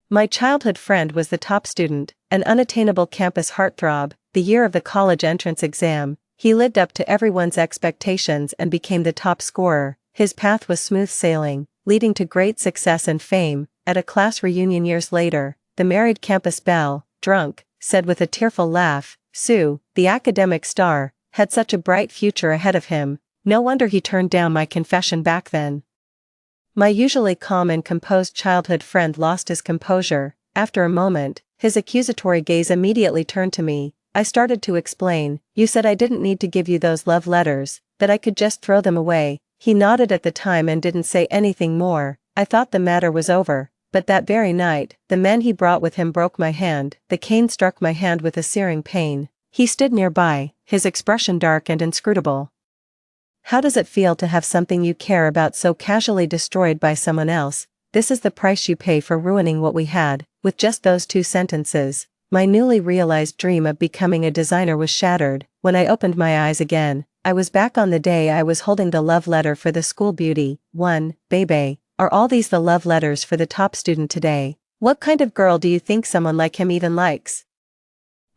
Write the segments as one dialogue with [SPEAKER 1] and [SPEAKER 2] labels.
[SPEAKER 1] My childhood friend was the top student, an unattainable campus heartthrob. The year of the college entrance exam, he lived up to everyone's expectations and became the top scorer. His path was smooth sailing, leading to great success and fame. At a class reunion years later, the married campus Belle, drunk, said with a tearful laugh, "Sue, the academic star, had such a bright future ahead of him. No wonder he turned down my confession back then." My usually calm and composed childhood friend lost his composure. After a moment, his accusatory gaze immediately turned to me. I started to explain. "You said I didn't need to give you those love letters, that I could just throw them away." He nodded at the time and didn't say anything more. I thought the matter was over, but that very night, the man he brought with him broke my hand. The cane struck my hand with a searing pain. He stood nearby, his expression dark and inscrutable. How does it feel to have something you care about so casually destroyed by someone else? This is the price you pay for ruining what we had. With just those 2 sentences, my newly realized dream of becoming a designer was shattered. When I opened my eyes again, I was back on the day I was holding the love letter for the school beauty. 1. Bebe, are all these the love letters for the top student today? What kind of girl do you think someone like him even likes?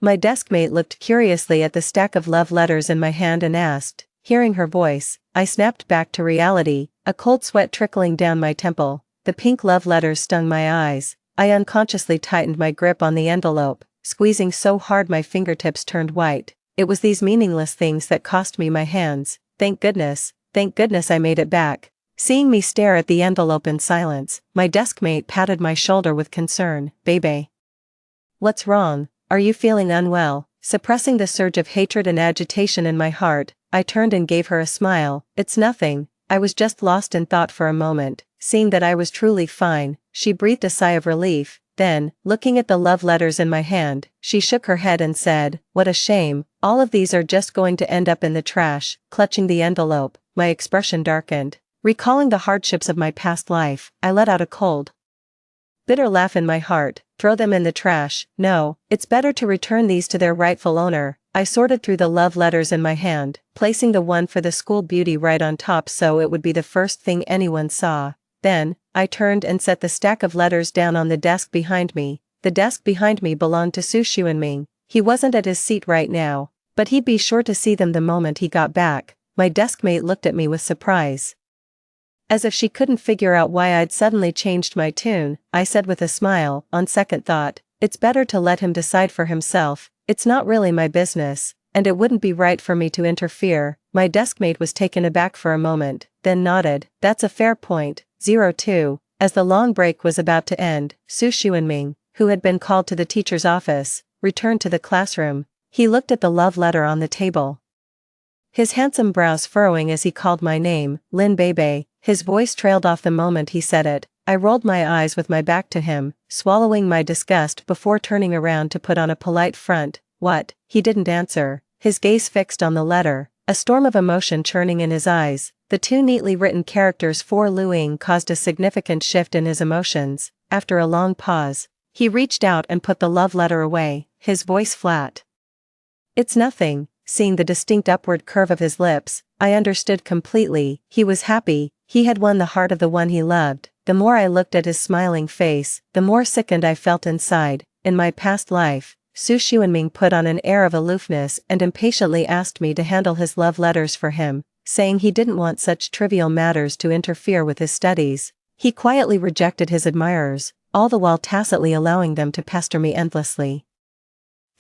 [SPEAKER 1] My deskmate looked curiously at the stack of love letters in my hand and asked. Hearing her voice, I snapped back to reality, a cold sweat trickling down my temple. The pink love letters stung my eyes. I unconsciously tightened my grip on the envelope, squeezing so hard my fingertips turned white. It was these meaningless things that cost me my hands. Thank goodness I made it back. Seeing me stare at the envelope in silence, my deskmate patted my shoulder with concern. "Bebe. What's wrong? Are you feeling unwell?" Suppressing the surge of hatred and agitation in my heart, I turned and gave her a smile. "It's nothing." I was just lost in thought for a moment. Seeing that I was truly fine, she breathed a sigh of relief. Then, looking at the love letters in my hand, she shook her head and said, "What a shame. All of these are just going to end up in the trash." Clutching the envelope, my expression darkened. Recalling the hardships of my past life, I let out a cold, bitter laugh in my heart. "Throw them in the trash. No, it's better to return these to their rightful owner." I sorted through the love letters in my hand, placing the one for the school beauty right on top so it would be the first thing anyone saw. Then, I turned and set the stack of letters down on the desk behind me. The desk behind me belonged to Su Xuanming. He wasn't at his seat right now, but he'd be sure to see them the moment he got back. My deskmate looked at me with surprise. As if she couldn't figure out why I'd suddenly changed my tune, I said with a smile, "On second thought, it's better to let him decide for himself. It's not really my business, and it wouldn't be right for me to interfere." My deskmate was taken aback for a moment, then nodded. "That's a fair point." 02. As the long break was about to end, Su Xuanming, who had been called to the teacher's office, returned to the classroom. He looked at the love letter on the table, his handsome brows furrowing as he called my name, "Lin Bebe." His voice trailed off the moment he said it. I rolled my eyes with my back to him, swallowing my disgust before turning around to put on a polite front. "What?" He didn't answer, his gaze fixed on the letter, a storm of emotion churning in his eyes. The 2 neatly written characters "for Luing" caused a significant shift in his emotions. After a long pause, he reached out and put the love letter away, his voice flat. "It's nothing." Seeing the distinct upward curve of his lips, I understood completely. He was happy. He had won the heart of the one he loved. The more I looked at his smiling face, the more sickened I felt inside. In my past life, Su Xuanming put on an air of aloofness and impatiently asked me to handle his love letters for him, saying he didn't want such trivial matters to interfere with his studies. He quietly rejected his admirers, all the while tacitly allowing them to pester me endlessly.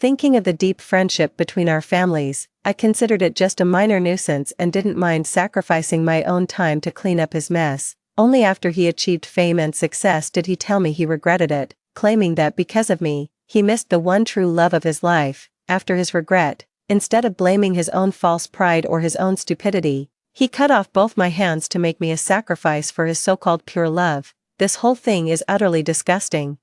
[SPEAKER 1] Thinking of the deep friendship between our families, I considered it just a minor nuisance and didn't mind sacrificing my own time to clean up his mess. Only after he achieved fame and success did he tell me he regretted it, claiming that because of me, he missed the one true love of his life. After his regret, instead of blaming his own false pride or his own stupidity, he cut off both my hands to make me a sacrifice for his so-called pure love. This whole thing is utterly disgusting.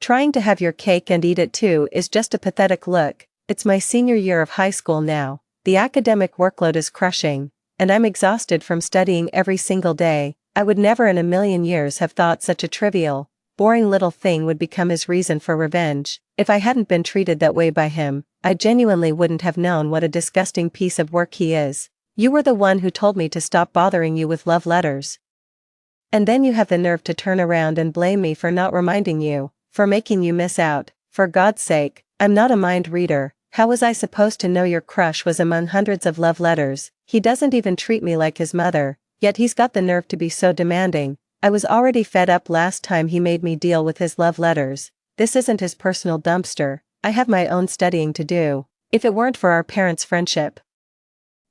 [SPEAKER 1] Trying to have your cake and eat it too is just a pathetic look. It's my senior year of high school now. The academic workload is crushing, and I'm exhausted from studying every single day. I would never in a million years have thought such a trivial, boring little thing would become his reason for revenge. If I hadn't been treated that way by him, I genuinely wouldn't have known what a disgusting piece of work he is. "You were the one who told me to stop bothering you with love letters." And then you have the nerve to turn around and blame me for not reminding you, for making you miss out. For God's sake, I'm not a mind reader. How was I supposed to know your crush was among hundreds of love letters? He doesn't even treat me like his mother, yet he's got the nerve to be so demanding. I was already fed up last time he made me deal with his love letters. This isn't his personal dumpster. I have my own studying to do. If it weren't for our parents' friendship,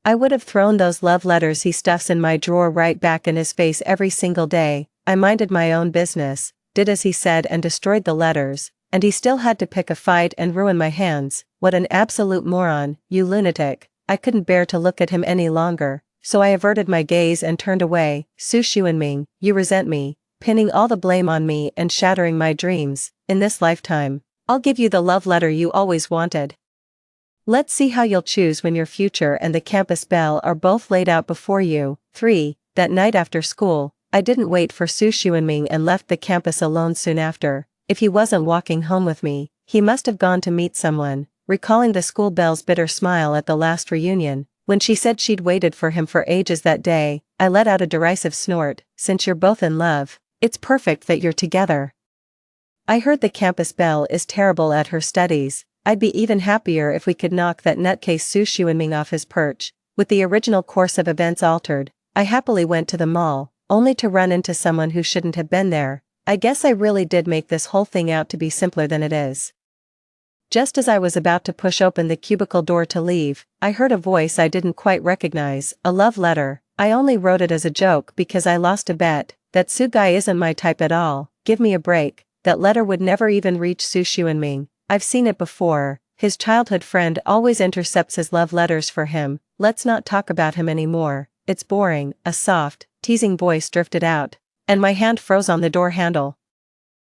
[SPEAKER 1] I would have thrown those love letters he stuffs in my drawer right back in his face every single day. I minded my own business, did as he said and destroyed the letters, and he still had to pick a fight and ruin my hands. What an absolute moron, you lunatic. I couldn't bear to look at him any longer, so I averted my gaze and turned away. Su Xuanming, you resent me, pinning all the blame on me and shattering my dreams. In this lifetime, I'll give you the love letter you always wanted. Let's see how you'll choose when your future and the campus belle are both laid out before you. 3. That night after school, I didn't wait for Su Xuanming and left the campus alone soon after. If he wasn't walking home with me, he must have gone to meet someone. Recalling the school belle's bitter smile at the last reunion, when she said she'd waited for him for ages that day, I let out a derisive snort. Since you're both in love, it's perfect that you're together. I heard the campus belle is terrible at her studies. I'd be even happier if we could knock that nutcase Su Xuanming off his perch. With the original course of events altered, I happily went to the mall, only to run into someone who shouldn't have been there. I guess I really did make this whole thing out to be simpler than it is. Just as I was about to push open the cubicle door to leave, I heard a voice I didn't quite recognize. A love letter. I only wrote it as a joke because I lost a bet. That Su guy isn't my type at all. Give me a break. That letter would never even reach Su Xuanming. I've seen it before. His childhood friend always intercepts his love letters for him. Let's not talk about him anymore. It's boring. A soft, teasing voice drifted out, and my hand froze on the door handle.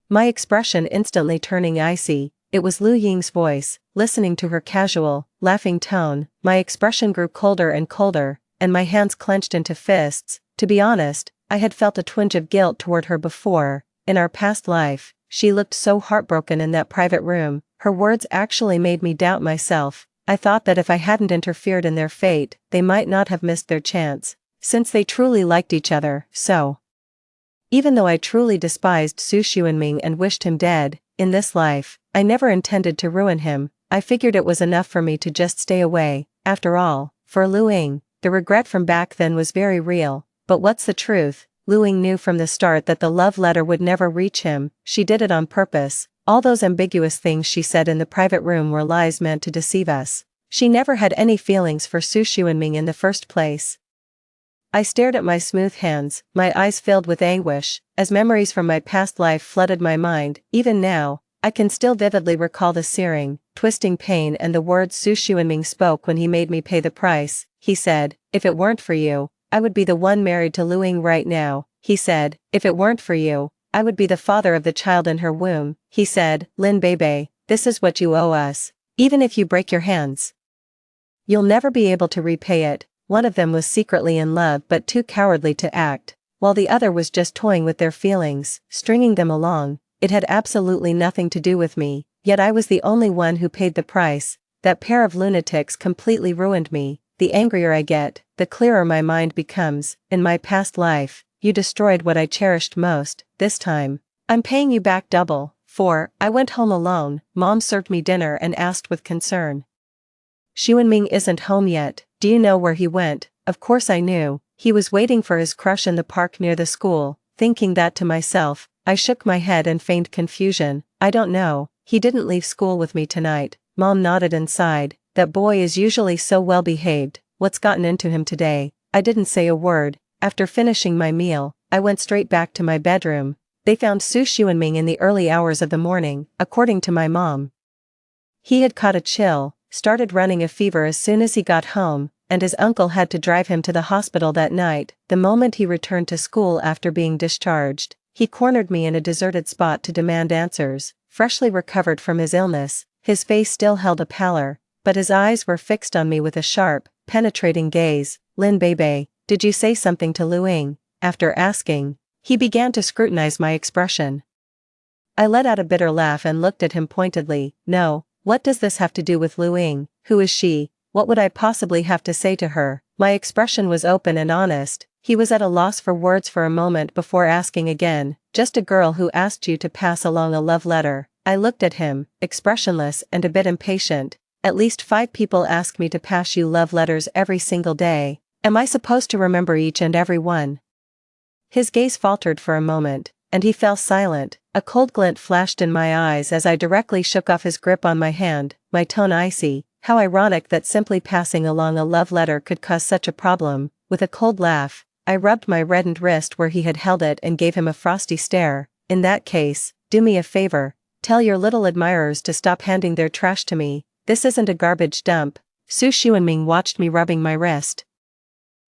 [SPEAKER 1] My expression instantly turning icy. It was Lu Ying's voice. Listening to her casual, laughing tone, my expression grew colder and colder, and my hands clenched into fists. To be honest, I had felt a twinge of guilt toward her before. In our past life, she looked so heartbroken in that private room. Her words actually made me doubt myself. I thought that if I hadn't interfered in their fate, they might not have missed their chance, since they truly liked each other. So, even though I truly despised Su Xuanming and wished him dead, in this life, I never intended to ruin him. I figured it was enough for me to just stay away. After all, for Lu Ying, the regret from back then was very real. But what's the truth? Lu Ying knew from the start that the love letter would never reach him. She did it on purpose. All those ambiguous things she said in the private room were lies meant to deceive us. She never had any feelings for Su Xuanming in the first place. I stared at my smooth hands, my eyes filled with anguish, as memories from my past life flooded my mind. Even now, I can still vividly recall the searing, twisting pain and the words Su Xuanming spoke when he made me pay the price. He said, "If it weren't for you, I would be the one married to Lu Ying right now." He said, "If it weren't for you, I would be the father of the child in her womb." He said, "Lin Bebe, this is what you owe us. Even if you break your hands, you'll never be able to repay it." One of them was secretly in love but too cowardly to act, while the other was just toying with their feelings, stringing them along. It had absolutely nothing to do with me, yet I was the only one who paid the price. That pair of lunatics completely ruined me. The angrier I get, the clearer my mind becomes. In my past life, you destroyed what I cherished most. This time, I'm paying you back double. 4. I went home alone. Mom served me dinner and asked with concern, "Xuanming isn't home yet. Do you know where he went?" Of course I knew. He was waiting for his crush in the park near the school. Thinking that to myself, I shook my head and feigned confusion. "I don't know. He didn't leave school with me tonight." Mom nodded and sighed. "That boy is usually so well behaved. What's gotten into him today?" I didn't say a word. After finishing my meal, I went straight back to my bedroom. They found Su Xuanming in the early hours of the morning, according to my mom. He had caught a chill, started running a fever as soon as he got home, and his uncle had to drive him to the hospital that night. The moment he returned to school after being discharged, he cornered me in a deserted spot to demand answers. Freshly recovered from his illness, his face still held a pallor, but his eyes were fixed on me with a sharp, penetrating gaze. "Lin Bebe, did you say something to Lu Ying?" After asking, he began to scrutinize my expression. I let out a bitter laugh and looked at him pointedly. "No. What does this have to do with Lu Ying? Who is she? What would I possibly have to say to her?" My expression was open and honest. He was at a loss for words for a moment before asking again, "Just a girl who asked you to pass along a love letter?" I looked at him, expressionless and a bit impatient. "At least 5 people ask me to pass you love letters every single day. Am I supposed to remember each and every one?" His gaze faltered for a moment, and he fell silent. A cold glint flashed in my eyes as I directly shook off his grip on my hand, my tone icy. How ironic that simply passing along a love letter could cause such a problem. With a cold laugh, I rubbed my reddened wrist where he had held it and gave him a frosty stare. "In that case, do me a favor. Tell your little admirers to stop handing their trash to me. This isn't a garbage dump." Su Xuanming watched me rubbing my wrist,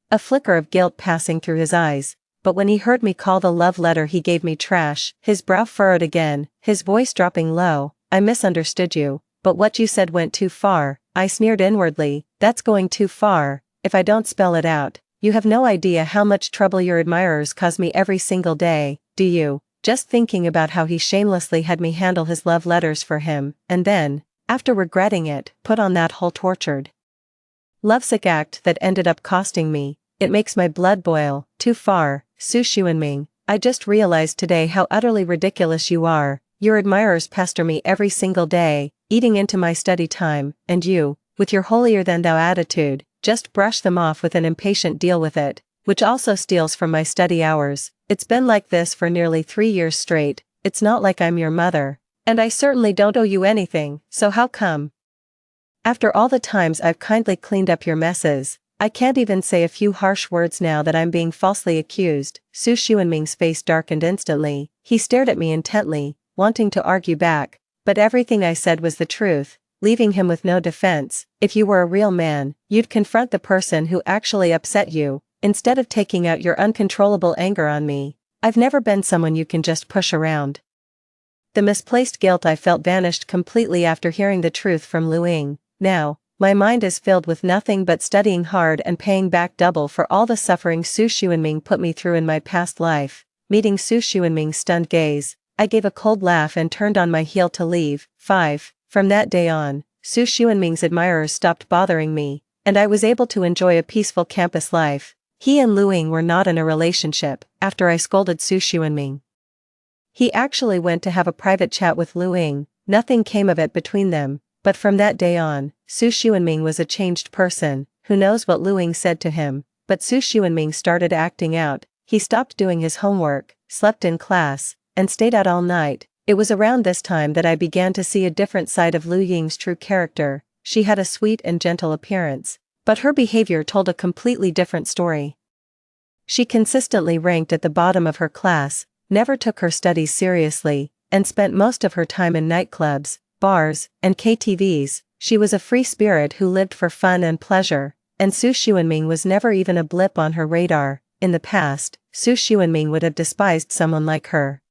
[SPEAKER 1] a flicker of guilt passing through his eyes. But when he heard me call the love letter he gave me trash, his brow furrowed again, his voice dropping low. "I misunderstood you, but what you said went too far." I sneered inwardly. "That's going too far. If I don't spell it out, you have no idea how much trouble your admirers cause me every single day, do you?" Just thinking about how he shamelessly had me handle his love letters for him, and then, after regretting it, put on that whole tortured, lovesick act that ended up costing me, it makes my blood boil. "Too far, Su Xuanming. I just realized today how utterly ridiculous you are. Your admirers pester me every single day, eating into my study time, and you, with your holier-than-thou attitude, just brush them off with an impatient deal with it, which also steals from my study hours. It's been like this for nearly 3 years straight. It's not like I'm your mother. And I certainly don't owe you anything, so how come? After all the times I've kindly cleaned up your messes, I can't even say a few harsh words now that I'm being falsely accused." Su Xuanming's face darkened instantly. He stared at me intently, wanting to argue back, but everything I said was the truth, leaving him with no defense. "If you were a real man, you'd confront the person who actually upset you, instead of taking out your uncontrollable anger on me. I've never been someone you can just push around." The misplaced guilt I felt vanished completely after hearing the truth from Lu Ying. Now, my mind is filled with nothing but studying hard and paying back double for all the suffering Su Xuanming put me through in my past life. Meeting Su Xuanming's stunned gaze, I gave a cold laugh and turned on my heel to leave. 5. From that day on, Su Xuanming's admirers stopped bothering me, and I was able to enjoy a peaceful campus life. He and Lu Ying were not in a relationship. After I scolded Su Xuanming, he actually went to have a private chat with Lu Ying. Nothing came of it between them, but from that day on, Su Xuanming was a changed person. Who knows what Lu Ying said to him, but Su Xuanming started acting out. He stopped doing his homework, slept in class, and stayed out all night. It was around this time that I began to see a different side of Lu Ying's true character. She had a sweet and gentle appearance, but her behavior told a completely different story. She consistently ranked at the bottom of her class, never took her studies seriously, and spent most of her time in nightclubs, bars, and KTVs. She was a free spirit who lived for fun and pleasure, and Su Xuanming was never even a blip on her radar. In the past, Su Xuanming would have despised someone like her.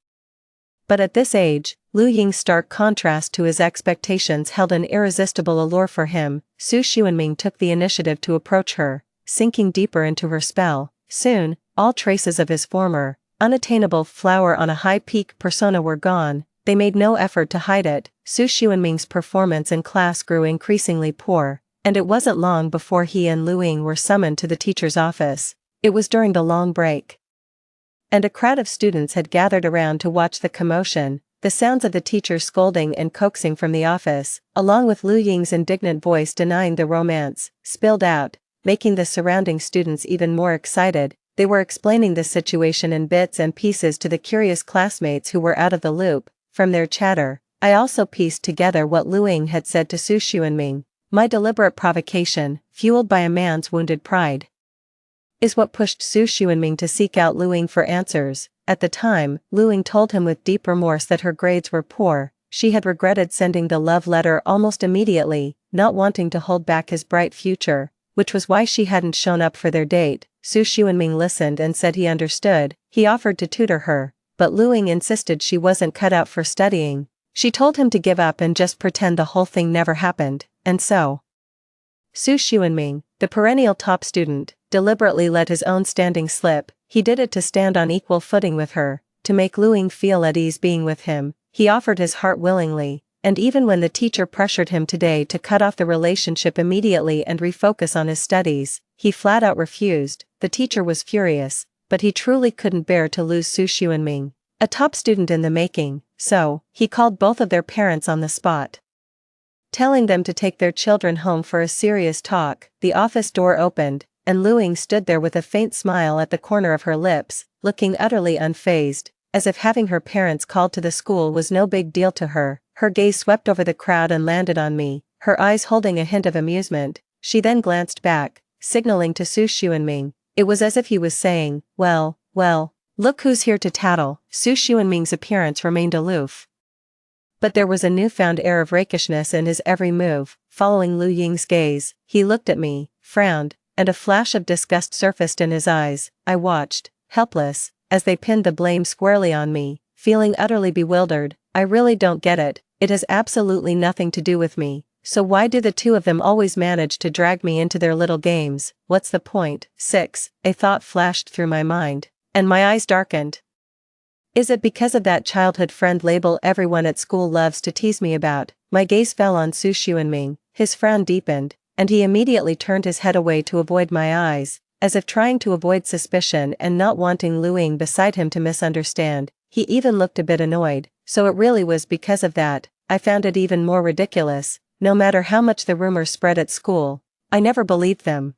[SPEAKER 1] But at this age, Lu Ying's stark contrast to his expectations held an irresistible allure for him. Su Xuanming took the initiative to approach her, sinking deeper into her spell. Soon, all traces of his former, unattainable flower on a high-peak persona were gone. They made no effort to hide it. Su Xuanming's performance in class grew increasingly poor, and it wasn't long before he and Lu Ying were summoned to the teacher's office. It was during the long break, and a crowd of students had gathered around to watch the commotion. The sounds of the teacher scolding and coaxing from the office, along with Lu Ying's indignant voice denying the romance, spilled out, making the surrounding students even more excited. They were explaining the situation in bits and pieces to the curious classmates who were out of the loop. From their chatter, I also pieced together what Lu Ying had said to Su Xuanming. My deliberate provocation, fueled by a man's wounded pride, is what pushed Su Xuanming to seek out Lu Ying for answers. At the time, Lu Ying told him with deep remorse that her grades were poor. She had regretted sending the love letter almost immediately, not wanting to hold back his bright future, which was why she hadn't shown up for their date. Su Xuanming listened and said he understood. He offered to tutor her, but Lu Ying insisted she wasn't cut out for studying. She told him to give up and just pretend the whole thing never happened, and so Su Xuanming, the perennial top student, deliberately let his own standing slip. He did it to stand on equal footing with her, to make Lu Ying feel at ease being with him. He offered his heart willingly, and even when the teacher pressured him today to cut off the relationship immediately and refocus on his studies, he flat out refused. The teacher was furious, but he truly couldn't bear to lose Su Xuanming, a top student in the making, so he called both of their parents on the spot, telling them to take their children home for a serious talk. The office door opened, and Lu Ying stood there with a faint smile at the corner of her lips, looking utterly unfazed, as if having her parents called to the school was no big deal to her. Her gaze swept over the crowd and landed on me, her eyes holding a hint of amusement. She then glanced back, signaling to Su Xuanming. It was as if he was saying, well, look who's here to tattle. Su Xuanming's appearance remained aloof, but there was a newfound air of rakishness in his every move. Following Lu Ying's gaze, he looked at me, frowned, and a flash of disgust surfaced in his eyes. I watched, helpless, as they pinned the blame squarely on me, feeling utterly bewildered. I really don't get it. It has absolutely nothing to do with me. So why do the two of them always manage to drag me into their little games? What's the point? 6. A thought flashed through my mind, and my eyes darkened. Is it because of that childhood friend label everyone at school loves to tease me about? My gaze fell on Su Xuanming. His frown deepened, and he immediately turned his head away to avoid my eyes, as if trying to avoid suspicion and not wanting Lu Ying beside him to misunderstand. He even looked a bit annoyed. So it really was because of that. I found it even more ridiculous. No matter how much the rumors spread at school, I never believed them.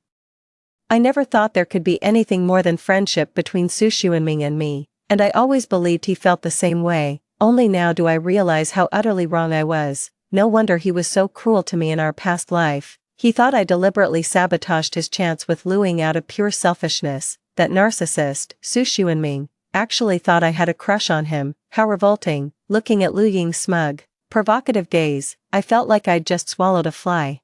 [SPEAKER 1] I never thought there could be anything more than friendship between Su Xuanming and me, and I always believed he felt the same way. Only now do I realize how utterly wrong I was. No wonder he was so cruel to me in our past life. He thought I deliberately sabotaged his chance with Lu Ying out of pure selfishness. That narcissist, Su Xuanming, actually thought I had a crush on him. How revolting. Looking at Lu Ying's smug, provocative gaze, I felt like I'd just swallowed a fly.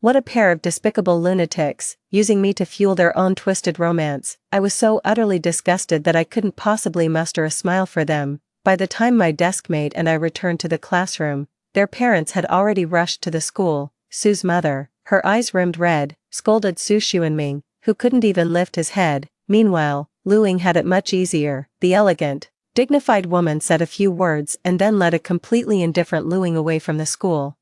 [SPEAKER 1] What a pair of despicable lunatics, using me to fuel their own twisted romance. I was so utterly disgusted that I couldn't possibly muster a smile for them. By the time my deskmate and I returned to the classroom, their parents had already rushed to the school. Su's mother, her eyes rimmed red, scolded Su Xuanming, who couldn't even lift his head. Meanwhile, Lu Ying had it much easier. The elegant, dignified woman said a few words and then led a completely indifferent Lu Ying away from the school.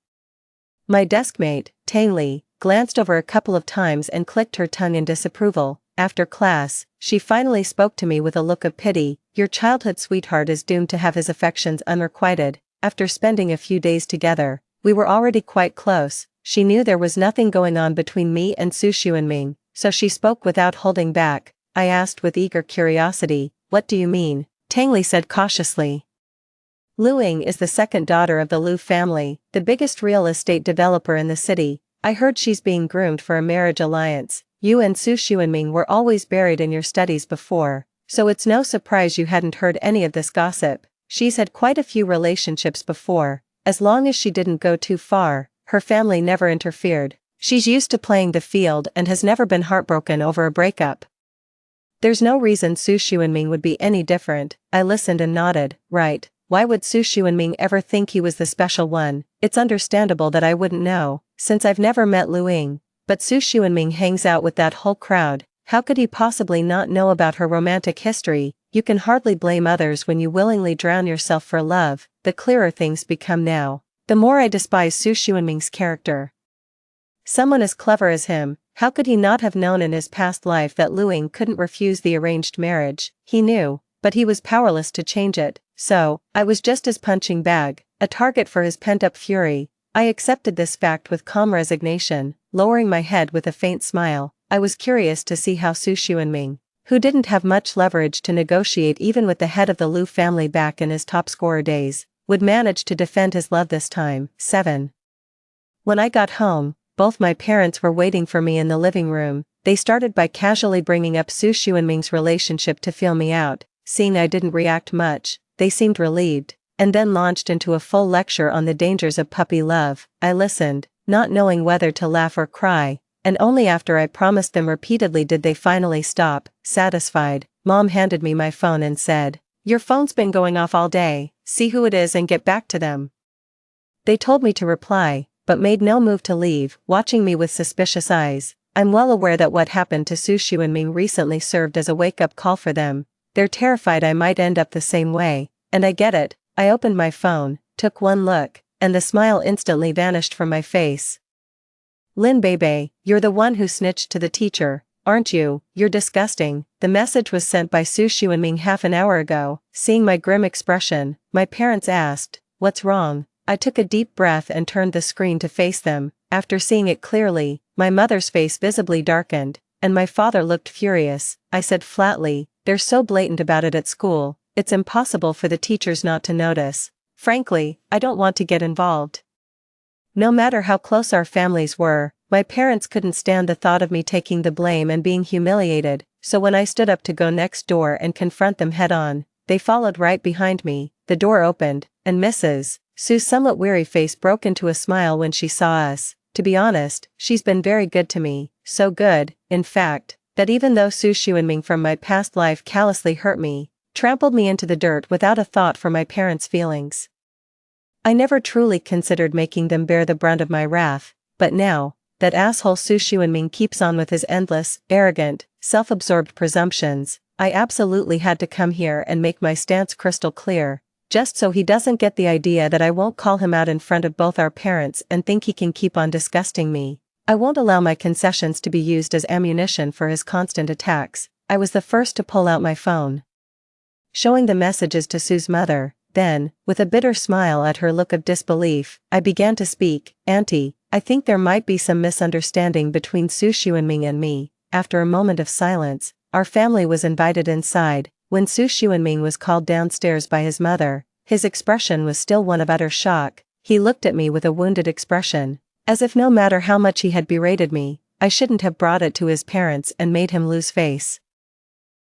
[SPEAKER 1] My deskmate, Tang Li, glanced over a couple of times and clicked her tongue in disapproval. After class, she finally spoke to me with a look of pity. Your childhood sweetheart is doomed to have his affections unrequited. After spending a few days together, we were already quite close. She knew there was nothing going on between me and Su Xuanming, so she spoke without holding back. I asked with eager curiosity, what do you mean? Tang Li said cautiously. Lu Ying is the second daughter of the Lu family, the biggest real estate developer in the city. I heard she's being groomed for a marriage alliance. You and Su Xuanming were always buried in your studies before, so it's no surprise you hadn't heard any of this gossip. She's had quite a few relationships before. As long as she didn't go too far, her family never interfered. She's used to playing the field and has never been heartbroken over a breakup. There's no reason Su Xuanming would be any different. I listened and nodded. Right, why would Su Xuanming ever think he was the special one? It's understandable that I wouldn't know, since I've never met Lu Ying. But Su Xuanming hangs out with that whole crowd. How could he possibly not know about her romantic history? You can hardly blame others when you willingly drown yourself for love. The clearer things become now, the more I despise Su Xuanming's character. Someone as clever as him, how could he not have known in his past life that Lu Ying couldn't refuse the arranged marriage? He knew, but he was powerless to change it, so I was just his punching bag, a target for his pent-up fury. I accepted this fact with calm resignation, lowering my head with a faint smile. I was curious to see how Su Xuanming, who didn't have much leverage to negotiate even with the head of the Lu family back in his top scorer days, would manage to defend his love this time. 7. When I got home, both my parents were waiting for me in the living room. They started by casually bringing up Su Xuanming's relationship to feel me out. Seeing I didn't react much, they seemed relieved, and then launched into a full lecture on the dangers of puppy love. I listened, not knowing whether to laugh or cry, and only after I promised them repeatedly did they finally stop. Satisfied, Mom handed me my phone and said, "Your phone's been going off all day, see who it is and get back to them." They told me to reply, but made no move to leave, watching me with suspicious eyes. I'm well aware that what happened to Su Xuanming recently served as a wake-up call for them. They're terrified I might end up the same way, and I get it. I opened my phone, took one look, and the smile instantly vanished from my face. Lin Bebe, you're the one who snitched to the teacher, aren't you? You're disgusting. The message was sent by Su Xuanming half an hour ago. Seeing my grim expression, my parents asked, "What's wrong?" I took a deep breath and turned the screen to face them. After seeing it clearly, my mother's face visibly darkened, and my father looked furious. I said flatly, "They're so blatant about it at school, it's impossible for the teachers not to notice. Frankly, I don't want to get involved." No matter how close our families were, my parents couldn't stand the thought of me taking the blame and being humiliated, so when I stood up to go next door and confront them head-on, they followed right behind me. The door opened, and Mrs. Su's somewhat weary face broke into a smile when she saw us. To be honest, she's been very good to me, so good, in fact, that even though Su Xuanming from my past life callously hurt me, trampled me into the dirt without a thought for my parents' feelings. I never truly considered making them bear the brunt of my wrath, but now, that asshole Su Xuanming keeps on with his endless, arrogant, self-absorbed presumptions, I absolutely had to come here and make my stance crystal clear, just so he doesn't get the idea that I won't call him out in front of both our parents and think he can keep on disgusting me. I won't allow my concessions to be used as ammunition for his constant attacks. I was the first to pull out my phone, showing the messages to Su's mother. Then, with a bitter smile at her look of disbelief, I began to speak. "Auntie, I think there might be some misunderstanding between Su Xuanming and me." After a moment of silence, our family was invited inside. When Su Xuanming was called downstairs by his mother, his expression was still one of utter shock. He looked at me with a wounded expression, as if no matter how much he had berated me, I shouldn't have brought it to his parents and made him lose face.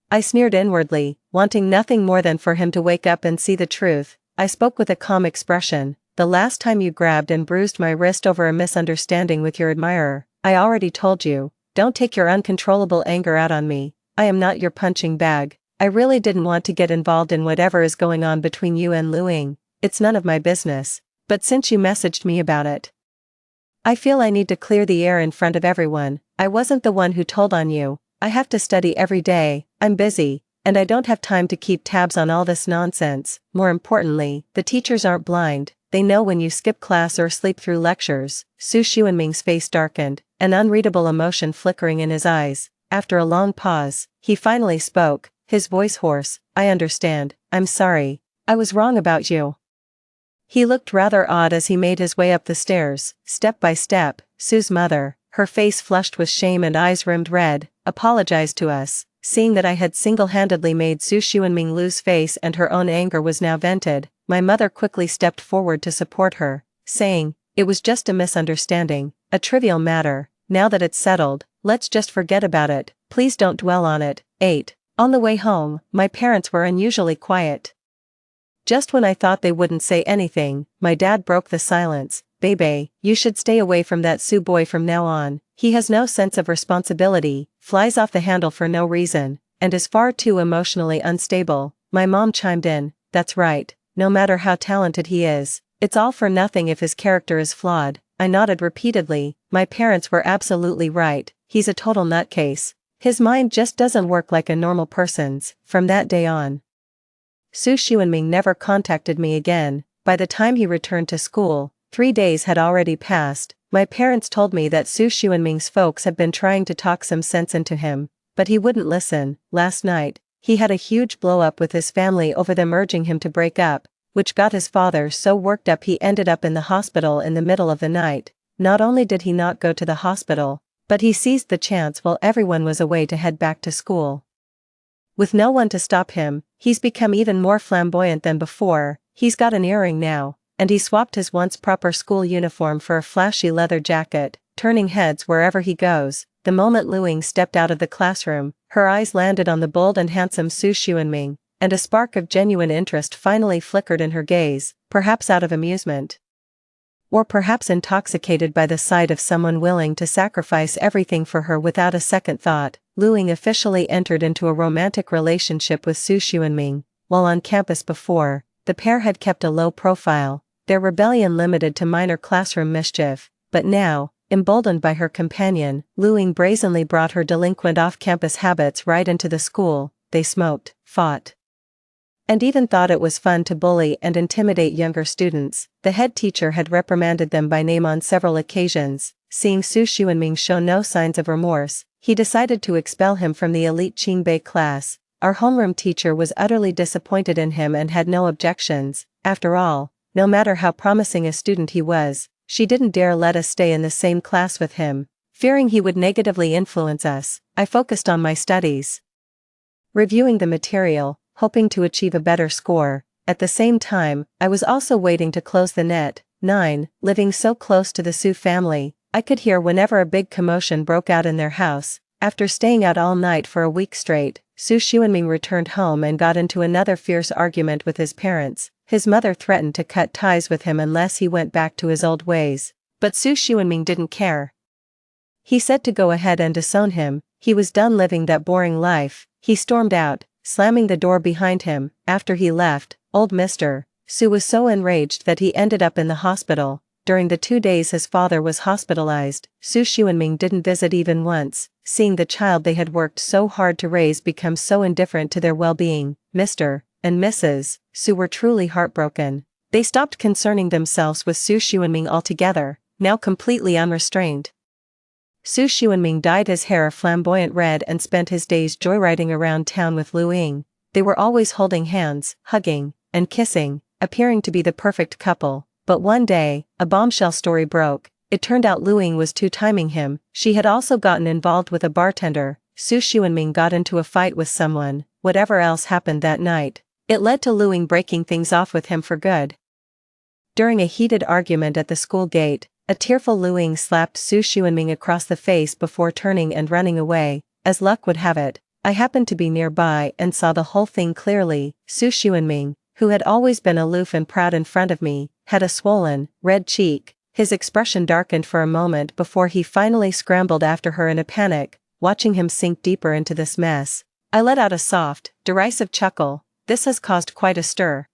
[SPEAKER 1] I sneered inwardly, wanting nothing more than for him to wake up and see the truth. I spoke with a calm expression. "The last time you grabbed and bruised my wrist over a misunderstanding with your admirer, I already told you, don't take your uncontrollable anger out on me. I am not your punching bag. I really didn't want to get involved in whatever is going on between you and Luing. It's none of my business. But since you messaged me about it, I feel I need to clear the air in front of everyone. I wasn't the one who told on you. I have to study every day, I'm busy, and I don't have time to keep tabs on all this nonsense. More importantly, the teachers aren't blind, they know when you skip class or sleep through lectures." Su Xuanming's face darkened, an unreadable emotion flickering in his eyes. After a long pause, he finally spoke, his voice hoarse. "I understand, I'm sorry. I was wrong about you." He looked rather odd as he made his way up the stairs, step by step. Su's mother, her face flushed with shame and eyes rimmed red, apologized to us. Seeing that I had single-handedly made Su Xuanming lose face and her own anger was now vented, my mother quickly stepped forward to support her, saying, "It was just a misunderstanding, a trivial matter. Now that it's settled, let's just forget about it. Please don't dwell on it." 8. On the way home, my parents were unusually quiet. Just when I thought they wouldn't say anything, my dad broke the silence. "Bebe, you should stay away from that Su boy from now on. He has no sense of responsibility, flies off the handle for no reason, and is far too emotionally unstable." My mom chimed in, "That's right, no matter how talented he is, it's all for nothing if his character is flawed." I nodded repeatedly. My parents were absolutely right. He's a total nutcase. His mind just doesn't work like a normal person's. From that day on, Su Xuanming never contacted me again. By the time he returned to school, 3 days had already passed. My parents told me that Su Xuanming's folks had been trying to talk some sense into him, but he wouldn't listen. Last night, he had a huge blow-up with his family over them urging him to break up, which got his father so worked up he ended up in the hospital in the middle of the night. Not only did he not go to the hospital, but he seized the chance while everyone was away to head back to school. With no one to stop him, he's become even more flamboyant than before. He's got an earring now, and he swapped his once proper school uniform for a flashy leather jacket, turning heads wherever he goes. The moment Luing stepped out of the classroom, her eyes landed on the bold and handsome Su Xuanming, and a spark of genuine interest finally flickered in her gaze, perhaps out of amusement, or perhaps intoxicated by the sight of someone willing to sacrifice everything for her without a second thought. Luing officially entered into a romantic relationship with Su Xuanming. While on campus before, the pair had kept a low profile, their rebellion limited to minor classroom mischief, but now, emboldened by her companion, Luing brazenly brought her delinquent off-campus habits right into the school. They smoked, fought, and even thought it was fun to bully and intimidate younger students. The head teacher had reprimanded them by name on several occasions. Seeing Su Xuanming show no signs of remorse, he decided to expel him from the elite Qingbei class. Our homeroom teacher was utterly disappointed in him and had no objections. After all, no matter how promising a student he was, she didn't dare let us stay in the same class with him. Fearing he would negatively influence us, I focused on my studies, reviewing the material, hoping to achieve a better score. At the same time, I was also waiting to close the net. 9. Living so close to the Su family, I could hear whenever a big commotion broke out in their house. After staying out all night for a week straight, Su Xuanming returned home and got into another fierce argument with his parents. His mother threatened to cut ties with him unless he went back to his old ways. But Su Xuanming didn't care. He said to go ahead and disown him. He was done living that boring life. He stormed out, slamming the door behind him. After he left, old Mr. Su was so enraged that he ended up in the hospital. During the 2 days his father was hospitalized, Su Xuanming didn't visit even once. Seeing the child they had worked so hard to raise become so indifferent to their well-being, Mr. and Mrs. Su were truly heartbroken. They stopped concerning themselves with Su Xuanming altogether, now completely unrestrained. Su Xuanming dyed his hair a flamboyant red and spent his days joyriding around town with Lu Ying. They were always holding hands, hugging, and kissing, appearing to be the perfect couple. But one day, a bombshell story broke. It turned out Lu Ying was two-timing him. She had also gotten involved with a bartender. Su Xuanming got into a fight with someone. Whatever else happened that night, it led to Lu Ying breaking things off with him for good. During a heated argument at the school gate, a tearful Lu Ying slapped Su Xuanming across the face before turning and running away. As luck would have it, I happened to be nearby and saw the whole thing clearly. Su Xuanming, who had always been aloof and proud in front of me, had a swollen, red cheek. His expression darkened for a moment before he finally scrambled after her in a panic. Watching him sink deeper into this mess, I let out a soft, derisive chuckle. This has caused quite a stir.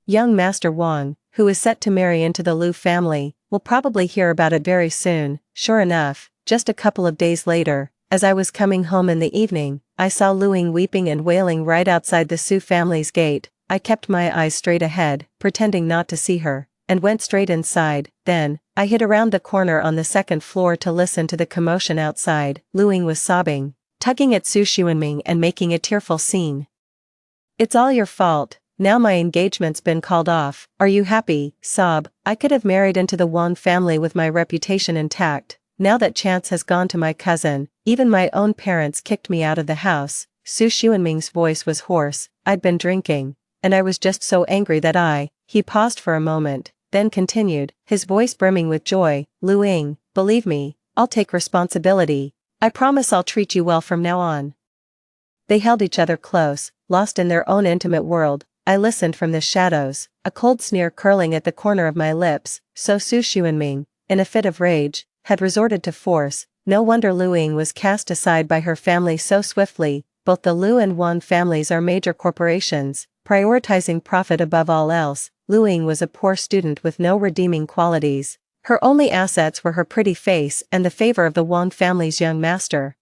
[SPEAKER 1] Young Master Wang, who is set to marry into the Lu family, will probably hear about it very soon. Sure enough, just a couple of days later, as I was coming home in the evening, I saw Lu Ying weeping and wailing right outside the Su family's gate. I kept my eyes straight ahead, pretending not to see her, and went straight inside. Then, I hid around the corner on the second floor to listen to the commotion outside. Lu Ying was sobbing, tugging at Su Xuanming and making a tearful scene. "It's all your fault. Now my engagement's been called off. Are you happy?" Sob. "I could have married into the Wang family with my reputation intact. Now that chance has gone to my cousin. Even my own parents kicked me out of the house." Su Xuanming's voice was hoarse. "I'd been drinking, and I was just so angry that He paused for a moment, then continued, his voice brimming with joy. "Lu Ying, believe me, I'll take responsibility. I promise I'll treat you well from now on." They held each other close, lost in their own intimate world. I listened from the shadows, a cold sneer curling at the corner of my lips. So Su Xuanming, in a fit of rage, had resorted to force. No wonder Lu Ying was cast aside by her family so swiftly. Both the Lu and Wang families are major corporations, prioritizing profit above all else. Lu Ying was a poor student with no redeeming qualities. Her only assets were her pretty face and the favor of the Wang family's young master.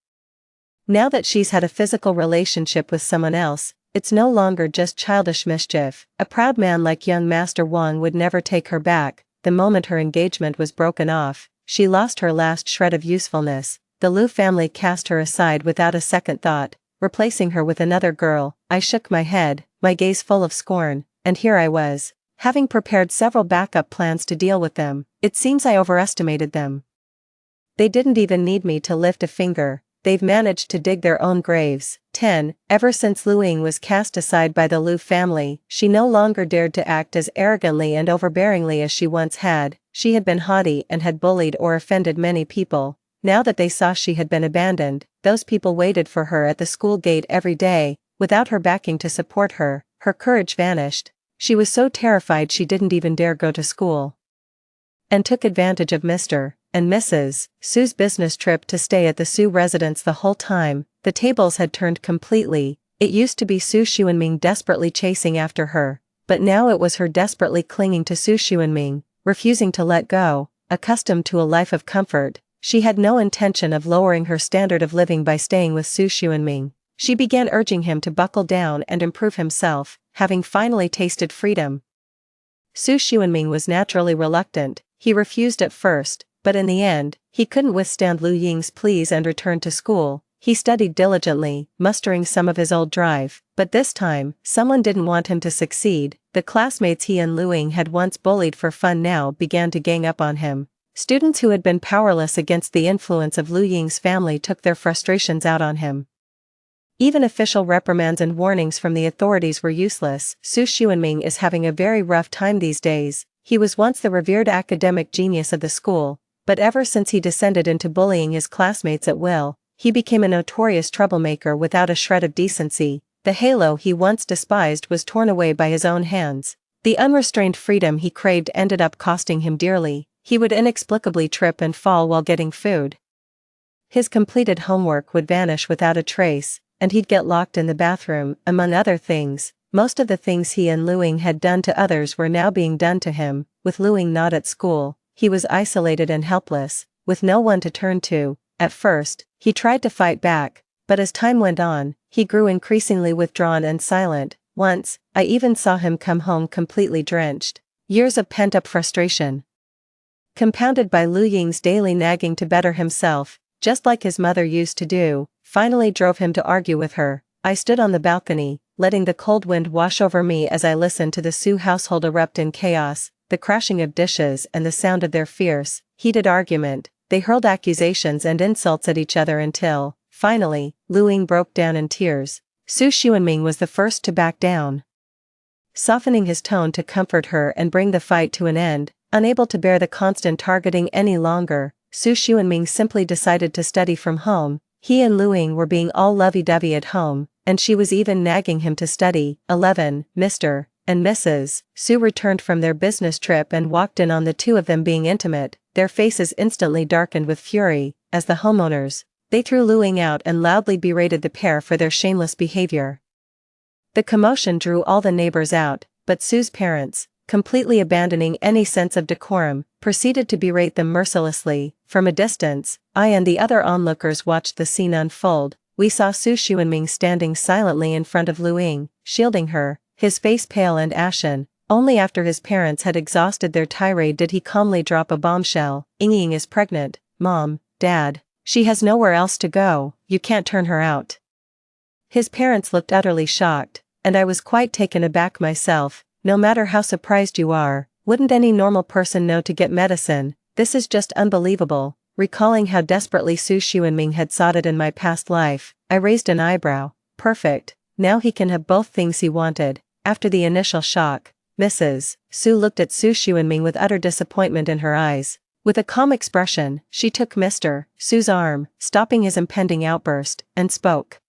[SPEAKER 1] Now that she's had a physical relationship with someone else, it's no longer just childish mischief. A proud man like young Master Wang would never take her back. The moment her engagement was broken off, she lost her last shred of usefulness. The Lu family cast her aside without a second thought, replacing her with another girl. I shook my head, my gaze full of scorn, and here I was, having prepared several backup plans to deal with them. It seems I overestimated them. They didn't even need me to lift a finger. They've managed to dig their own graves. 10. Ever since Lu Ying was cast aside by the Lu family, she no longer dared to act as arrogantly and overbearingly as she once had. She had been haughty and had bullied or offended many people. Now that they saw she had been abandoned, those people waited for her at the school gate every day. Without her backing to support her, her courage vanished. She was so terrified she didn't even dare go to school, and took advantage of Mr. and Mrs. Su's business trip to stay at the Su residence the whole time. The tables had turned completely. It used to be Su Xuanming desperately chasing after her, but now it was her desperately clinging to Su Xuanming, refusing to let go. Accustomed to a life of comfort, she had no intention of lowering her standard of living by staying with Su Xuanming. She began urging him to buckle down and improve himself. having finally tasted freedom. Su Xuanming was naturally reluctant. He refused at first, but in the end, he couldn't withstand Lu Ying's pleas and returned to school. He studied diligently, mustering some of his old drive, but this time, someone didn't want him to succeed. The classmates he and Lu Ying had once bullied for fun now began to gang up on him. Students who had been powerless against the influence of Lu Ying's family took their frustrations out on him. Even official reprimands and warnings from the authorities were useless. Su Xuanming is having a very rough time these days. He was once the revered academic genius of the school, but ever since he descended into bullying his classmates at will, he became a notorious troublemaker without a shred of decency. The halo he once despised was torn away by his own hands. The unrestrained freedom he craved ended up costing him dearly. He would inexplicably trip and fall while getting food. His completed homework would vanish without a trace, and he'd get locked in the bathroom. Among other things, most of the things he and Lu Ying had done to others were now being done to him. With Lu Ying not at school, he was isolated and helpless, with no one to turn to. At first, he tried to fight back, but as time went on, he grew increasingly withdrawn and silent. Once, I even saw him come home completely drenched. Years of pent-up frustration, compounded by Lu Ying's daily nagging to better himself, just like his mother used to do, finally drove him to argue with her. I stood on the balcony, letting the cold wind wash over me as I listened to the Su household erupt in chaos, the crashing of dishes and the sound of their fierce, heated argument. They hurled accusations and insults at each other until, finally, Lu Ying broke down in tears. Su Xuanming was the first to back down, softening his tone to comfort her and bring the fight to an end. Unable to bear the constant targeting any longer, Su Xuanming simply decided to study from home. He and Lu Ying were being all lovey-dovey at home, and she was even nagging him to study. 11. Mr. and Mrs. Su returned from their business trip and walked in on the two of them being intimate. Their faces instantly darkened with fury. As the homeowners, they threw Lu Ying out and loudly berated the pair for their shameless behavior. The commotion drew all the neighbors out, but Su's parents, completely abandoning any sense of decorum, proceeded to berate them mercilessly. From a distance, I and the other onlookers watched the scene unfold. We saw Su Xuanming standing silently in front of Lu Ying, shielding her, his face pale and ashen. Only after his parents had exhausted their tirade did he calmly drop a bombshell. Ying is pregnant, Mom, Dad. She has nowhere else to go, you can't turn her out. His parents looked utterly shocked, and I was quite taken aback myself. No matter how surprised you are, wouldn't any normal person know to get medicine? This is just unbelievable. Recalling how desperately Su Xuanming had sought it in my past life, I raised an eyebrow. Perfect. Now he can have both things he wanted. After the initial shock, Mrs. Su looked at Su Xuanming with utter disappointment in her eyes. With a calm expression, she took Mr. Su's arm, stopping his impending outburst, and spoke.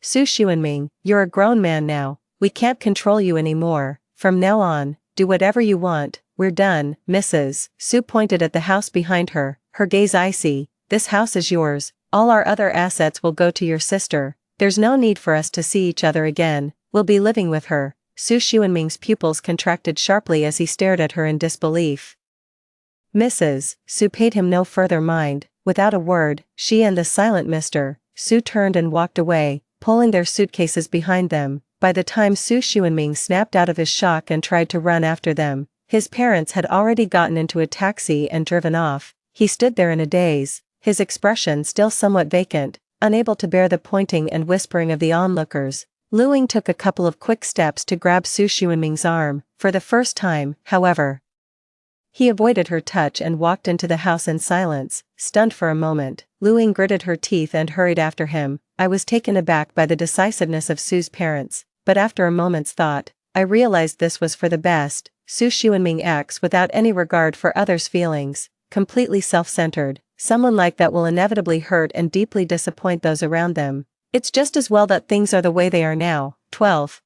[SPEAKER 1] Su Xuanming, you're a grown man now. We can't control you anymore. From now on, do whatever you want. We're done. Mrs. Su pointed at the house behind her, her gaze icy. This house is yours. All our other assets will go to your sister. There's no need for us to see each other again. We'll be living with her. Su Xuanming's pupils contracted sharply as he stared at her in disbelief. Mrs. Su paid him no further mind. Without a word, she and the silent Mr. Su turned and walked away, pulling their suitcases behind them. By the time Su Xuanming snapped out of his shock and tried to run after them, his parents had already gotten into a taxi and driven off. He stood there in a daze, his expression still somewhat vacant, unable to bear the pointing and whispering of the onlookers. Lu Ying took a couple of quick steps to grab Su Xuanming's arm. For the first time, however, he avoided her touch and walked into the house in silence. Stunned for a moment, Lu Ying gritted her teeth and hurried after him. I was taken aback by the decisiveness of Su's parents, but after a moment's thought, I realized this was for the best. Su Xuanming acts without any regard for others' feelings, completely self-centered. Someone like that will inevitably hurt and deeply disappoint those around them. It's just as well that things are the way they are now. 12.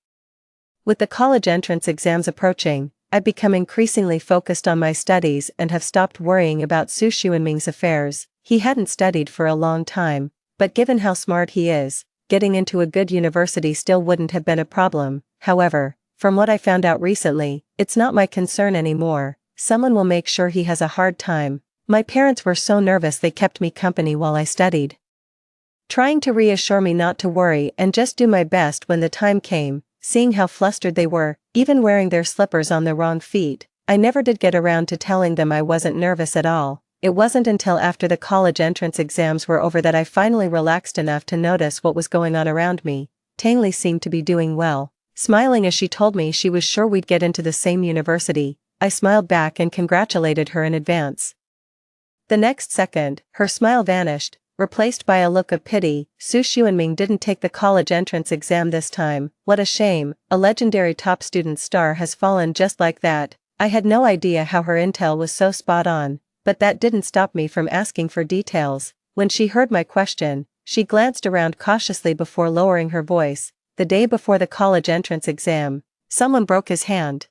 [SPEAKER 1] With the college entrance exams approaching, I've become increasingly focused on my studies and have stopped worrying about Su Xuanming's affairs. He hadn't studied for a long time, but given how smart he is, getting into a good university still wouldn't have been a problem. However, from what I found out recently, it's not my concern anymore. Someone will make sure he has a hard time. My parents were so nervous they kept me company while I studied, trying to reassure me not to worry and just do my best when the time came. seeing how flustered they were, even wearing their slippers on the wrong feet. I never did get around to telling them I wasn't nervous at all. It wasn't until after the college entrance exams were over that I finally relaxed enough to notice what was going on around me. Tangley seemed to be doing well, smiling as she told me she was sure we'd get into the same university. I smiled back and congratulated her in advance. The next second, her smile vanished, replaced by a look of pity. Su Xuanming didn't take the college entrance exam this time. What a shame, a legendary top student star has fallen just like that. I had no idea how her intel was so spot on, but that didn't stop me from asking for details. When she heard my question, she glanced around cautiously before lowering her voice. The day before the college entrance exam, someone broke his hand.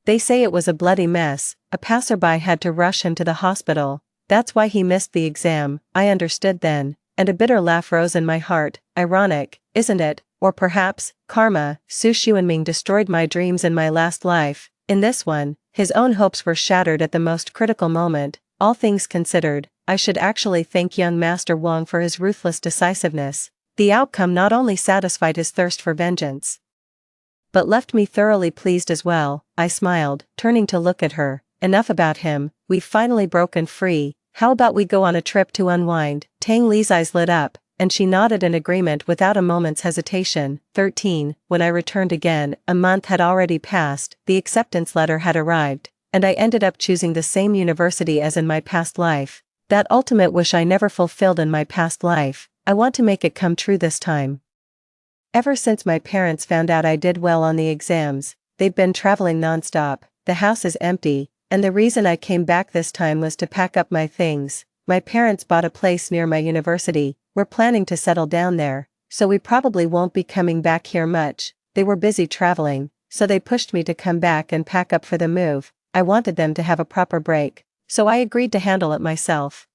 [SPEAKER 1] They say it was a bloody mess. A passerby had to rush him to the hospital. That's why he missed the exam. I understood then, and a bitter laugh rose in my heart. Ironic, isn't it? Or perhaps, karma. Su Xuanming destroyed my dreams in my last life. In this one, his own hopes were shattered at the most critical moment. All things considered, I should actually thank young Master Wang for his ruthless decisiveness. The outcome not only satisfied his thirst for vengeance, but left me thoroughly pleased as well. I smiled, turning to look at her. Enough about him, we've finally broken free. How about we go on a trip to unwind? Tang Li's eyes lit up, and she nodded in agreement without a moment's hesitation. 13. When I returned again, a month had already passed, the acceptance letter had arrived, and I ended up choosing the same university as in my past life. That ultimate wish I never fulfilled in my past life, I want to make it come true this time. Ever since my parents found out I did well on the exams, they've been traveling nonstop. The house is empty, and the reason I came back this time was to pack up my things. My parents bought a place near my university. We're planning to settle down there, so we probably won't be coming back here much. They were busy traveling, so they pushed me to come back and pack up for the move. I wanted them to have a proper break, so I agreed to handle it myself.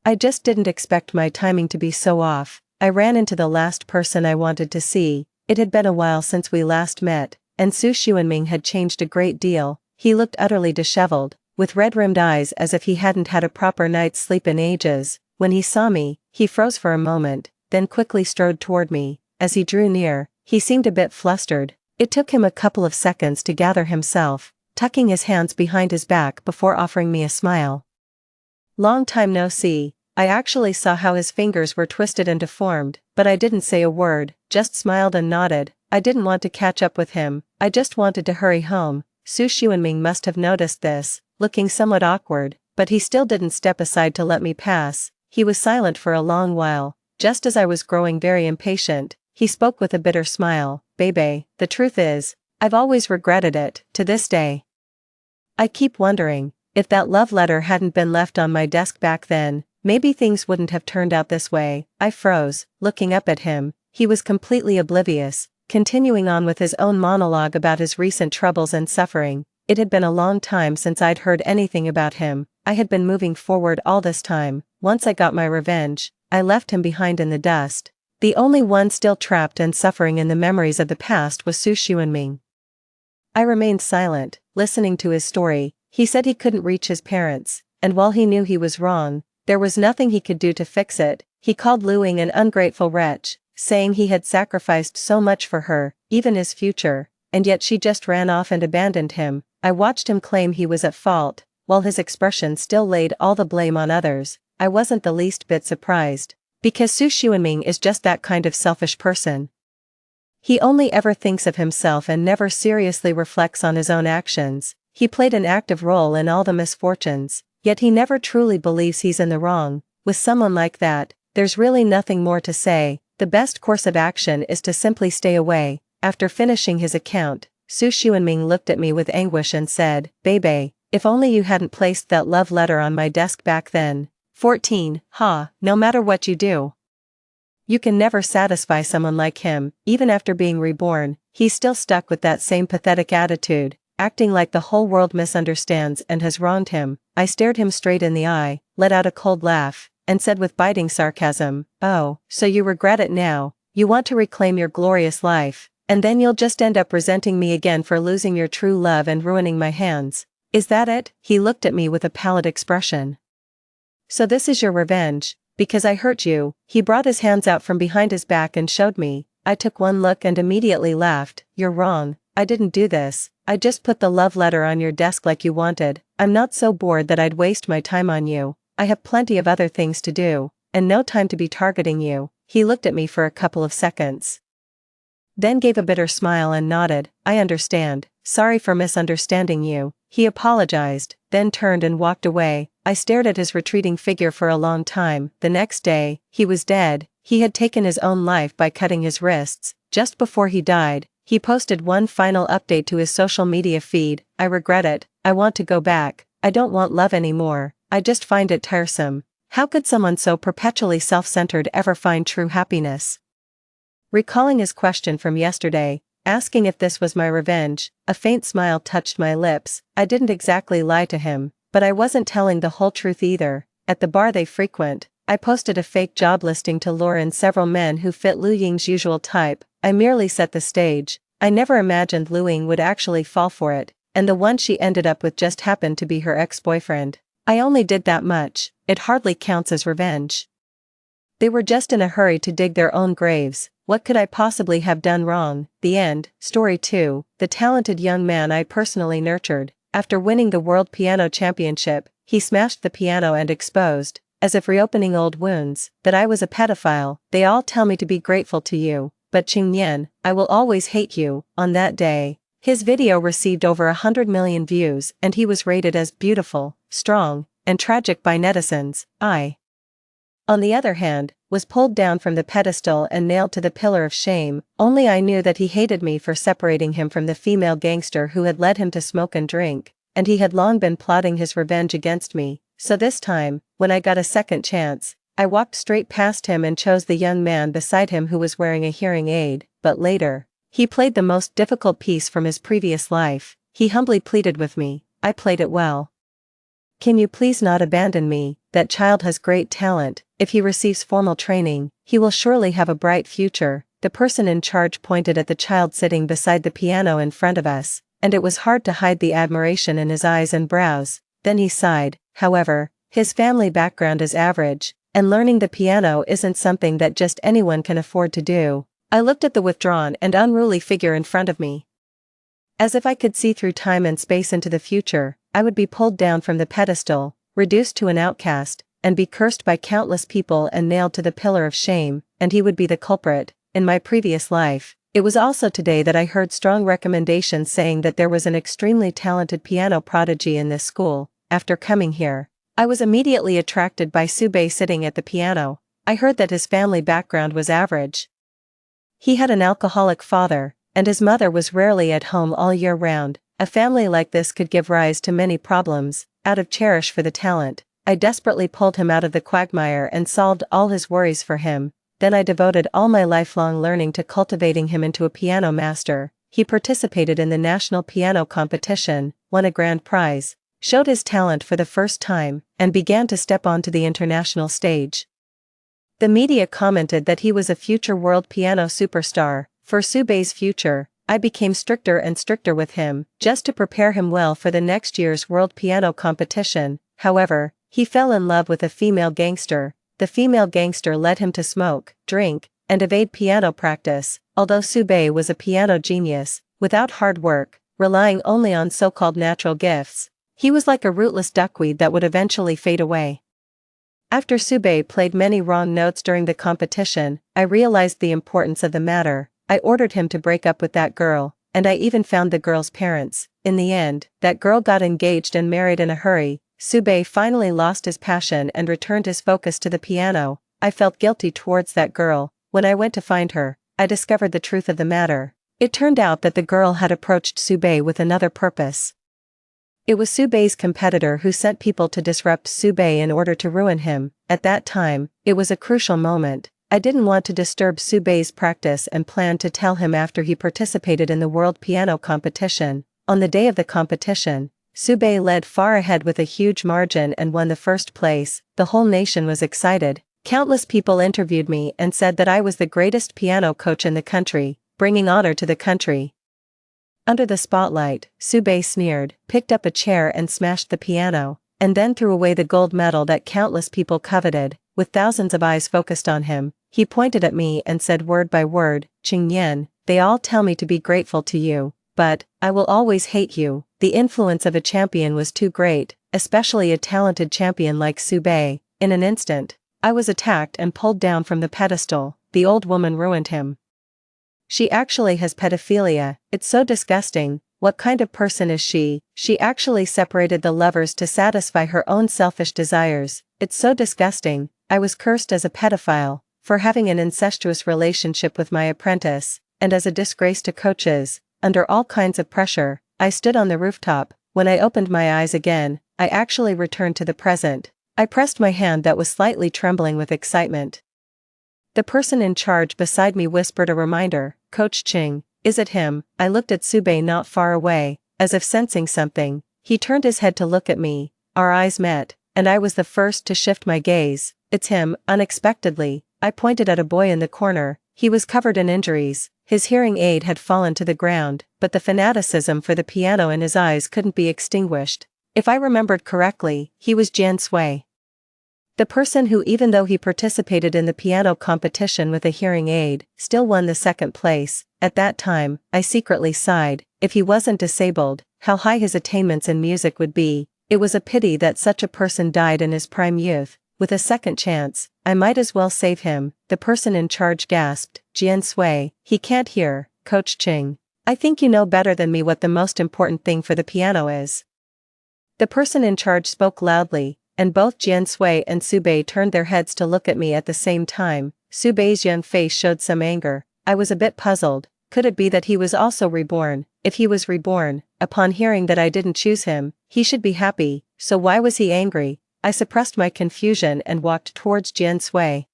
[SPEAKER 1] I just didn't expect my timing to be so off. I ran into the last person I wanted to see. It had been a while since we last met, and Su Xuanming had changed a great deal. He looked utterly disheveled, with red-rimmed eyes as if he hadn't had a proper night's sleep in ages. When he saw me, he froze for a moment, then quickly strode toward me. As he drew near, he seemed a bit flustered. It took him a couple of seconds to gather himself, tucking his hands behind his back before offering me a smile. Long time no see. I actually saw how his fingers were twisted and deformed, but I didn't say a word, just smiled and nodded. I didn't want to catch up with him, I just wanted to hurry home. Su Xuanming must have noticed this, looking somewhat awkward, but he still didn't step aside to let me pass. He was silent for a long while. Just as I was growing very impatient, he spoke with a bitter smile. Bebe, the truth is, I've always regretted it, to this day. I keep wondering, if that love letter hadn't been left on my desk back then, maybe things wouldn't have turned out this way. I froze, looking up at him. He was completely oblivious, continuing on with his own monologue about his recent troubles and suffering. It had been a long time since I'd heard anything about him. I had been moving forward all this time. Once I got my revenge, I left him behind in the dust. The only one still trapped and suffering in the memories of the past was Su Xuanming. I remained silent, listening to his story. He said he couldn't reach his parents, and while he knew he was wrong, there was nothing he could do to fix it. He called Luing an ungrateful wretch, saying he had sacrificed so much for her, even his future, and yet she just ran off and abandoned him. I watched him claim he was at fault, while his expression still laid all the blame on others. I wasn't the least bit surprised, because Su Xuanming is just that kind of selfish person. He only ever thinks of himself and never seriously reflects on his own actions. He played an active role in all the misfortunes, yet he never truly believes he's in the wrong. With someone like that, there's really nothing more to say. The best course of action is to simply stay away. After finishing his account, Su Xuanming looked at me with anguish and said, Bebe, if only you hadn't placed that love letter on my desk back then. 14. No matter what you do, you can never satisfy someone like him. Even after being reborn, he's still stuck with that same pathetic attitude, acting like the whole world misunderstands and has wronged him. I stared him straight in the eye, let out a cold laugh, and said with biting sarcasm, Oh, so you regret it now? You want to reclaim your glorious life, and then you'll just end up resenting me again for losing your true love and ruining my hands. Is that it? He looked at me with a pallid expression. So this is your revenge, because I hurt you. He brought his hands out from behind his back and showed me. I took one look and immediately laughed. "You're wrong, I didn't do this, I just put the love letter on your desk like you wanted. I'm not so bored that I'd waste my time on you. I have plenty of other things to do, and no time to be targeting you." He looked at me for a couple of seconds, then gave a bitter smile and nodded. "I understand, sorry for misunderstanding you." He apologized, then turned and walked away. I stared at his retreating figure for a long time. The next day, he was dead. He had taken his own life by cutting his wrists. Just before he died, he posted one final update to his social media feed. "I regret it, I want to go back, I don't want love anymore, I just find it tiresome." How could someone so perpetually self-centered ever find true happiness? Recalling his question from yesterday, asking if this was my revenge, a faint smile touched my lips. I didn't exactly lie to him, but I wasn't telling the whole truth either. At the bar they frequent, I posted a fake job listing to lure in several men who fit Lu Ying's usual type. I merely set the stage. I never imagined Lu Ying would actually fall for it, and the one she ended up with just happened to be her ex-boyfriend. I only did that much, it hardly counts as revenge. They were just in a hurry to dig their own graves. What could I possibly have done wrong? The end. Story 2. The talented young man I personally nurtured. After winning the World Piano Championship, he smashed the piano and exposed, as if reopening old wounds, that I was a pedophile. "They all tell me to be grateful to you, but Qingnian, I will always hate you." On that day, his video received over 100 million views and he was rated as beautiful, strong, and tragic by netizens. I, on the other hand, was pulled down from the pedestal and nailed to the pillar of shame. Only I knew that he hated me for separating him from the female gangster who had led him to smoke and drink, and he had long been plotting his revenge against me. So this time, when I got a second chance, I walked straight past him and chose the young man beside him who was wearing a hearing aid. But later, he played the most difficult piece from his previous life. He humbly pleaded with me. I played it well. "Can you please not abandon me? That child has great talent. If he receives formal training, he will surely have a bright future." The person in charge pointed at the child sitting beside the piano in front of us, and it was hard to hide the admiration in his eyes and brows. Then he sighed. "However, his family background is average, and learning the piano isn't something that just anyone can afford to do." I looked at the withdrawn and unruly figure in front of me. As if I could see through time and space into the future, I would be pulled down from the pedestal, reduced to an outcast, and be cursed by countless people and nailed to the pillar of shame, and he would be the culprit. In my previous life, it was also today that I heard strong recommendations saying that there was an extremely talented piano prodigy in this school. After coming here, I was immediately attracted by Sube sitting at the piano. I heard that his family background was average. He had an alcoholic father, and his mother was rarely at home all year round. A family like this could give rise to many problems. Out of cherish for the talent, I desperately pulled him out of the quagmire and solved all his worries for him. Then I devoted all my lifelong learning to cultivating him into a piano master. He participated in the national piano competition, won a grand prize, showed his talent for the first time, and began to step onto the international stage. The media commented that he was a future world piano superstar. For Sube's future, I became stricter and stricter with him, just to prepare him well for the next year's world piano competition. However, he fell in love with a female gangster. The female gangster led him to smoke, drink, and evade piano practice. Although Sube was a piano genius, without hard work, relying only on so-called natural gifts, he was like a rootless duckweed that would eventually fade away. After Sube played many wrong notes during the competition, I realized the importance of the matter. I ordered him to break up with that girl, and I even found the girl's parents. In the end, that girl got engaged and married in a hurry. Sube finally lost his passion and returned his focus to the piano. I felt guilty towards that girl. When I went to find her, I discovered the truth of the matter. It turned out that the girl had approached Sube with another purpose. It was Sube's competitor who sent people to disrupt Sube in order to ruin him. At that time, it was a crucial moment. I didn't want to disturb Sube's practice and planned to tell him after he participated in the world piano competition. On the day of the competition, Sube led far ahead with a huge margin and won the first place. The whole nation was excited. Countless people interviewed me and said that I was the greatest piano coach in the country, bringing honor to the country. Under the spotlight, Sube sneered, picked up a chair and smashed the piano, and then threw away the gold medal that countless people coveted. With thousands of eyes focused on him, He pointed at me and said word by word, "Qingyan, they all tell me to be grateful to you, but I will always hate you." The influence of a champion was too great, especially a talented champion like Su Bei. In an instant, I was attacked and pulled down from the pedestal. The old woman ruined him. She actually has pedophilia. It's so disgusting. What kind of person is she? She actually separated the lovers to satisfy her own selfish desires. It's so disgusting. I was cursed as a pedophile, for having an incestuous relationship with my apprentice, and as a disgrace to coaches. Under all kinds of pressure, I stood on the rooftop. When I opened my eyes again, I actually returned to the present. I pressed my hand that was slightly trembling with excitement. The person in charge beside me whispered a reminder, "Coach Ching, is it him?" I looked at Su Bei not far away, as if sensing something. He turned his head to look at me. Our eyes met, and I was the first to shift my gaze. "It's him." Unexpectedly, I pointed at a boy in the corner. He was covered in injuries. His hearing aid had fallen to the ground, but the fanaticism for the piano in his eyes couldn't be extinguished. If I remembered correctly, he was Jian Sui. The person who, even though he participated in the piano competition with a hearing aid, still won the second place. At that time, I secretly sighed. If he wasn't disabled, how high his attainments in music would be. It was a pity that such a person died in his prime youth. With a second chance, I might as well save him. The person in charge gasped, "Jian Sui, he can't hear." "Coach Ching, I think you know better than me what the most important thing for the piano is." The person in charge spoke loudly, and both Jian Sui and Su Bei turned their heads to look at me at the same time. Su Bei's young face showed some anger. I was a bit puzzled. Could it be that he was also reborn? If he was reborn, upon hearing that I didn't choose him, he should be happy, so why was he angry? I suppressed my confusion and walked towards Jian Sui.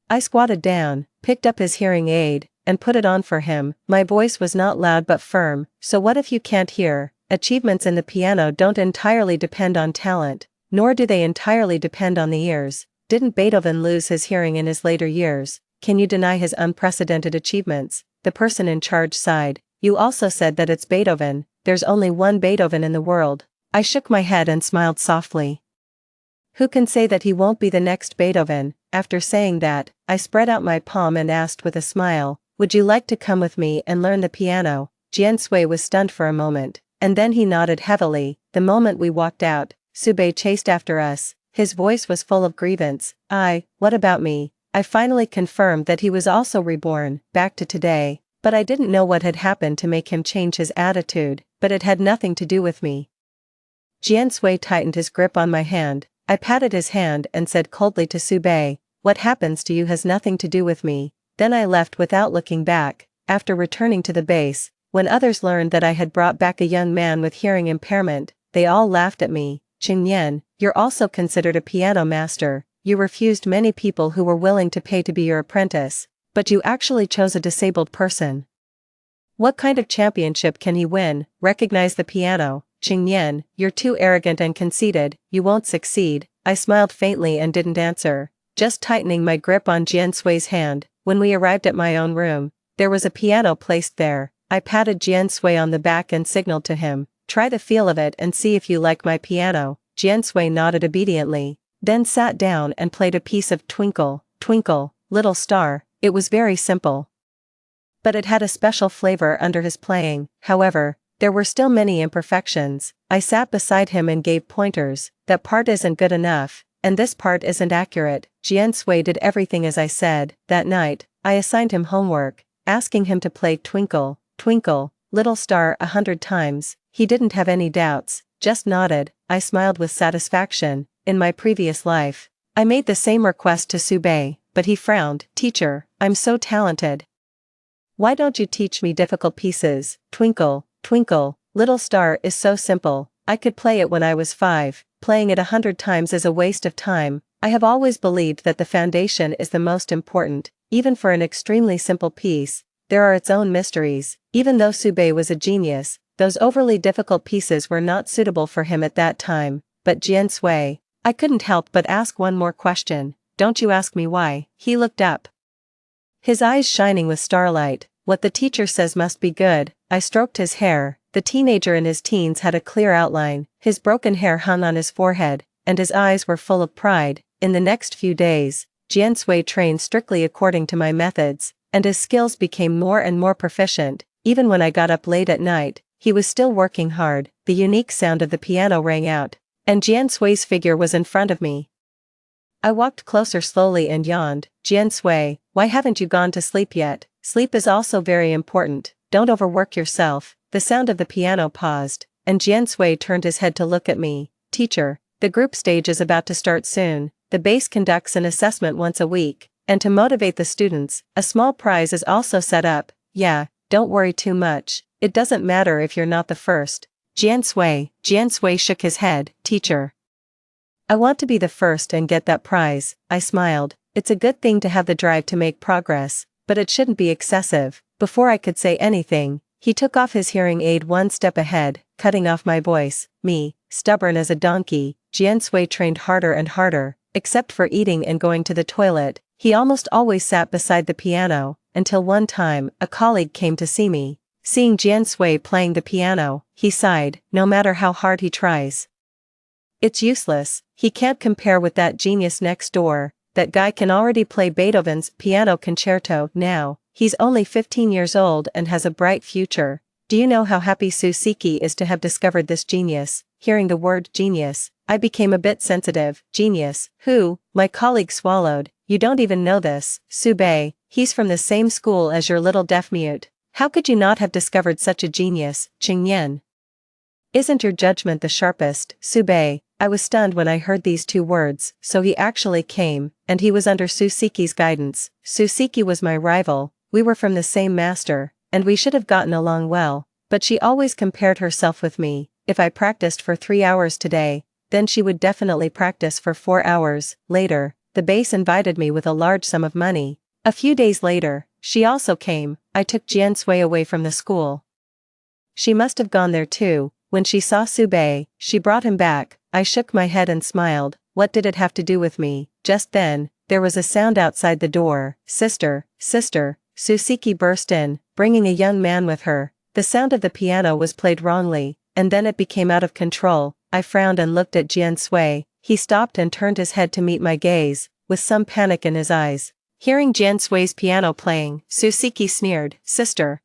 [SPEAKER 1] I squatted down, picked up his hearing aid, and put it on for him. My voice was not loud but firm. "So what if you can't hear? Achievements in the piano don't entirely depend on talent, nor do they entirely depend on the ears. Didn't Beethoven lose his hearing in his later years? Can you deny his unprecedented achievements?" The person in charge sighed. "You also said that it's Beethoven. There's only one Beethoven in the world." I shook my head and smiled softly. "Who can say that he won't be the next Beethoven?" After saying that, I spread out my palm and asked with a smile, "Would you like to come with me and learn the piano?" Jian Sui was stunned for a moment, and then he nodded heavily. The moment we walked out, Su Bei chased after us. His voice was full of grievance. What about me?" I finally confirmed that he was also reborn, back to today, but I didn't know what had happened to make him change his attitude, but it had nothing to do with me. Jian Sui tightened his grip on my hand. I patted his hand and said coldly to Su Bei, "What happens to you has nothing to do with me." Then I left without looking back. After returning to the base, when others learned that I had brought back a young man with hearing impairment, they all laughed at me. "Qingyan, you're also considered a piano master. You refused many people who were willing to pay to be your apprentice, but you actually chose a disabled person. What kind of championship can he win? Recognize the piano. Qingyan, you're too arrogant and conceited, you won't succeed." I smiled faintly and didn't answer, just tightening my grip on Jian Sui's hand. When we arrived at my own room, there was a piano placed there. I patted Jian Sui on the back and signaled to him, "Try the feel of it and see if you like my piano." Jian Sui nodded obediently, then sat down and played a piece of Twinkle, Twinkle, Little Star. It was very simple, but it had a special flavor under his playing. However, there were still many imperfections. I sat beside him and gave pointers. "That part isn't good enough, and this part isn't accurate." Jian Sui did everything as I said. That night, I assigned him homework, asking him to play Twinkle, Twinkle, Little Star 100 times. He didn't have any doubts, just nodded. I smiled with satisfaction. In my previous life, I made the same request to Su Bei, but he frowned. "Teacher, I'm so talented. Why don't you teach me difficult pieces? Twinkle, Twinkle, Little Star is so simple. I could play it when I was 5. Playing it 100 times is a waste of time." I have always believed that the foundation is the most important. Even for an extremely simple piece, there are its own mysteries. Even though Su Bei was a genius, those overly difficult pieces were not suitable for him at that time. But Jian Sui, I couldn't help but ask one more question. "Don't you ask me why." He looked up, his eyes shining with starlight. "What the teacher says must be good." I stroked his hair. The teenager in his teens had a clear outline, his broken hair hung on his forehead, and his eyes were full of pride. In the next few days, Jian Sui trained strictly according to my methods, and his skills became more and more proficient. Even when I got up late at night, he was still working hard. The unique sound of the piano rang out, and Jian Sui's figure was in front of me. I walked closer slowly and yawned. Jian Sui, why haven't you gone to sleep yet? Sleep is also very important, don't overwork yourself. The sound of the piano paused, and Jian Sui turned his head to look at me. Teacher, the group stage is about to start soon. The base conducts an assessment once a week, and to motivate the students, a small prize is also set up. Yeah, don't worry too much, it doesn't matter if you're not the first. Jian Sui shook his head. Teacher, I want to be the first and get that prize. I smiled. It's a good thing to have the drive to make progress, but it shouldn't be excessive. Before I could say anything, he took off his hearing aid one step ahead, cutting off my voice. Me, stubborn as a donkey, Jian Sui trained harder and harder, except for eating and going to the toilet. He almost always sat beside the piano, until one time, a colleague came to see me. Seeing Jian Sui playing the piano, he sighed. No matter how hard he tries, it's useless. He can't compare with that genius next door. That guy can already play Beethoven's Piano Concerto now. He's only 15 years old and has a bright future. Do you know how happy Susiki is to have discovered this genius? Hearing the word genius, I became a bit sensitive. Genius, who? My colleague swallowed. You don't even know this, Sube. He's from the same school as your little deaf-mute. How could you not have discovered such a genius, Qingyan? Isn't your judgment the sharpest, Sube? I was stunned when I heard these two words. So he actually came, and he was under Susiki's guidance. Susiki was my rival, we were from the same master, and we should have gotten along well, but she always compared herself with me. If I practiced for 3 hours today, then she would definitely practice for 4 hours. Later, the base invited me with a large sum of money. A few days later, she also came. I took Jian Sui away from the school. She must have gone there too. When she saw Sube, she brought him back. I shook my head and smiled. What did it have to do with me? Just then, there was a sound outside the door. Sister, sister, Susiki burst in, bringing a young man with her. The sound of the piano was played wrongly, and then it became out of control. I frowned and looked at Jian Sui. He stopped and turned his head to meet my gaze, with some panic in his eyes. Hearing Jian Sui's piano playing, Susiki sneered. Sister,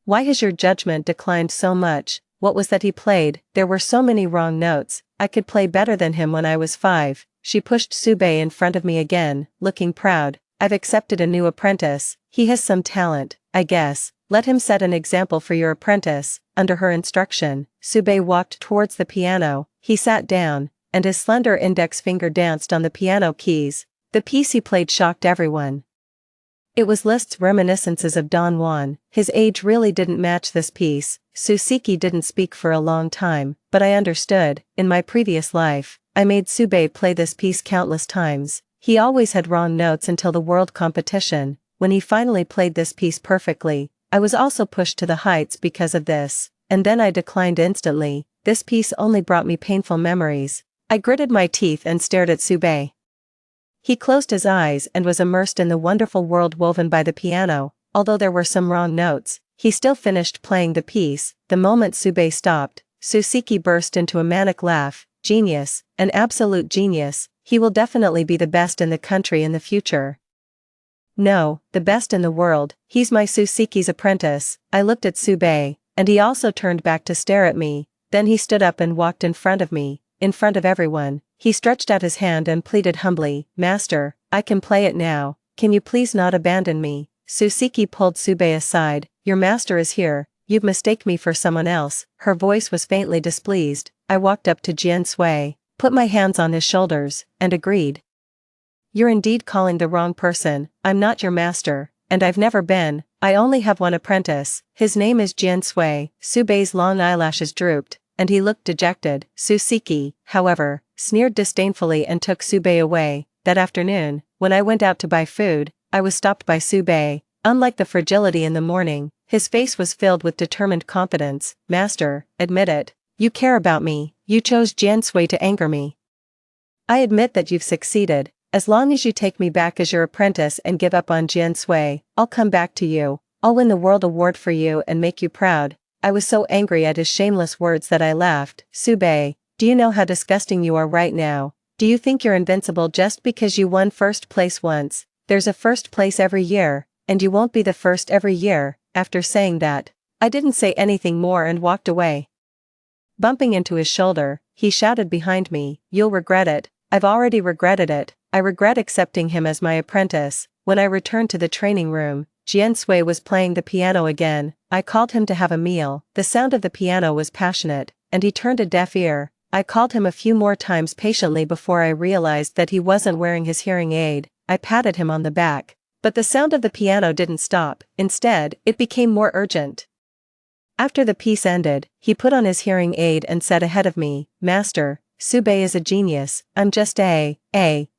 [SPEAKER 1] why has your judgment declined so much? What was that he played? There were so many wrong notes. I could play better than him when I was 5. She pushed Sube in front of me again, looking proud. I've accepted a new apprentice. He has some talent, I guess. Let him set an example for your apprentice. Under her instruction, Sube walked towards the piano. He sat down, and his slender index finger danced on the piano keys. The piece he played shocked everyone. It was Liszt's Reminiscences of Don Juan. His age really didn't match this piece. Susiki didn't speak for a long time, but I understood. In my previous life, I made Sube play this piece countless times. He always had wrong notes until the world competition. When he finally played this piece perfectly, I was also pushed to the heights because of this, and then I declined instantly. This piece only brought me painful memories. I gritted my teeth and stared at Sube. He closed his eyes and was immersed in the wonderful world woven by the piano. Although there were some wrong notes, he still finished playing the piece. The moment Sube stopped, Susiki burst into a manic laugh. Genius, an absolute genius. He will definitely be the best in the country in the future. No, the best in the world. He's my Susiki's apprentice. I looked at Sube, and he also turned back to stare at me. Then he stood up and walked in front of me, in front of everyone. He stretched out his hand and pleaded humbly. Master, I can play it now. Can you please not abandon me? Susiki pulled Sube aside. Your master is here. You've mistaken me for someone else. Her voice was faintly displeased. I walked up to Jian Sui, put my hands on his shoulders, and agreed. You're indeed calling the wrong person. I'm not your master, and I've never been. I only have one apprentice. His name is Jian Sui. Sube's long eyelashes drooped, and he looked dejected. Susiki, however, sneered disdainfully and took Sube away. That afternoon, when I went out to buy food, I was stopped by Sube. Unlike the fragility in the morning, his face was filled with determined confidence. Master, admit it. You care about me. You chose Jian Sui to anger me. I admit that you've succeeded. As long as you take me back as your apprentice and give up on Jian Sui, I'll come back to you. I'll win the world award for you and make you proud. I was so angry at his shameless words that I laughed. Sube, do you know how disgusting you are right now? Do you think you're invincible just because you won first place once? There's a first place every year, and you won't be the first every year." After saying that, I didn't say anything more and walked away. Bumping into his shoulder, he shouted behind me, "You'll regret it." I've already regretted it. I regret accepting him as my apprentice. When I returned to the training room, Jian Sui was playing the piano again. I called him to have a meal. The sound of the piano was passionate, and he turned a deaf ear. I called him a few more times patiently before I realized that he wasn't wearing his hearing aid. I patted him on the back. But the sound of the piano didn't stop. Instead, it became more urgent. After the piece ended, he put on his hearing aid and said ahead of me, "Master, Sube is a genius. I'm just a."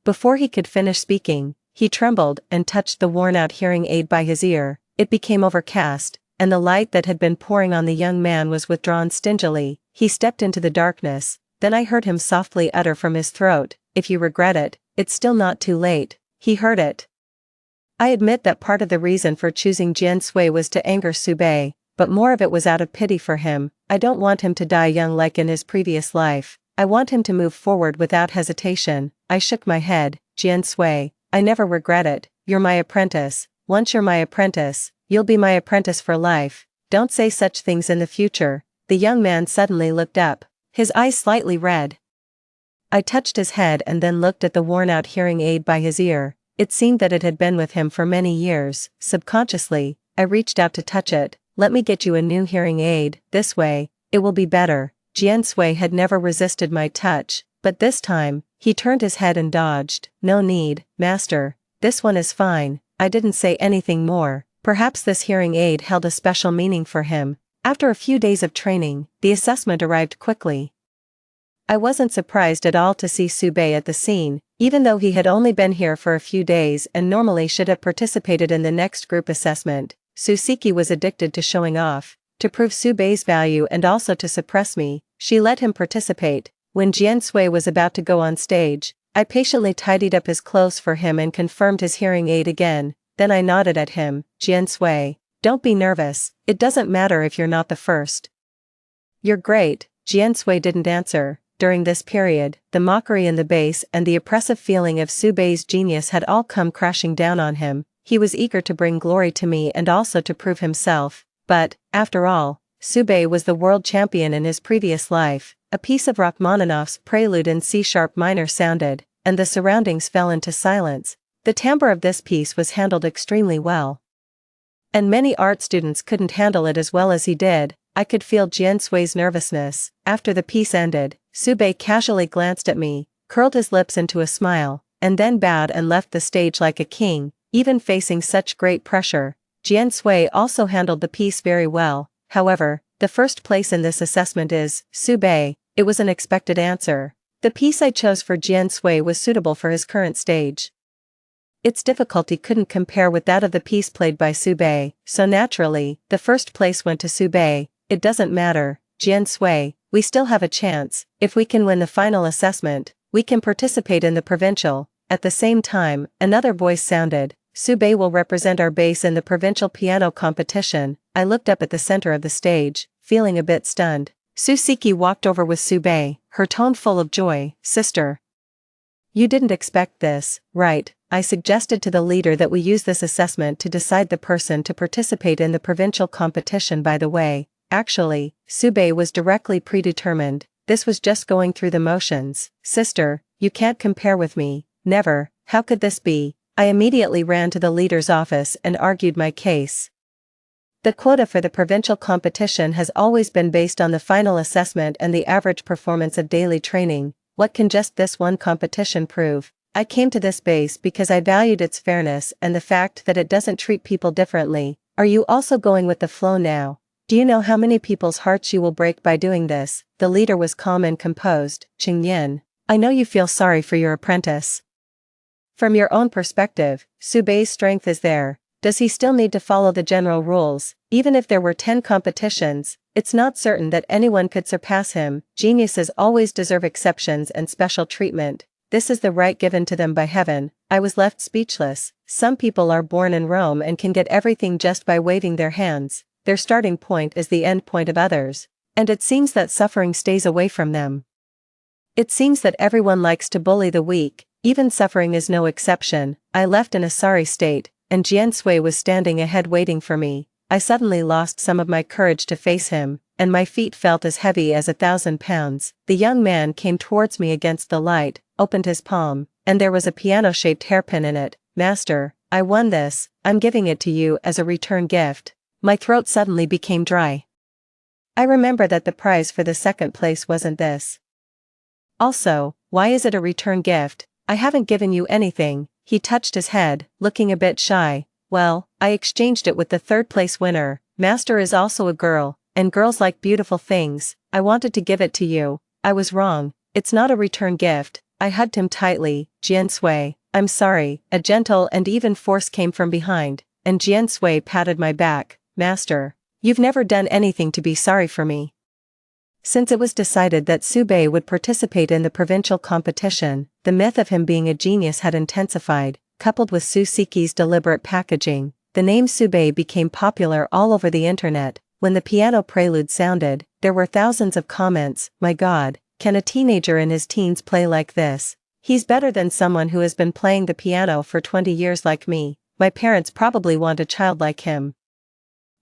[SPEAKER 1] Before he could finish speaking, he trembled and touched the worn-out hearing aid by his ear. It became overcast, and the light that had been pouring on the young man was withdrawn stingily. He stepped into the darkness. Then I heard him softly utter from his throat, "If you regret it, it's still not too late." He heard it. I admit that part of the reason for choosing Jian Sui was to anger Sube, but more of it was out of pity for him. I don't want him to die young like in his previous life. I want him to move forward without hesitation. I shook my head. "Jian Sui, I never regret it. You're my apprentice. Once you're my apprentice, you'll be my apprentice for life. Don't say such things in the future." The young man suddenly looked up, his eyes slightly red. I touched his head and then looked at the worn-out hearing aid by his ear. It seemed that it had been with him for many years. Subconsciously, I reached out to touch it. "Let me get you a new hearing aid. This way, it will be better." Jian Sui had never resisted my touch, but this time, he turned his head and dodged. "No need, master. This one is fine." I didn't say anything more. Perhaps this hearing aid held a special meaning for him. After a few days of training, the assessment arrived quickly. I wasn't surprised at all to see Sube at the scene, even though he had only been here for a few days and normally should have participated in the next group assessment. Susiki was addicted to showing off. To prove Sube's value and also to suppress me, she let him participate. When Jian Sui was about to go on stage, I patiently tidied up his clothes for him and confirmed his hearing aid again. Then I nodded at him. "Jian Sui, don't be nervous. It doesn't matter if you're not the first. You're great." Jian Sui didn't answer. During this period, the mockery in the bass and the oppressive feeling of Sube's genius had all come crashing down on him. He was eager to bring glory to me and also to prove himself. But, after all, Sube was the world champion in his previous life. A piece of Rachmaninoff's Prelude in C-sharp minor sounded, and the surroundings fell into silence. The timbre of this piece was handled extremely well. And many art students couldn't handle it as well as he did. I could feel Jian Sui's nervousness. After the piece ended, Sube casually glanced at me, curled his lips into a smile, and then bowed and left the stage like a king, even facing such great pressure. Jian Sui also handled the piece very well. However, the first place in this assessment is Sube. It was an expected answer. The piece I chose for Jian Sui was suitable for his current stage. Its difficulty couldn't compare with that of the piece played by Sube, so naturally, the first place went to Sube. "It doesn't matter, Jian Sui, we still have a chance. If we can win the final assessment, we can participate in the provincial." At the same time, another voice sounded. "Sube will represent our base in the provincial piano competition." I looked up at the center of the stage, feeling a bit stunned. Susiki walked over with Sube, her tone full of joy. "Sister, you didn't expect this, right?" I suggested to the leader that we use this assessment to decide the person to participate in the provincial competition. By the way, actually, Sube was directly predetermined. This was just going through the motions. "Sister, you can't compare with me. Never. How could this be?" I immediately ran to the leader's office and argued my case. The quota for the provincial competition has always been based on the final assessment and the average performance of daily training. What can just this one competition prove? I came to this base because I valued its fairness and the fact that it doesn't treat people differently. Are you also going with the flow now? Do you know how many people's hearts you will break by doing this? The leader was calm and composed. "Qingyan, I know you feel sorry for your apprentice. From your own perspective, Sube's strength is there. Does he still need to follow the general rules? Even if there were 10 competitions, it's not certain that anyone could surpass him. Geniuses always deserve exceptions and special treatment. This is the right given to them by heaven." I was left speechless. Some people are born in Rome and can get everything just by waving their hands. Their starting point is the end point of others. And it seems that suffering stays away from them. It seems that everyone likes to bully the weak, even suffering is no exception. I left in a sorry state, and Jian Sui was standing ahead waiting for me. I suddenly lost some of my courage to face him, and my feet felt as heavy as 1,000 pounds. The young man came towards me against the light, opened his palm, and there was a piano-shaped hairpin in it. "Master, I won this, I'm giving it to you as a return gift." My throat suddenly became dry. I remember that the prize for the second place wasn't this. Also, why is it a return gift? I haven't given you anything. He touched his head, looking a bit shy. Well, I exchanged it with the third place winner. Master is also a girl, and girls like beautiful things. I wanted to give it to you. I was wrong. It's not a return gift. I hugged him tightly. "Jian Sui, I'm sorry." A gentle and even force came from behind, and Jian Sui patted my back. "Master, you've never done anything to be sorry for me." Since it was decided that Sube would participate in the provincial competition, the myth of him being a genius had intensified, coupled with Susiki's deliberate packaging. The name Sube became popular all over the internet. When the piano prelude sounded, there were thousands of comments. "My God, can a teenager in his teens play like this? He's better than someone who has been playing the piano for 20 years like me. My parents probably want a child like him.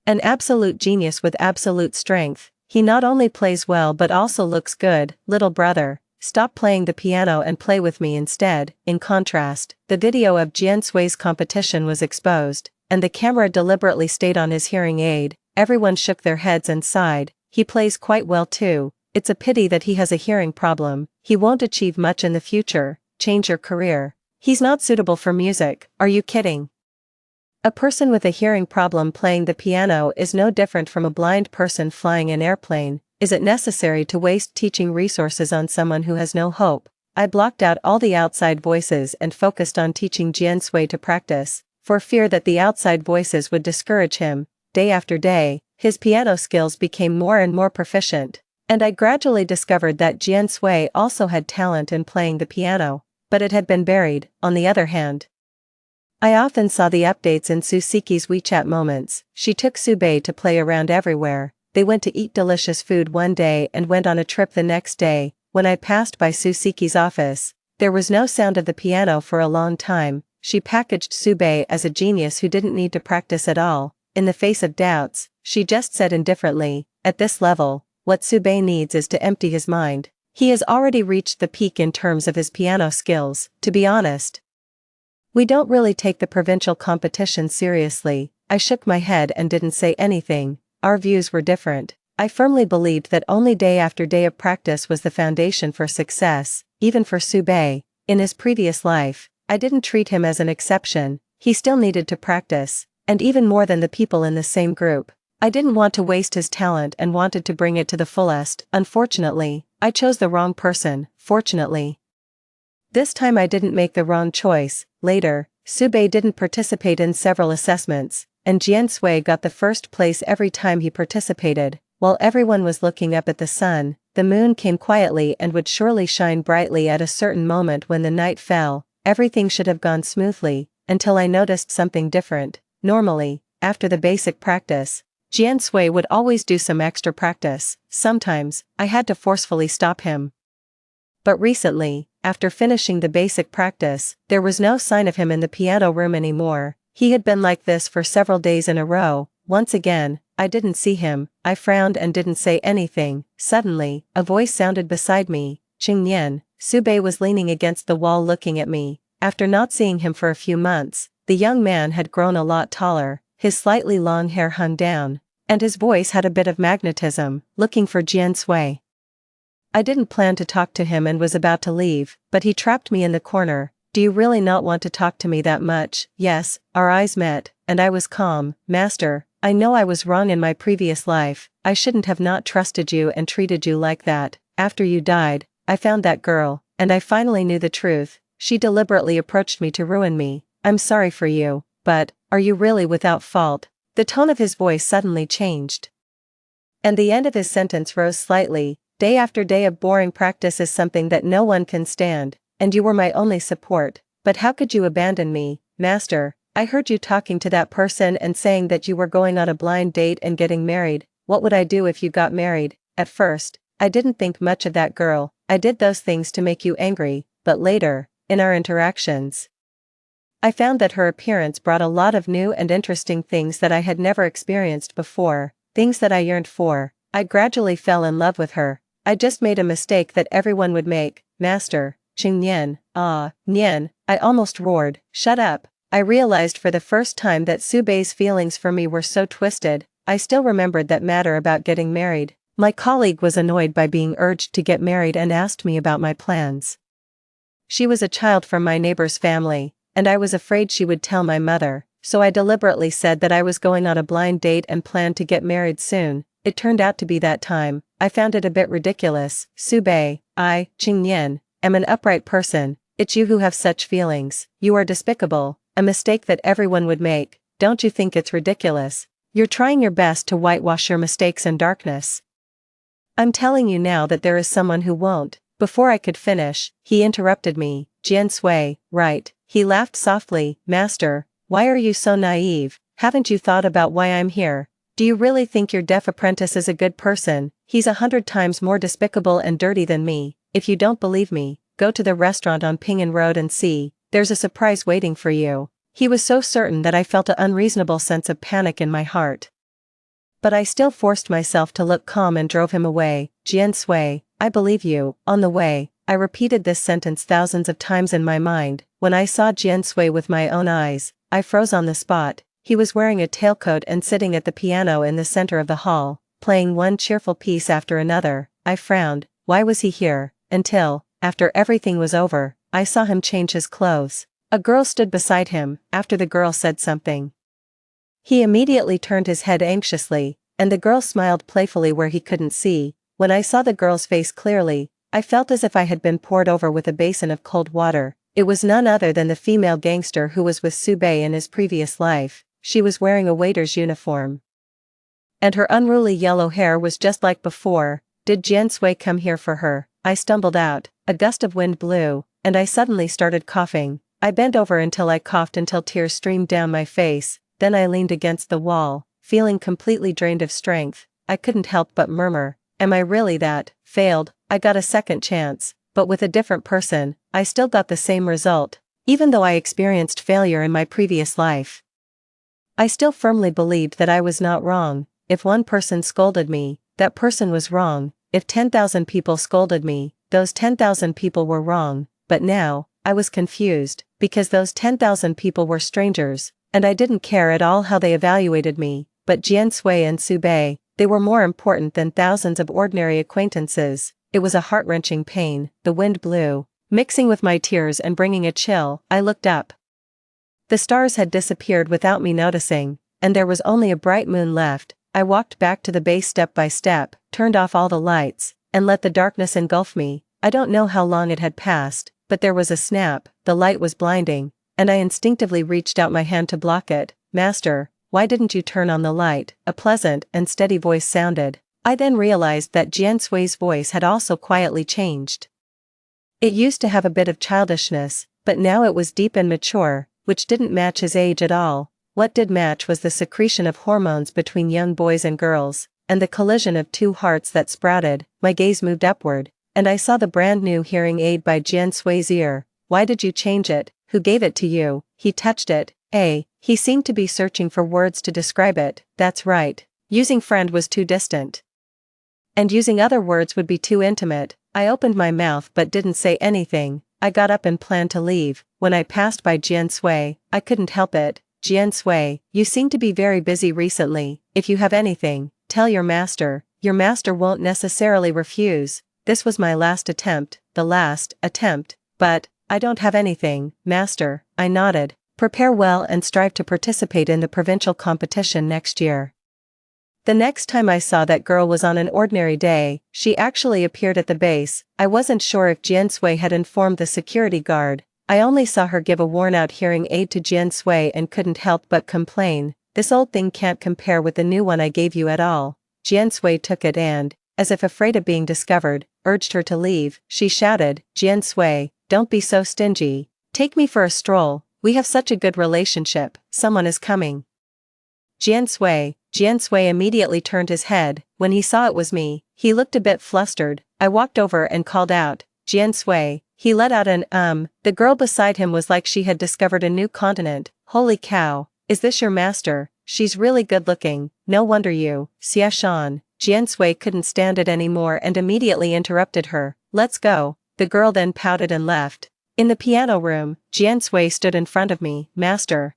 [SPEAKER 1] An absolute genius with absolute strength. He not only plays well but also looks good. Little brother, stop playing the piano and play with me instead." In contrast, the video of Jian Sui's competition was exposed, and the camera deliberately stayed on his hearing aid. Everyone shook their heads and sighed. "He plays quite well too. It's a pity that he has a hearing problem. He won't achieve much in the future. Change your career. He's not suitable for music. Are you kidding?" A person with a hearing problem playing the piano is no different from a blind person flying an airplane. Is it necessary to waste teaching resources on someone who has no hope? I blocked out all the outside voices and focused on teaching Jian Sui to practice, for fear that the outside voices would discourage him. Day after day, his piano skills became more and more proficient, and I gradually discovered that Jian Sui also had talent in playing the piano, but it had been buried. On the other hand, I often saw the updates in Susiki's WeChat moments. She took Sube to play around everywhere. They went to eat delicious food one day and went on a trip the next day. When I passed by Susiki's office, there was no sound of the piano for a long time. She packaged Sube as a genius who didn't need to practice at all. In the face of doubts, she just said indifferently, "At this level, what Sube needs is to empty his mind. He has already reached the peak in terms of his piano skills." To be honest, we don't really take the provincial competition seriously. I shook my head and didn't say anything. Our views were different. I firmly believed that only day after day of practice was the foundation for success, even for Sube. In his previous life, I didn't treat him as an exception. He still needed to practice, and even more than the people in the same group. I didn't want to waste his talent and wanted to bring it to the fullest. Unfortunately, I chose the wrong person. Fortunately, this time I didn't make the wrong choice. Later, Sube didn't participate in several assessments, and Jian Sui got the first place every time he participated. While everyone was looking up at the sun, the moon came quietly and would surely shine brightly at a certain moment when the night fell. Everything should have gone smoothly, until I noticed something different. Normally, after the basic practice, Jian Sui would always do some extra practice. Sometimes, I had to forcefully stop him. But recently, after finishing the basic practice, there was no sign of him in the piano room anymore. He had been like this for several days in a row. Once again, I didn't see him. I frowned and didn't say anything. Suddenly, a voice sounded beside me. "Qing Nian." Sube was leaning against the wall looking at me. After not seeing him for a few months, the young man had grown a lot taller, his slightly long hair hung down, and his voice had a bit of magnetism. "Looking for Jian Sui." I didn't plan to talk to him and was about to leave, but he trapped me in the corner. "Do you really not want to talk to me that much?" "Yes." Our eyes met, and I was calm. "Master, I know I was wrong in my previous life. I shouldn't have not trusted you and treated you like that. After you died, I found that girl, and I finally knew the truth. She deliberately approached me to ruin me. I'm sorry for you, but, are you really without fault?" The tone of his voice suddenly changed, and the end of his sentence rose slightly. "Day after day of boring practice is something that no one can stand, and you were my only support. But how could you abandon me, Master? I heard you talking to that person and saying that you were going on a blind date and getting married. What would I do if you got married?" At first, I didn't think much of that girl. I did those things to make you angry, but later, in our interactions, I found that her appearance brought a lot of new and interesting things that I had never experienced before, things that I yearned for. I gradually fell in love with her. I just made a mistake that everyone would make, Master, Ching Nian, ah, Nian, I almost roared, shut up. I realized for the first time that Subei's feelings for me were so twisted. I still remembered that matter about getting married. My colleague was annoyed by being urged to get married and asked me about my plans. She was a child from my neighbor's family, and I was afraid she would tell my mother, so I deliberately said that I was going on a blind date and planned to get married soon. It turned out to be that time. I found it a bit ridiculous. Subei, I, Ching Nian, am an upright person. It's you who have such feelings. You are despicable, a mistake that everyone would make. Don't you think it's ridiculous? You're trying your best to whitewash your mistakes and darkness. I'm telling you now that there is someone who won't. Before I could finish, he interrupted me. Jian Sui, right. He laughed softly. Master, why are you so naive? Haven't you thought about why I'm here? Do you really think your deaf apprentice is a good person? He's 100 times more despicable and dirty than me. If you don't believe me, go to the restaurant on Pingan Road and see. There's a surprise waiting for you. He was so certain that I felt an unreasonable sense of panic in my heart. But I still forced myself to look calm and drove him away. Jian Sui, I believe you. On the way, I repeated this sentence thousands of times in my mind. When I saw Jian Sui with my own eyes, I froze on the spot. He was wearing a tailcoat and sitting at the piano in the center of the hall, playing one cheerful piece after another. I frowned. Why was he here? Until, after everything was over, I saw him change his clothes. A girl stood beside him. After the girl said something, he immediately turned his head anxiously, and the girl smiled playfully where he couldn't see. When I saw the girl's face clearly, I felt as if I had been poured over with a basin of cold water. It was none other than the female gangster who was with Subei in his previous life. She was wearing a waiter's uniform, and her unruly yellow hair was just like before. Did Jian Sui come here for her? I stumbled out. A gust of wind blew, and I suddenly started coughing. I bent over until I coughed until tears streamed down my face. Then I leaned against the wall, feeling completely drained of strength. I couldn't help but murmur, am I really that? Failed. I got a second chance, but with a different person. I still got the same result, even though I experienced failure in my previous life. I still firmly believed that I was not wrong. If one person scolded me, that person was wrong. If 10,000 people scolded me, those 10,000 people were wrong. But now, I was confused, because those 10,000 people were strangers, and I didn't care at all how they evaluated me. But Jian Sui and Subei, they were more important than thousands of ordinary acquaintances. It was a heart-wrenching pain. The wind blew, mixing with my tears and bringing a chill. I looked up. The stars had disappeared without me noticing, and there was only a bright moon left. I walked back to the base step by step, turned off all the lights, and let the darkness engulf me. I don't know how long it had passed, but there was a snap. The light was blinding, and I instinctively reached out my hand to block it. Master, why didn't you turn on the light? A pleasant and steady voice sounded. I then realized that Jian Sui's voice had also quietly changed. It used to have a bit of childishness, but now it was deep and mature, which didn't match his age at all. What did match was the secretion of hormones between young boys and girls, and the collision of two hearts that sprouted. My gaze moved upward, and I saw the brand new hearing aid by Jian Sui's ear. Why did you change it? Who gave it to you? He touched it. He seemed to be searching for words to describe it. That's right. Using friend was too distant, and using other words would be too intimate. I opened my mouth but didn't say anything. I got up and planned to leave. When I passed by Jian Sui, I couldn't help it. Jian Sui, you seem to be very busy recently. If you have anything, tell your master. Your master won't necessarily refuse. This was my last attempt, the last attempt, but I don't have anything, master. I nodded. Prepare well and strive to participate in the provincial competition next year. The next time I saw that girl was on an ordinary day. She actually appeared at the base. I wasn't sure if Jian Sui had informed the security guard. I only saw her give a worn-out hearing aid to Jian Sui and couldn't help but complain. This old thing can't compare with the new one I gave you at all. Jian Sui took it and, as if afraid of being discovered, urged her to leave. She shouted, Jian Sui, don't be so stingy. Take me for a stroll. We have such a good relationship. Someone is coming. Jian Sui immediately turned his head. When he saw it was me, he looked a bit flustered. I walked over and called out, "Jian Sui." He let out an. The girl beside him was like she had discovered a new continent. "Holy cow, is this your master? She's really good looking, no wonder you, Xia Shan." Jian Sui couldn't stand it anymore and immediately interrupted her. "Let's go." The girl then pouted and left. In the piano room, Jian Sui stood in front of me. "Master.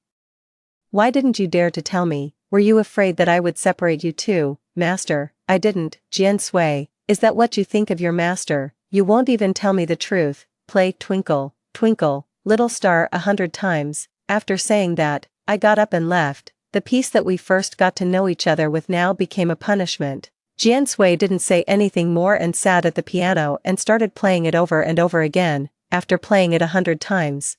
[SPEAKER 1] Why didn't you dare to tell me? Were you afraid that I would separate you too?" "Master, I didn't." "Jian Sui, is that what you think of your master? You won't even tell me the truth." Play Twinkle, Twinkle, Little Star 100 times. After saying that, I got up and left. The piece that we first got to know each other with now became a punishment. Jian Sui didn't say anything more and sat at the piano and started playing it over and over again. After playing it 100 times,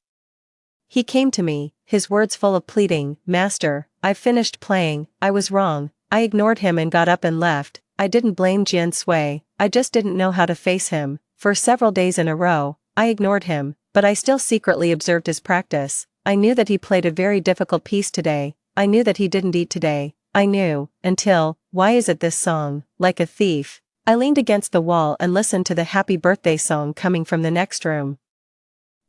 [SPEAKER 1] he came to me, his words full of pleading. "Master, I've finished playing, I was wrong." I ignored him and got up and left. I didn't blame Jian Sui, I just didn't know how to face him. For several days in a row, I ignored him, but I still secretly observed his practice. I knew that he played a very difficult piece today. I knew that he didn't eat today. I knew, until, why is it this song, like a thief? I leaned against the wall and listened to the happy birthday song coming from the next room.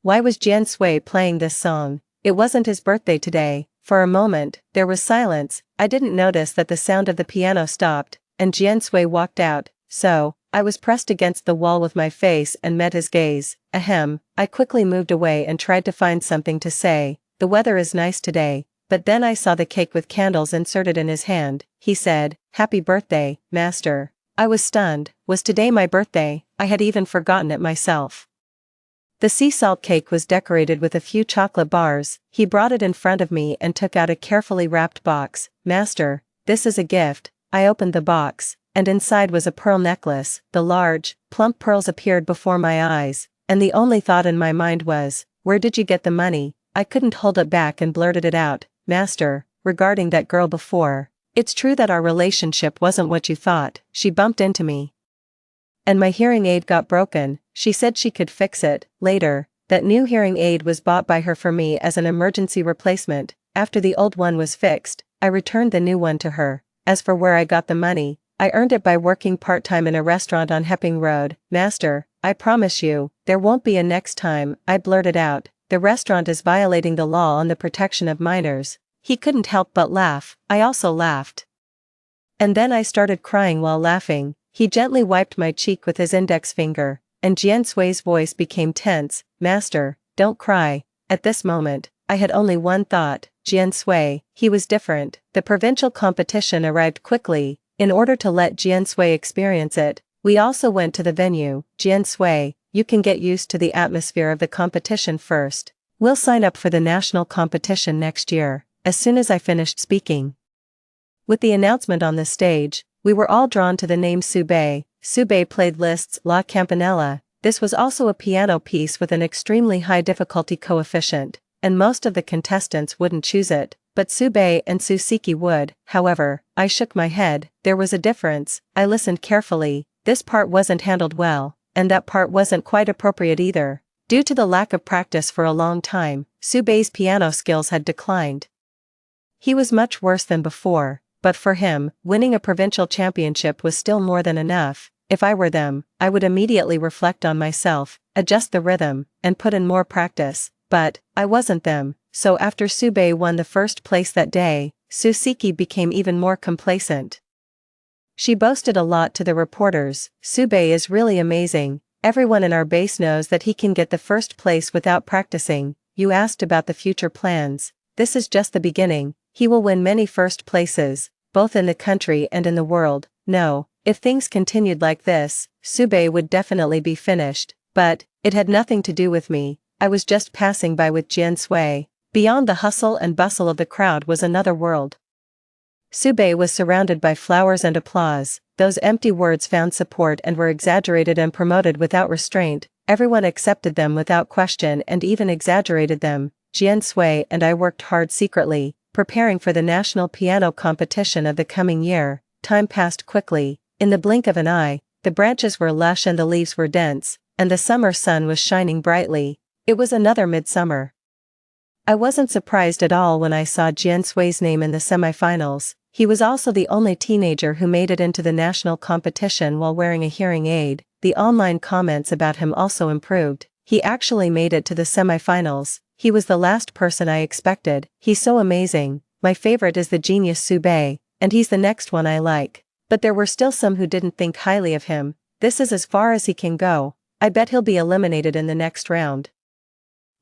[SPEAKER 1] Why was Jian Sui playing this song? It wasn't his birthday today. For a moment, there was silence. I didn't notice that the sound of the piano stopped, and Jian Sui walked out, so, I was pressed against the wall with my face and met his gaze. Ahem. I quickly moved away and tried to find something to say. "The weather is nice today." But then I saw the cake with candles inserted in his hand. He said, "Happy birthday, master." I was stunned. Was today my birthday? I had even forgotten it myself. The sea salt cake was decorated with a few chocolate bars. He brought it in front of me and took out a carefully wrapped box. "Master, this is a gift." I opened the box, and inside was a pearl necklace. The large, plump pearls appeared before my eyes, and the only thought in my mind was, "Where did you get the money?" I couldn't hold it back and blurted it out. "Master, regarding that girl before, it's true that our relationship wasn't what you thought. She bumped into me, and my hearing aid got broken. She said she could fix it later. That new hearing aid was bought by her for me as an emergency replacement. After the old one was fixed, I returned the new one to her. As for where I got the money, I earned it by working part-time in a restaurant on Hepping Road. "Master, I promise you, there won't be a next time." I blurted out. "The restaurant is violating the law on the protection of minors." He couldn't help but laugh. I also laughed. And then I started crying while laughing. He gently wiped my cheek with his index finger, and Jian Sui's voice became tense. "Master, don't cry." At this moment, I had only one thought, Jian Sui. He was different. The provincial competition arrived quickly. In order to let Jian Sui experience it, we also went to the venue. "Jian Sui, you can get used to the atmosphere of the competition first. We'll sign up for the national competition next year." As soon as I finished speaking, with the announcement on the stage, we were all drawn to the name Sube. Sube played Liszt's La Campanella. This was also a piano piece with an extremely high difficulty coefficient, and most of the contestants wouldn't choose it, but Sube and Susiki would. However, I shook my head. There was a difference. I listened carefully. This part wasn't handled well, and that part wasn't quite appropriate either. Due to the lack of practice for a long time, Sube's piano skills had declined. He was much worse than before, but for him, winning a provincial championship was still more than enough. If I were them, I would immediately reflect on myself, adjust the rhythm, and put in more practice. But I wasn't them, so after Sube won the first place that day, Susiki became even more complacent. She boasted a lot to the reporters. "Sube is really amazing. Everyone in our base knows that he can get the first place without practicing." You asked about the future plans. This is just the beginning. He will win many first places, both in the country and in the world. No, if things continued like this, Sube would definitely be finished. But it had nothing to do with me. I was just passing by with Jian Sui. Beyond the hustle and bustle of the crowd was another world. Sube was surrounded by flowers and applause. Those empty words found support and were exaggerated and promoted without restraint. Everyone accepted them without question and even exaggerated them. Jian Sui and I worked hard secretly, preparing for the national piano competition of the coming year. Time passed quickly. In the blink of an eye, the branches were lush and the leaves were dense, and the summer sun was shining brightly. It was another midsummer. I wasn't surprised at all when I saw Jian Sui's name in the semifinals. He was also the only teenager who made it into the national competition while wearing a hearing aid. the online comments about him also improved. He actually made it to the semifinals. He was the last person I expected. He's so amazing. My favorite is the genius Sube, and he's the next one I like. But there were still some who didn't think highly of him. This is as far as he can go. I bet he'll be eliminated in the next round.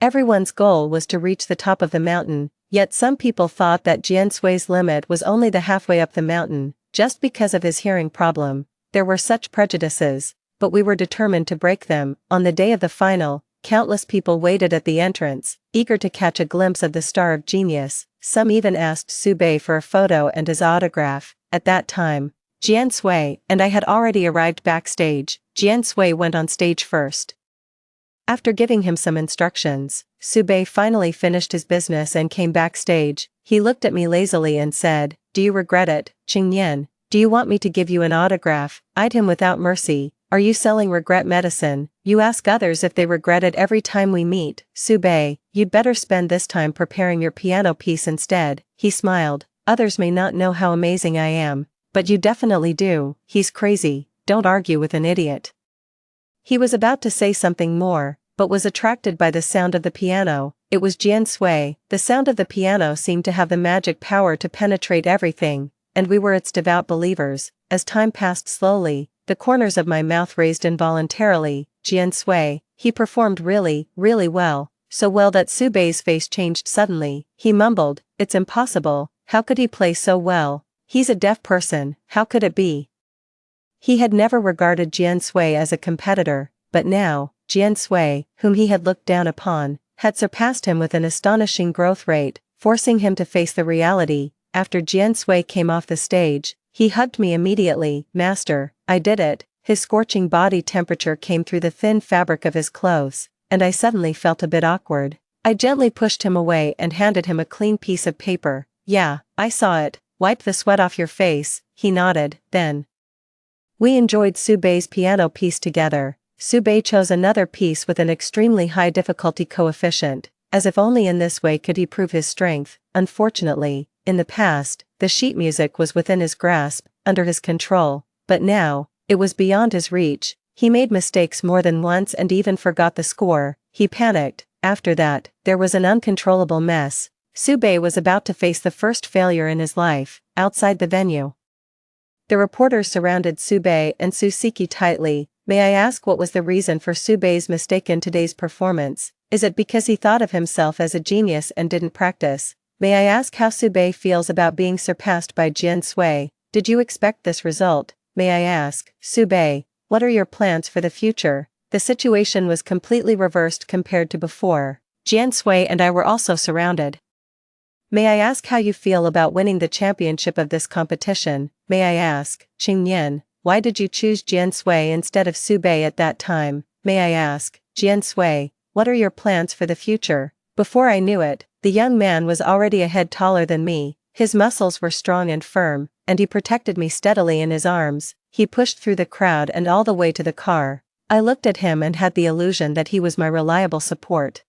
[SPEAKER 1] Everyone's goal was to reach the top of the mountain, yet some people thought that Jian Sui's limit was only the halfway up the mountain, just because of his hearing problem. There were such prejudices, but we were determined to break them. On the day of the final, countless people waited at the entrance, eager to catch a glimpse of the star of genius. Some even asked Sube for a photo and his autograph. At that time, Jian Sui and I had already arrived backstage. Jian Sui went on stage first. After giving him some instructions, Sube finally finished his business and came backstage. He looked at me lazily and said, "Do you regret it, Qingyan? Do you want me to give you an autograph?" Eyed him without mercy. "Are you selling regret medicine? You ask others if they regret it every time we meet. Sube, you'd better spend this time preparing your piano piece instead." He smiled. "Others may not know how amazing I am, but you definitely do." "He's crazy. Don't argue with an idiot." He was about to say something more, but was attracted by the sound of the piano. It was Jian Sui. The sound of the piano seemed to have the magic power to penetrate everything, and we were its devout believers. As time passed slowly, the corners of my mouth raised involuntarily. Jian Sui, he performed really, really well, so well that Sube's face changed suddenly. He mumbled, "It's impossible, how could he play so well? He's a deaf person, how could it be?" He had never regarded Jian Sui as a competitor, but now, Jian Sui, whom he had looked down upon, had surpassed him with an astonishing growth rate, forcing him to face the reality. After Jian Sui came off the stage, he hugged me immediately. "Master, I did it." His scorching body temperature came through the thin fabric of his clothes, and I suddenly felt a bit awkward. I gently pushed him away and handed him a clean piece of paper. "Yeah, I saw it. Wipe the sweat off your face." He nodded. Then we enjoyed Sube's piano piece together. Sube chose another piece with an extremely high difficulty coefficient, as if only in this way could he prove his strength. Unfortunately, in the past, the sheet music was within his grasp, under his control, but now, it was beyond his reach. He made mistakes more than once and even forgot the score. He panicked. After that, there was an uncontrollable mess. Sube was about to face the first failure in his life. Outside the venue, the reporters surrounded Sube and Susiki tightly. "May I ask what was the reason for Sube's mistake in today's performance? Is it because he thought of himself as a genius and didn't practice? May I ask how Sube feels about being surpassed by Jian Sui? Did you expect this result? May I ask, Sube, what are your plans for the future?" The situation was completely reversed compared to before. Jian Sui and I were also surrounded. "May I ask how you feel about winning the championship of this competition? May I ask, Qingyan, why did you choose Jian Sui instead of Sube at that time? May I ask, Jian Sui, what are your plans for the future?" Before I knew it, the young man was already a head taller than me. His muscles were strong and firm, and he protected me steadily in his arms. He pushed through the crowd and all the way to the car. I looked at him and had the illusion that he was my reliable support.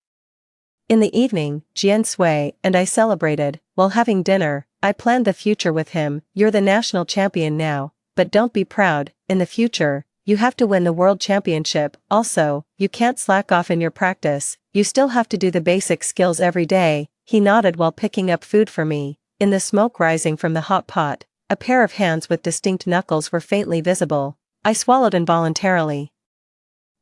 [SPEAKER 1] In the evening, Jian Sui and I celebrated. While having dinner, I planned the future with him. "You're the national champion now, but don't be proud. In the future, you have to win the world championship. Also, you can't slack off in your practice. You still have to do the basic skills every day." He nodded while picking up food for me. In the smoke rising from the hot pot, a pair of hands with distinct knuckles were faintly visible. I swallowed involuntarily.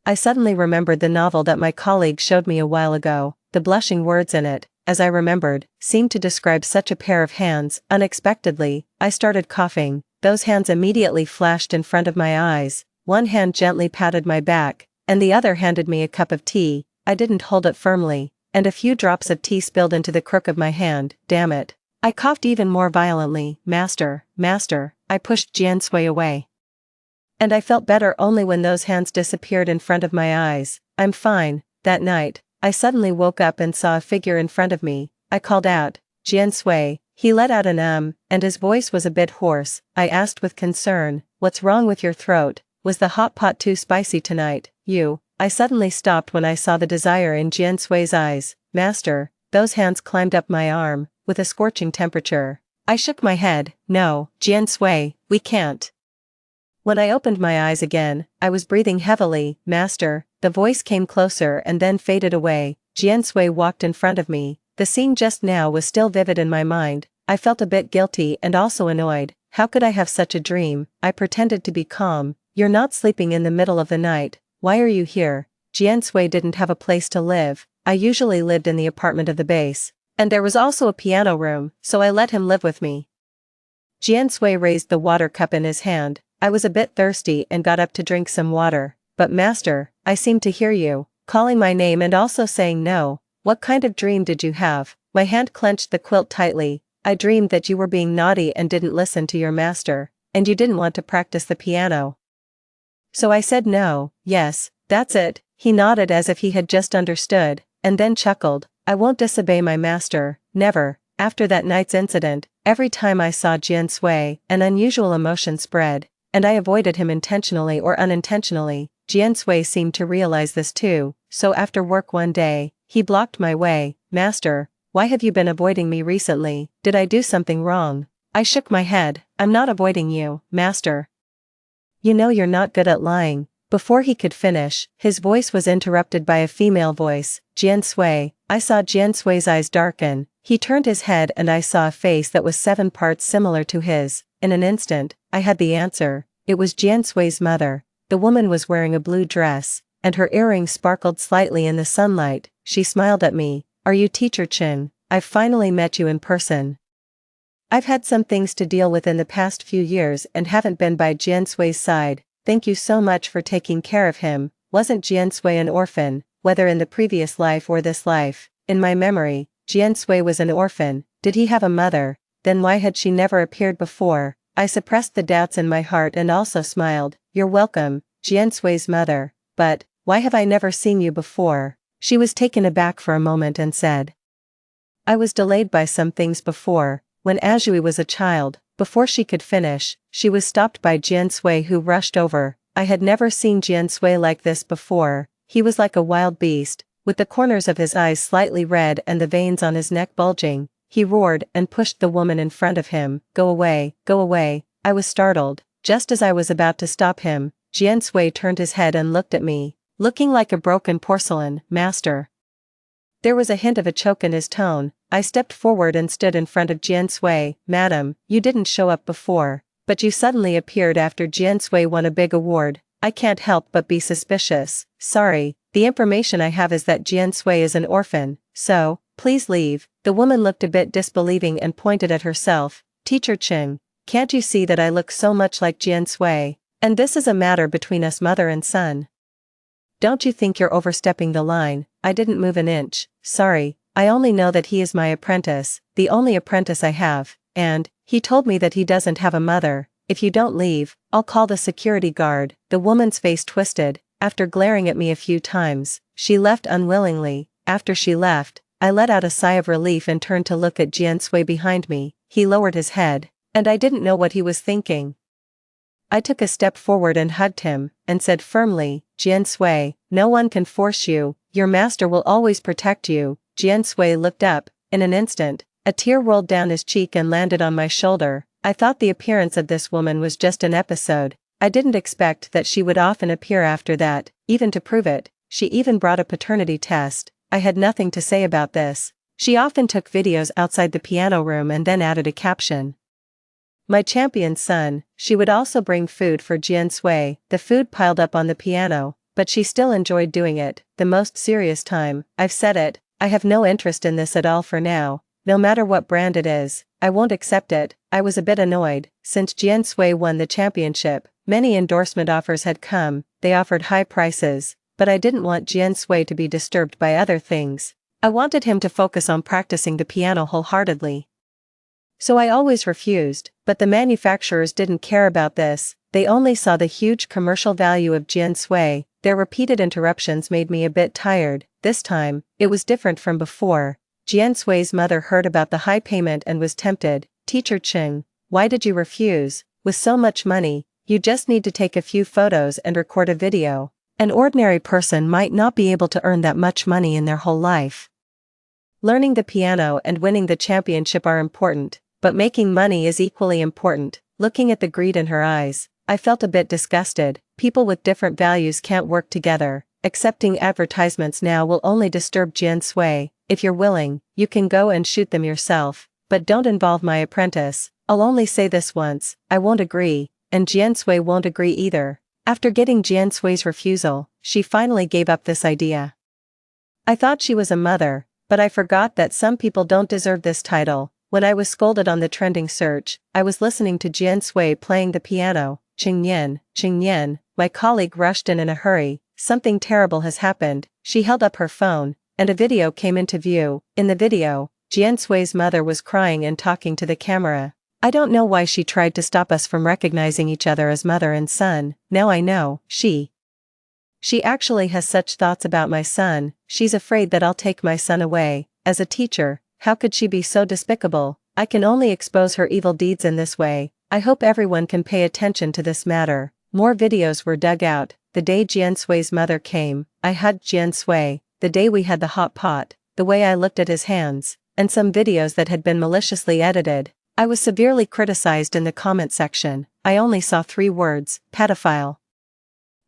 [SPEAKER 1] I suddenly remembered the novel that my colleague showed me a while ago. The blushing words in it, as I remembered, seemed to describe such a pair of hands. Unexpectedly, I started coughing. Those hands immediately flashed in front of my eyes. One hand gently patted my back, and the other handed me a cup of tea. I didn't hold it firmly, and a few drops of tea spilled into the crook of my hand. Damn it. I coughed even more violently. Master, master, I pushed Jian Sui away. And I felt better only when those hands disappeared in front of my eyes. "I'm fine." That night, I suddenly woke up and saw a figure in front of me. I called out, "Jian Sui." He let out an and his voice was a bit hoarse. I asked with concern, "What's wrong with your throat? Was the hot pot too spicy tonight?" I suddenly stopped when I saw the desire in Jian Sui's eyes. "Master." Those hands climbed up my arm, with a scorching temperature. I shook my head. "No, Jian Sui, we can't." When I opened my eyes again, I was breathing heavily. Master, the voice came closer and then faded away. Jiansui walked in front of me. The scene just now was still vivid in my mind. I felt a bit guilty and also annoyed. How could I have such a dream? I pretended to be calm. You're not sleeping in the middle of the night. Why are you here? Jiansui didn't have a place to live. I usually lived in the apartment of the base. And there was also a piano room, so I let him live with me. Jiansui raised the water cup in his hand. I was a bit thirsty and got up to drink some water. But master, I seem to hear you calling my name and also saying no. What kind of dream did you have? My hand clenched the quilt tightly. I dreamed that you were being naughty and didn't listen to your master, and you didn't want to practice the piano. So I said no. Yes, that's it. He nodded as if he had just understood, and then chuckled. I won't disobey my master, never. After that night's incident, every time I saw Jiansui, an unusual emotion spread, and I avoided him intentionally or unintentionally. Jiansui seemed to realize this too, so after work one day, he blocked my way. Master, why have you been avoiding me recently? Did I do something wrong? I shook my head. I'm not avoiding you, master. You know you're not good at lying. Before he could finish, his voice was interrupted by a female voice. Jiansui. I saw Jiansui's eyes darken. He turned his head and I saw a face that was 7 parts similar to his. In an instant, I had the answer. It was Jiansui's mother. The woman was wearing a blue dress, and her earrings sparkled slightly in the sunlight. She smiled at me. Are you Teacher Chen? I've finally met you in person. I've had some things to deal with in the past few years and haven't been by Jiansui's side. Thank you so much for taking care of him. Wasn't Jiansui an orphan, whether in the previous life or this life? In my memory, Jiansui was an orphan. Did he have a mother? Then why had she never appeared before? I suppressed the doubts in my heart and also smiled. You're welcome, Jiansui's mother. But, why have I never seen you before? She was taken aback for a moment and said. I was delayed by some things before. When Azui was a child, before she could finish, she was stopped by Jiansui who rushed over. I had never seen Jiansui like this before. He was like a wild beast, with the corners of his eyes slightly red and the veins on his neck bulging. He roared and pushed the woman in front of him. Go away, go away. I was startled. Just as I was about to stop him, Jiansui turned his head and looked at me, looking like a broken porcelain. Master. There was a hint of a choke in his tone. I stepped forward and stood in front of Jiansui. Madam, you didn't show up before, but you suddenly appeared after Jiansui won a big award. I can't help but be suspicious. Sorry, the information I have is that Jiansui is an orphan, so, please leave. The woman looked a bit disbelieving and pointed at herself. Teacher Chen, can't you see that I look so much like Jiansui? And this is a matter between us mother and son. Don't you think you're overstepping the line? I didn't move an inch. Sorry, I only know that he is my apprentice, the only apprentice I have, and he told me that he doesn't have a mother. If you don't leave, I'll call the security guard. The woman's face twisted. After glaring at me a few times, she left unwillingly. After she left, I let out a sigh of relief and turned to look at Jiansui behind me. He lowered his head, and I didn't know what he was thinking. I took a step forward and hugged him, and said firmly, Jiansui, no one can force you, your master will always protect you. Jiansui looked up. In an instant, a tear rolled down his cheek and landed on my shoulder. I thought the appearance of this woman was just an episode. I didn't expect that she would often appear after that. Even to prove it, she even brought a paternity test. I had nothing to say about this. She often took videos outside the piano room and then added a caption. My champion's son. She would also bring food for Jiansui. The food piled up on the piano, but she still enjoyed doing it. The most serious time. I've said it, I have no interest in this at all for now. No matter what brand it is, I won't accept it. I was a bit annoyed. Since Jiansui won the championship, many endorsement offers had come. They offered high prices, but I didn't want Jiansui to be disturbed by other things. I wanted him to focus on practicing the piano wholeheartedly. So I always refused, but the manufacturers didn't care about this. They only saw the huge commercial value of Jiansui. Their repeated interruptions made me a bit tired. This time, it was different from before. Jiansui's mother heard about the high payment and was tempted. Teacher Chen, why did you refuse? With so much money, you just need to take a few photos and record a video. An ordinary person might not be able to earn that much money in their whole life. Learning the piano and winning the championship are important, but making money is equally important. Looking at the greed in her eyes, I felt a bit disgusted. People with different values can't work together. Accepting advertisements now will only disturb Jian Sui. If you're willing, you can go and shoot them yourself, but don't involve my apprentice. I'll only say this once, I won't agree, and Jian Sui won't agree either. After getting Jian Sui's refusal, she finally gave up this idea. I thought she was a mother, but I forgot that some people don't deserve this title. When I was scolded on the trending search, I was listening to Jian Sui playing the piano. Qingyan, my colleague rushed in a hurry. Something terrible has happened. She held up her phone, and a video came into view. In the video, Jian Sui's mother was crying and talking to the camera. I don't know why she tried to stop us from recognizing each other as mother and son. Now I know, she actually has such thoughts about my son. She's afraid that I'll take my son away. As a teacher, how could she be so despicable? I can only expose her evil deeds in this way. I hope everyone can pay attention to this matter. More videos were dug out. The day Jian Sui's mother came, I hugged Jian Sui. The day we had the hot pot, the way I looked at his hands, and some videos that had been maliciously edited. I was severely criticized in the comment section. I only saw 3 words, pedophile.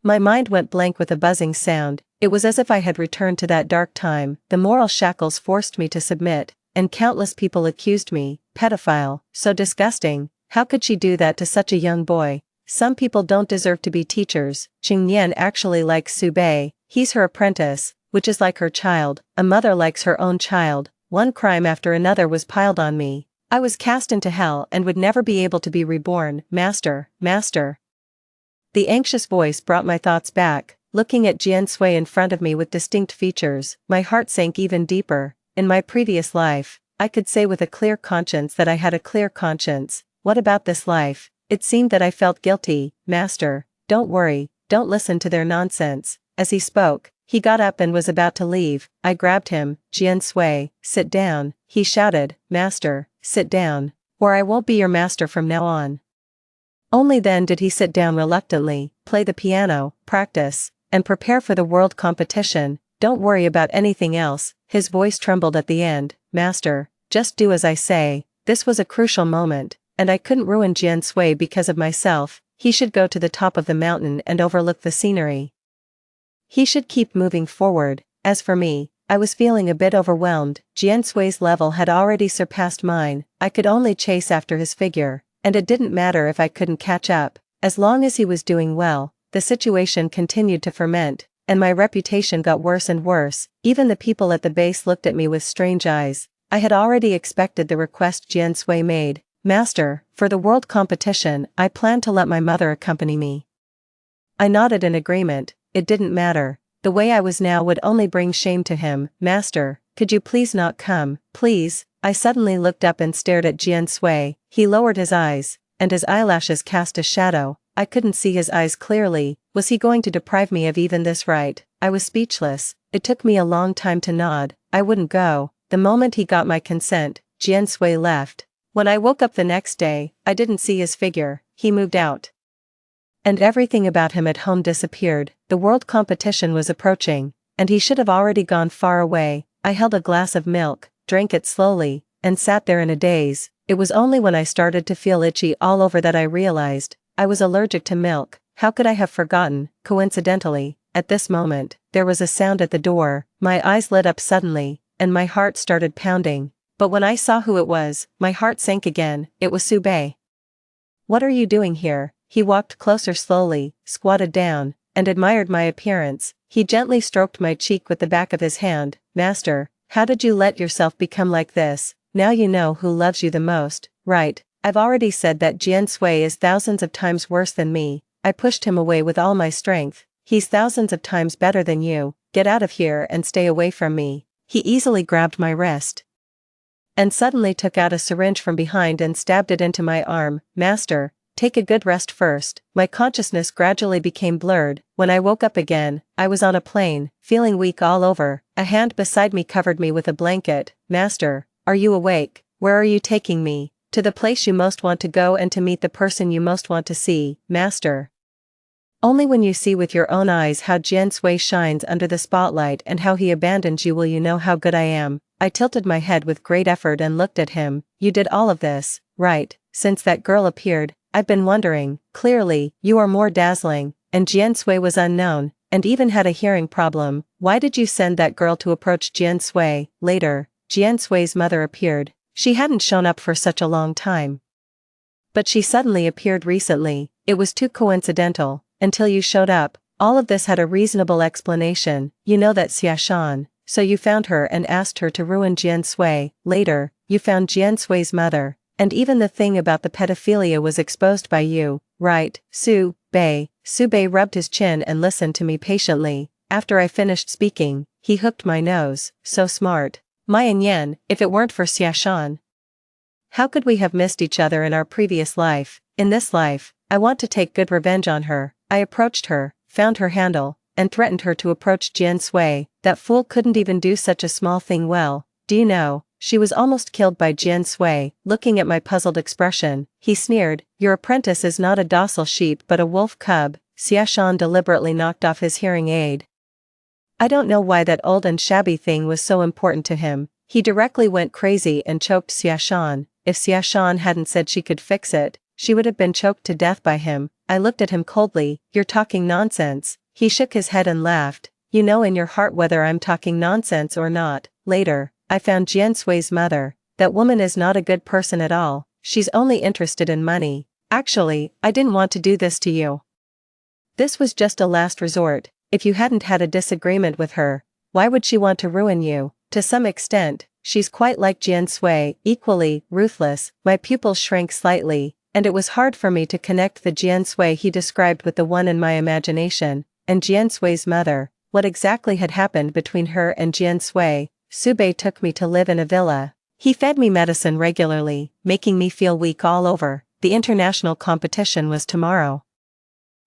[SPEAKER 1] My mind went blank with a buzzing sound. It was as if I had returned to that dark time. The moral shackles forced me to submit, and countless people accused me, pedophile, so disgusting. How could she do that to such a young boy? Some people don't deserve to be teachers. Qingyan actually likes Su Bei. He's her apprentice, which is like her child. A mother likes her own child. One crime after another was piled on me. I was cast into hell and would never be able to be reborn. Master. The anxious voice brought my thoughts back. Looking at Jian Sui in front of me with distinct features, my heart sank even deeper. In my previous life, I could say with a clear conscience that I had a clear conscience. What about this life? It seemed that I felt guilty. Master, don't worry, don't listen to their nonsense. As he spoke, he got up and was about to leave. I grabbed him. Jian Sui, sit down, he shouted. Master, sit down, or I won't be your master from now on. Only then did he sit down reluctantly, play the piano, practice, and prepare for the world competition. Don't worry about anything else. His voice trembled at the end. Master, just do as I say. This was a crucial moment, and I couldn't ruin Jian Sui because of myself. He should go to the top of the mountain and overlook the scenery. He should keep moving forward. As for me, I was feeling a bit overwhelmed. Jian Sui's level had already surpassed mine. I could only chase after his figure, and it didn't matter if I couldn't catch up. As long as he was doing well, the situation continued to ferment, and my reputation got worse and worse. Even the people at the base looked at me with strange eyes. I had already expected the request Jian Sui made. Master, for the world competition, I plan to let my mother accompany me. I nodded in agreement. It didn't matter. The way I was now would only bring shame to him. Master, could you please not come, please? I suddenly looked up and stared at Jian Sui. He lowered his eyes, and his eyelashes cast a shadow. I couldn't see his eyes clearly. Was he going to deprive me of even this right? I was speechless. It took me a long time to nod. I wouldn't go. The moment he got my consent, Jian Sui left. When I woke up the next day, I didn't see his figure. He moved out. And everything about him at home disappeared. The world competition was approaching, and he should have already gone far away. I held a glass of milk, drank it slowly, and sat there in a daze. It was only when I started to feel itchy all over that I realized I was allergic to milk. How could I have forgotten? Coincidentally, at this moment, there was a sound at the door. My eyes lit up suddenly, and my heart started pounding. But when I saw who it was, my heart sank again. It was Su Bei. What are you doing here? He walked closer slowly, squatted down, and admired my appearance. He gently stroked my cheek with the back of his hand. Master, how did you let yourself become like this? Now you know who loves you the most, right? I've already said that Jian Sui is thousands of times worse than me. I pushed him away with all my strength. He's thousands of times better than you. Get out of here and stay away from me. He easily grabbed my wrist and suddenly took out a syringe from behind and stabbed it into my arm. Master, take a good rest first. My consciousness gradually became blurred. When I woke up again, I was on a plane, feeling weak all over. A hand beside me covered me with a blanket. Master, are you awake? Where are you taking me? To the place you most want to go and to meet the person you most want to see. Master. Only when you see with your own eyes how Jian Sui shines under the spotlight and how he abandons you will you know how good I am. I tilted my head with great effort and looked at him. You did all of this, right? Since that girl appeared, I've been wondering, clearly, you are more dazzling, and Jian Sui was unknown, and even had a hearing problem. Why did you send that girl to approach Jian Sui? Later, Jian Sui's mother appeared. She hadn't shown up for such a long time. But she suddenly appeared recently. It was too coincidental. Until you showed up, all of this had a reasonable explanation. You know that Xiashan, so you found her and asked her to ruin Jian Sui. Later, you found Jian Sui's mother, and even the thing about the pedophilia was exposed by you, right? Su Bei rubbed his chin and listened to me patiently. After I finished speaking, he hooked my nose. So smart. My Yan, if it weren't for Xiashan, how could we have missed each other in our previous life? In this life, I want to take good revenge on her. I approached her, found her handle, and threatened her to approach Jian Sui. That fool couldn't even do such a small thing well. Do you know, she was almost killed by Jian Sui. Looking at my puzzled expression, he sneered, your apprentice is not a docile sheep but a wolf cub. Xiashan deliberately knocked off his hearing aid. I don't know why that old and shabby thing was so important to him. He directly went crazy and choked Xiashan. If Xiashan hadn't said she could fix it, she would have been choked to death by him. I looked at him coldly. You're talking nonsense. He shook his head and laughed. You know in your heart whether I'm talking nonsense or not. Later, I found Jian Sui's mother. That woman is not a good person at all. She's only interested in money. Actually, I didn't want to do this to you. This was just a last resort. If you hadn't had a disagreement with her, why would she want to ruin you? To some extent, she's quite like Jian Sui, equally ruthless. My pupils shrank slightly, and it was hard for me to connect the Jian Sui he described with the one in my imagination, and Jian Sui's mother. What exactly had happened between her and Jian Sui? Su Bei took me to live in a villa. He fed me medicine regularly, making me feel weak all over. The international competition was tomorrow.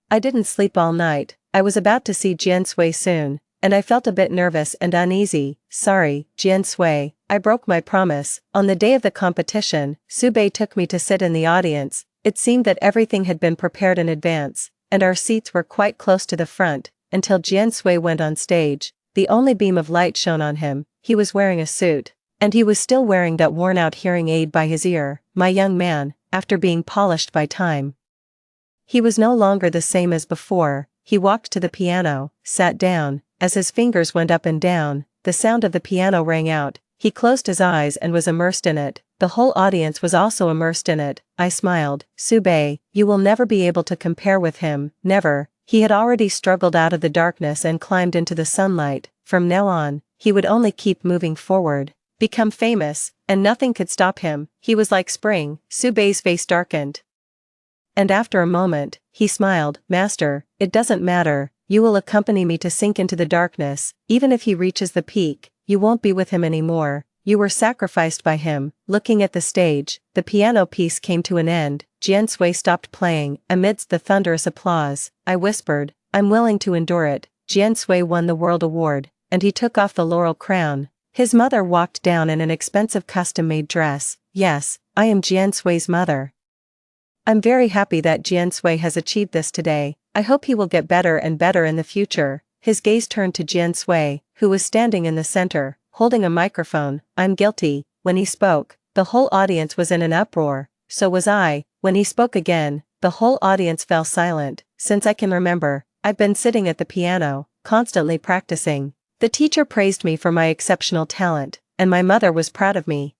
[SPEAKER 1] I didn't sleep all night. I was about to see Jian Sui soon, and I felt a bit nervous and uneasy. Sorry, Jian Sui, I broke my promise. On the day of the competition, Su Bei took me to sit in the audience. It seemed that everything had been prepared in advance, and our seats were quite close to the front, until Jian Sui went on stage. The only beam of light shone on him. He was wearing a suit, and he was still wearing that worn-out hearing aid by his ear. My young man, after being polished by time. He was no longer the same as before. He walked to the piano, sat down. As his fingers went up and down, the sound of the piano rang out. He closed his eyes and was immersed in it. The whole audience was also immersed in it. I smiled. Su Bei, you will never be able to compare with him. Never. He had already struggled out of the darkness and climbed into the sunlight. From now on, he would only keep moving forward, become famous, and nothing could stop him. He was like spring. Su Bei's face darkened. And after a moment, he smiled. Master, it doesn't matter. You will accompany me to sink into the darkness. Even if he reaches the peak, you won't be with him anymore. You were sacrificed by him. Looking at the stage, the piano piece came to an end. Jian Sui stopped playing. Amidst the thunderous applause, I whispered, I'm willing to endure it. Jian Sui won the world award, and he took off the laurel crown. His mother walked down in an expensive custom-made dress. Yes, I am Jian Sui's mother. I'm very happy that Jian Sui has achieved this today. I hope he will get better and better in the future. His gaze turned to Jian Sui, who was standing in the center, holding a microphone. I'm guilty. When he spoke, the whole audience was in an uproar. So was I. When he spoke again, the whole audience fell silent. Since I can remember, I've been sitting at the piano, constantly practicing. The teacher praised me for my exceptional talent, and my mother was proud of me.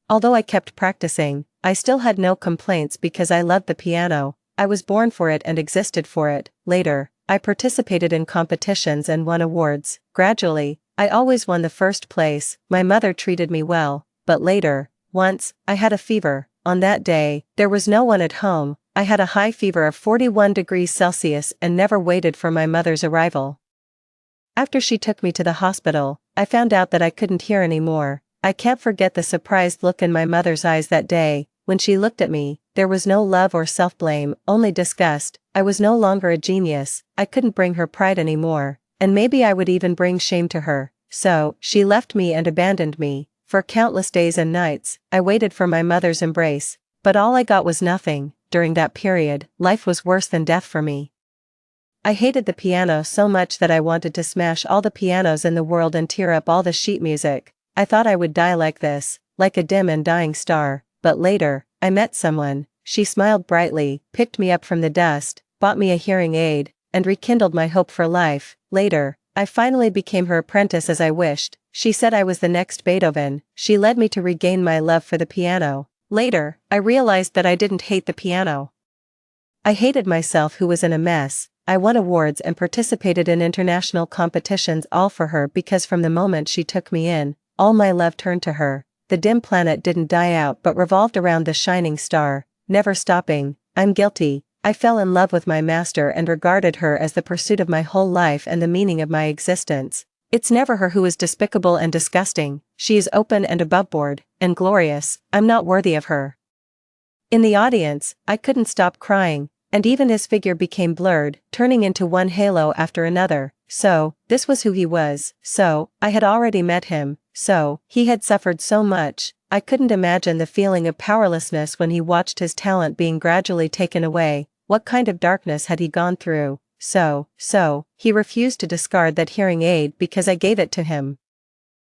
[SPEAKER 1] Although I kept practicing, I still had no complaints because I loved the piano. I was born for it and existed for it. Later, I participated in competitions and won awards. Gradually, I always won the first place. My mother treated me well, but later, once, I had a fever. On that day, there was no one at home. I had a high fever of 41 degrees Celsius and never waited for my mother's arrival. After she took me to the hospital, I found out that I couldn't hear anymore. I can't forget the surprised look in my mother's eyes that day. When she looked at me, there was no love or self-blame, only disgust. I was no longer a genius. I couldn't bring her pride anymore, and maybe I would even bring shame to her. So, she left me and abandoned me. For countless days and nights, I waited for my mother's embrace, but all I got was nothing. During that period, life was worse than death for me. I hated the piano so much that I wanted to smash all the pianos in the world and tear up all the sheet music. I thought I would die like this, like a dim and dying star. But later, I met someone. she smiled brightly, picked me up from the dust, bought me a hearing aid, and rekindled my hope for life. Later, I finally became her apprentice as I wished. She said I was the next Beethoven. She led me to regain my love for the piano. Later, I realized that I didn't hate the piano. I hated myself, who was in a mess. I won awards and participated in international competitions, all for her, because from the moment she took me in, all my love turned to her. The dim planet didn't die out but revolved around the shining star, never stopping. I'm guilty. I fell in love with my master and regarded her as the pursuit of my whole life and the meaning of my existence. It's never her who is despicable and disgusting. She is open and aboveboard, and glorious. I'm not worthy of her. In the audience, I couldn't stop crying, and even his figure became blurred, turning into one halo after another. So, this was who he was. So, I had already met him. So, he had suffered so much. I couldn't imagine the feeling of powerlessness when he watched his talent being gradually taken away. What kind of darkness had he gone through? So, he refused to discard that hearing aid because I gave it to him.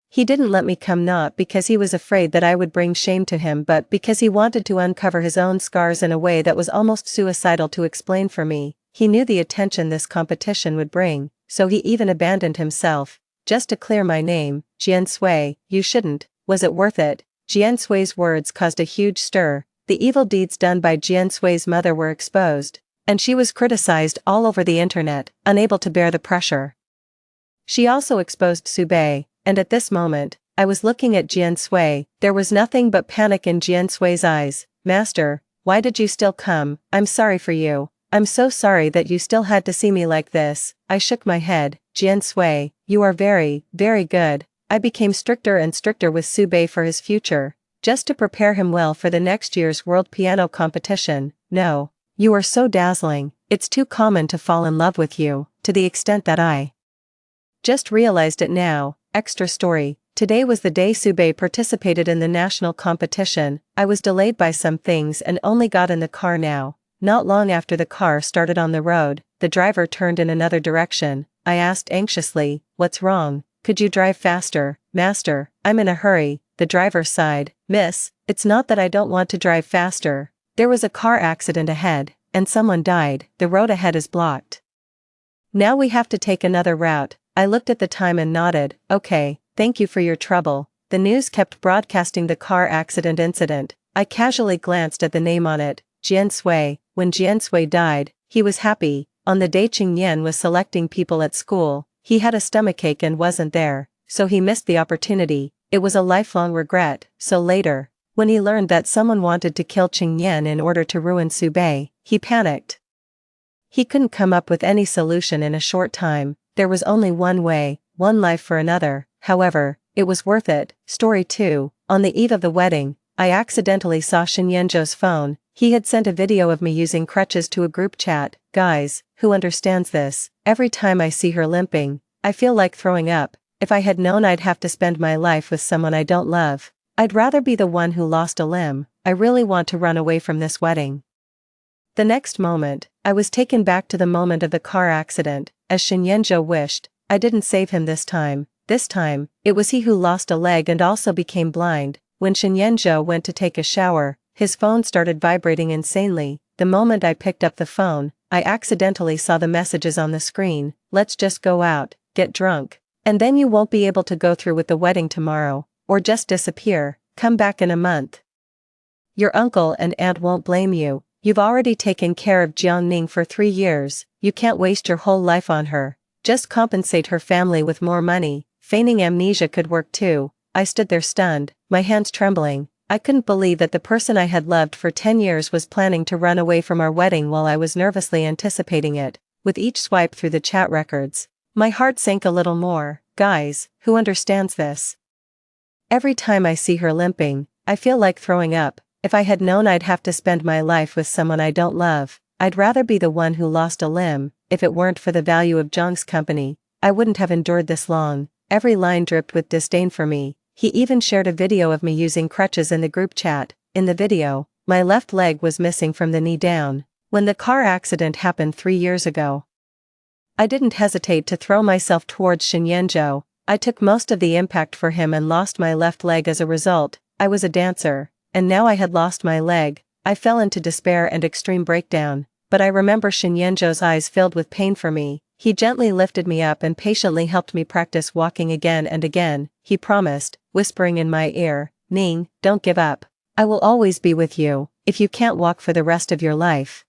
[SPEAKER 1] He didn't let me come, not because he was afraid that I would bring shame to him, but because he wanted to uncover his own scars in a way that was almost suicidal to explain for me. He knew the attention this competition would bring, so he even abandoned himself, just to clear my name. Jian Sui, you shouldn't. Was it worth it? Jian Sui's words caused a huge stir. The evil deeds done by Jian Sui's mother were exposed, and she was criticized all over the internet, unable to bear the pressure. She also exposed Sui, and at this moment, I was looking at Jian Sui. There was nothing but panic in Jian Sui's eyes. Master, why did you still come? I'm sorry for you. I'm so sorry that you still had to see me like this. I shook my head. Jian Sui, you are very, very good. I became stricter and stricter with Sui for his future, just to prepare him well for the next year's world piano competition. No, you are so dazzling. It's too common to fall in love with you, to the extent that I just realized it now. Extra story. Today was the day Sui participated in the national competition. I was delayed by some things and only got in the car now. Not long after the car started on the road, the driver turned in another direction. I asked anxiously, what's wrong? Could you drive faster? Master, I'm in a hurry. The driver sighed. Miss, it's not that I don't want to drive faster. There was a car accident ahead, and someone died. The road ahead is blocked. Now we have to take another route. I looked at the time and nodded. Okay, thank you for your trouble. The news kept broadcasting the car accident incident. I casually glanced at the name on it, Jian Sui. When Jian Sui died, he was happy. On the day Qing Yan was selecting people at school, he had a stomachache and wasn't there, so he missed the opportunity. It was a lifelong regret. So later, when he learned that someone wanted to kill Qing Yan in order to ruin Sui, he panicked. He couldn't come up with any solution in a short time. There was only one way, one life for another. However, it was worth it. Story 2. On the eve of the wedding, I accidentally saw Shenyanzhou's phone. He had sent a video of me using crutches to a group chat. Guys, who understands this? Every time I see her limping, I feel like throwing up. If I had known I'd have to spend my life with someone I don't love, I'd rather be the one who lost a limb. I really want to run away from this wedding. The next moment, I was taken back to the moment of the car accident. As Shenyanzhou wished, I didn't save him this time. This time, it was he who lost a leg and also became blind. When Shenyanzhou went to take a shower, his phone started vibrating insanely. The moment I picked up the phone, I accidentally saw the messages on the screen. Let's just go out, get drunk, and then you won't be able to go through with the wedding tomorrow, or just disappear, come back in a month. Your uncle and aunt won't blame you. You've already taken care of Jiangning for 3 years, you can't waste your whole life on her. Just compensate her family with more money. Feigning amnesia could work too. I stood there stunned, my hands trembling. I couldn't believe that the person I had loved for 10 years was planning to run away from our wedding while I was nervously anticipating it. With each swipe through the chat records, my heart sank a little more. Guys, who understands this? Every time I see her limping, I feel like throwing up. If I had known I'd have to spend my life with someone I don't love, I'd rather be the one who lost a limb. If it weren't for the value of Zhang's company, I wouldn't have endured this long. Every line dripped with disdain for me. He even shared a video of me using crutches in the group chat. In the video, my left leg was missing from the knee down. When the car accident happened 3 years ago, I didn't hesitate to throw myself towards Shenyanzhou. I took most of the impact for him and lost my left leg as a result. I was a dancer, and now I had lost my leg. I fell into despair and extreme breakdown, but I remember Shinyenjo's eyes filled with pain for me. He gently lifted me up and patiently helped me practice walking again and again. He promised, whispering in my ear, "Ning, don't give up. I will always be with you, if you can't walk for the rest of your life.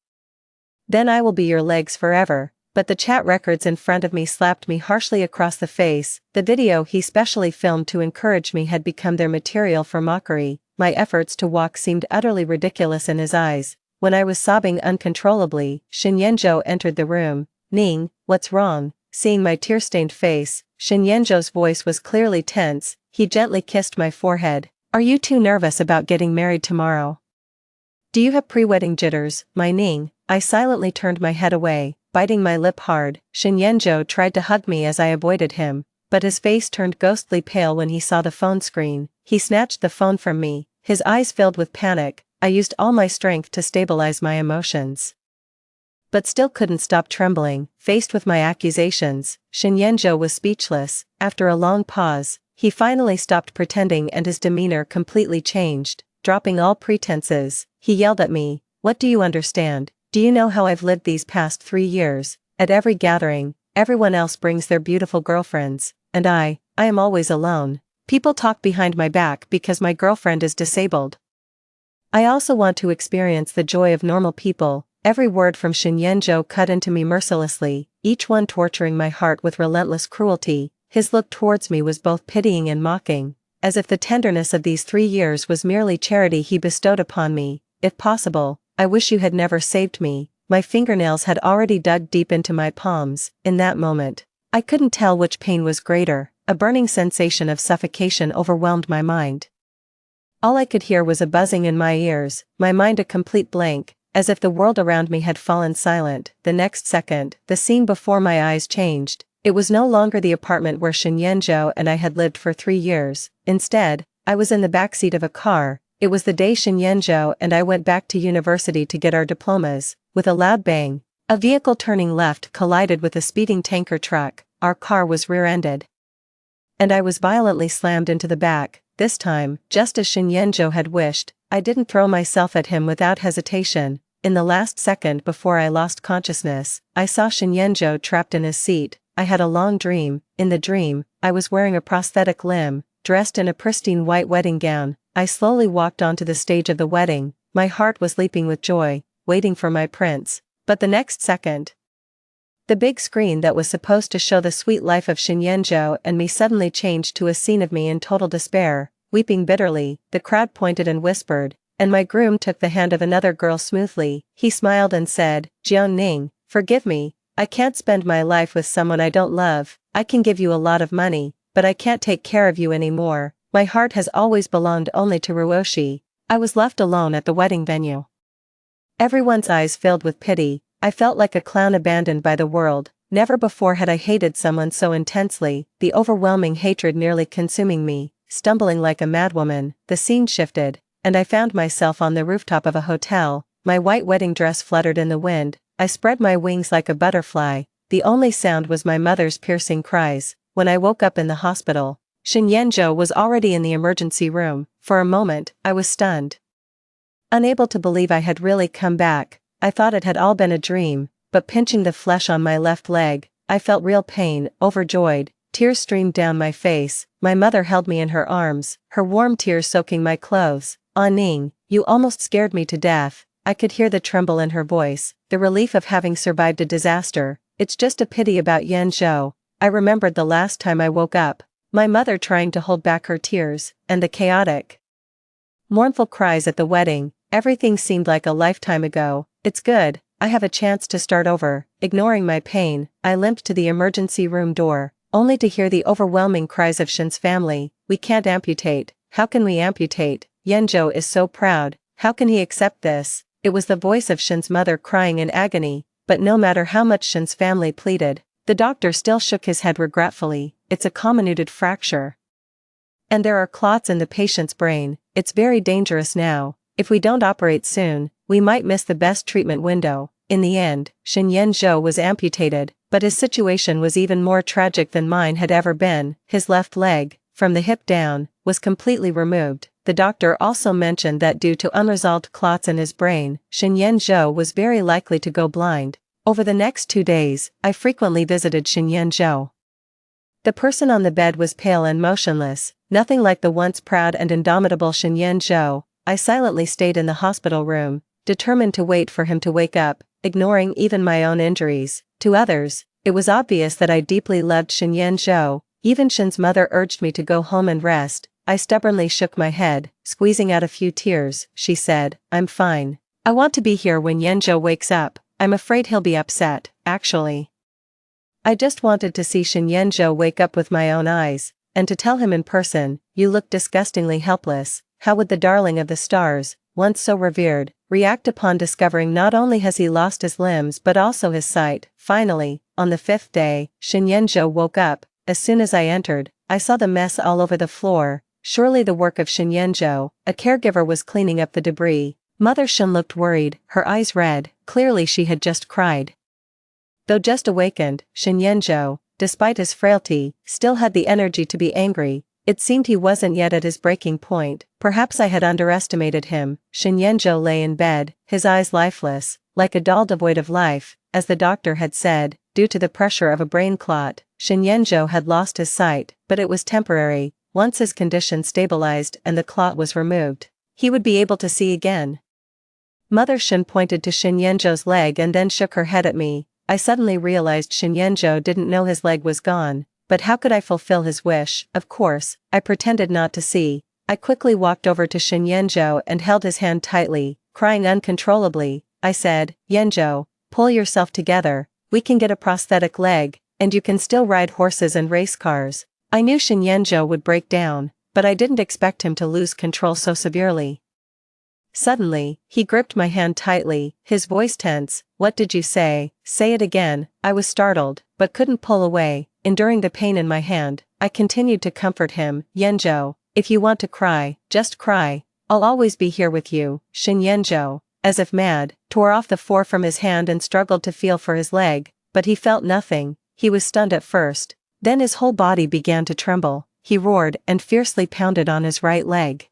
[SPEAKER 1] Then I will be your legs forever." But the chat records in front of me slapped me harshly across the face. The video he specially filmed to encourage me had become their material for mockery. My efforts to walk seemed utterly ridiculous in his eyes. When I was sobbing uncontrollably, Shinyenjo entered the room. "Ning, what's wrong?" Seeing my tear-stained face, Shinyenjo's voice was clearly tense. He gently kissed my forehead. "Are you too nervous about getting married tomorrow? Do you have pre-wedding jitters, my Ning?" I silently turned my head away, biting my lip hard. Shinyenjo tried to hug me as I avoided him, but his face turned ghostly pale when he saw the phone screen. He snatched the phone from me, his eyes filled with panic. I used all my strength to stabilize my emotions, but still couldn't stop trembling. Faced with my accusations, Shinyenjo was speechless. After a long pause, he finally stopped pretending and his demeanor completely changed. Dropping all pretenses, he yelled at me, "What do you understand? Do you know how I've lived these past 3 years? At every gathering, everyone else brings their beautiful girlfriends, and I am always alone. People talk behind my back because my girlfriend is disabled. I also want to experience the joy of normal people." Every word from Shinyenjo cut into me mercilessly, each one torturing my heart with relentless cruelty. His look towards me was both pitying and mocking, as if the tenderness of these 3 years was merely charity he bestowed upon me. "If possible, I wish you had never saved me." My fingernails had already dug deep into my palms. In that moment, I couldn't tell which pain was greater. A burning sensation of suffocation overwhelmed my mind. All I could hear was a buzzing in my ears, my mind a complete blank, as if the world around me had fallen silent. The next second, the scene before my eyes changed. It was no longer the apartment where Shinyenjo and I had lived for 3 years. Instead, I was in the backseat of a car. It was the day Shinyenjo and I went back to university to get our diplomas. With a loud bang, a vehicle turning left collided with a speeding tanker truck. Our car was rear-ended, and I was violently slammed into the back. This time, just as Shinyenjo had wished, I didn't throw myself at him without hesitation. In the last second before I lost consciousness, I saw Shinyenjo trapped in his seat. I had a long dream. In the dream, I was wearing a prosthetic limb, dressed in a pristine white wedding gown. I slowly walked onto the stage of the wedding. My heart was leaping with joy, waiting for my prince. But the next second, the big screen that was supposed to show the sweet life of Shinyenjo and me suddenly changed to a scene of me in total despair, weeping bitterly. The crowd pointed and whispered, and my groom took the hand of another girl smoothly. He smiled and said, "Jian Ning, forgive me. I can't spend my life with someone I don't love. I can give you a lot of money, but I can't take care of you anymore. My heart has always belonged only to Ruoshi." I was left alone at the wedding venue. Everyone's eyes filled with pity. I felt like a clown abandoned by the world. Never before had I hated someone so intensely, the overwhelming hatred nearly consuming me. Stumbling like a madwoman, the scene shifted, and I found myself on the rooftop of a hotel. My white wedding dress fluttered in the wind. I spread my wings like a butterfly. The only sound was my mother's piercing cries. When I woke up in the hospital, Shinyenjo was already in the emergency room. For a moment, I was stunned, unable to believe I had really come back. I thought it had all been a dream, but pinching the flesh on my left leg, I felt real pain. Overjoyed, tears streamed down my face. My mother held me in her arms, her warm tears soaking my clothes. "Ah Ning, you almost scared me to death." I could hear the tremble in her voice, the relief of having survived a disaster. "It's just a pity about Yanzhou." I remembered the last time I woke up, my mother trying to hold back her tears, and the chaotic, mournful cries at the wedding. Everything seemed like a lifetime ago. "It's good, I have a chance to start over." Ignoring my pain, I limped to the emergency room door, only to hear the overwhelming cries of Shin's family. "We can't amputate. How can we amputate? Yanzhou is so proud. How can he accept this?" It was the voice of Shin's mother crying in agony, but no matter how much Shin's family pleaded, the doctor still shook his head regretfully. "It's a comminuted fracture, and there are clots in the patient's brain. It's very dangerous now. If we don't operate soon, we might miss the best treatment window." In the end, Shinyenjo was amputated, but his situation was even more tragic than mine had ever been. His left leg, from the hip down, was completely removed. The doctor also mentioned that due to unresolved clots in his brain, Zhou was very likely to go blind. Over the next 2 days, I frequently visited Zhou. The person on the bed was pale and motionless, nothing like the once proud and indomitable Zhou. I silently stayed in the hospital room, determined to wait for him to wake up, ignoring even my own injuries. To others, it was obvious that I deeply loved Zhou. Even Shin's mother urged me to go home and rest. I stubbornly shook my head, squeezing out a few tears. She said, "I'm fine. I want to be here when Zhou wakes up. I'm afraid he'll be upset, actually." I just wanted to see Zhou wake up with my own eyes, and to tell him in person, "You look disgustingly helpless." How would the darling of the stars, once so revered, react upon discovering not only has he lost his limbs but also his sight? Finally, on the 5th day, Zhou woke up. As soon as I entered, I saw the mess all over the floor, surely the work of Zhou. A caregiver was cleaning up the debris. Mother Shin looked worried, her eyes red, clearly she had just cried. Though just awakened, Zhou, despite his frailty, still had the energy to be angry. It seemed he wasn't yet at his breaking point. Perhaps I had underestimated him. Zhou lay in bed, his eyes lifeless, like a doll devoid of life. As the doctor had said, due to the pressure of a brain clot, Zhou had lost his sight, but it was temporary. Once his condition stabilized and the clot was removed, he would be able to see again. Mother Shin pointed to Zhou's leg and then shook her head at me. I suddenly realized Zhou didn't know his leg was gone, but how could I fulfill his wish? Of course, I pretended not to see. I quickly walked over to Zhou and held his hand tightly, crying uncontrollably. I said, "Zhou, pull yourself together, we can get a prosthetic leg, and you can still ride horses and race cars." I knew Zhou would break down, but I didn't expect him to lose control so severely. Suddenly, he gripped my hand tightly, his voice tense. "What did you say? Say it again." I was startled, but couldn't pull away. Enduring the pain in my hand, I continued to comfort him. "Zhou, if you want to cry, just cry. I'll always be here with you." Zhou, as if mad, tore off the four from his hand and struggled to feel for his leg, but he felt nothing. He was stunned at first. Then his whole body began to tremble. He roared and fiercely pounded on his right leg.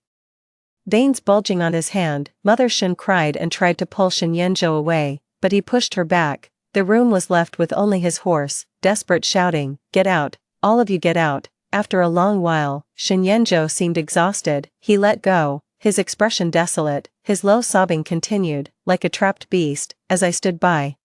[SPEAKER 1] Veins bulging on his hand, Mother Shin cried and tried to pull Zhou away, but he pushed her back. The room was left with only his hoarse, desperate shouting, "Get out, all of you get out." After a long while, Zhou seemed exhausted. He let go, his expression desolate. His low sobbing continued, like a trapped beast, as I stood by.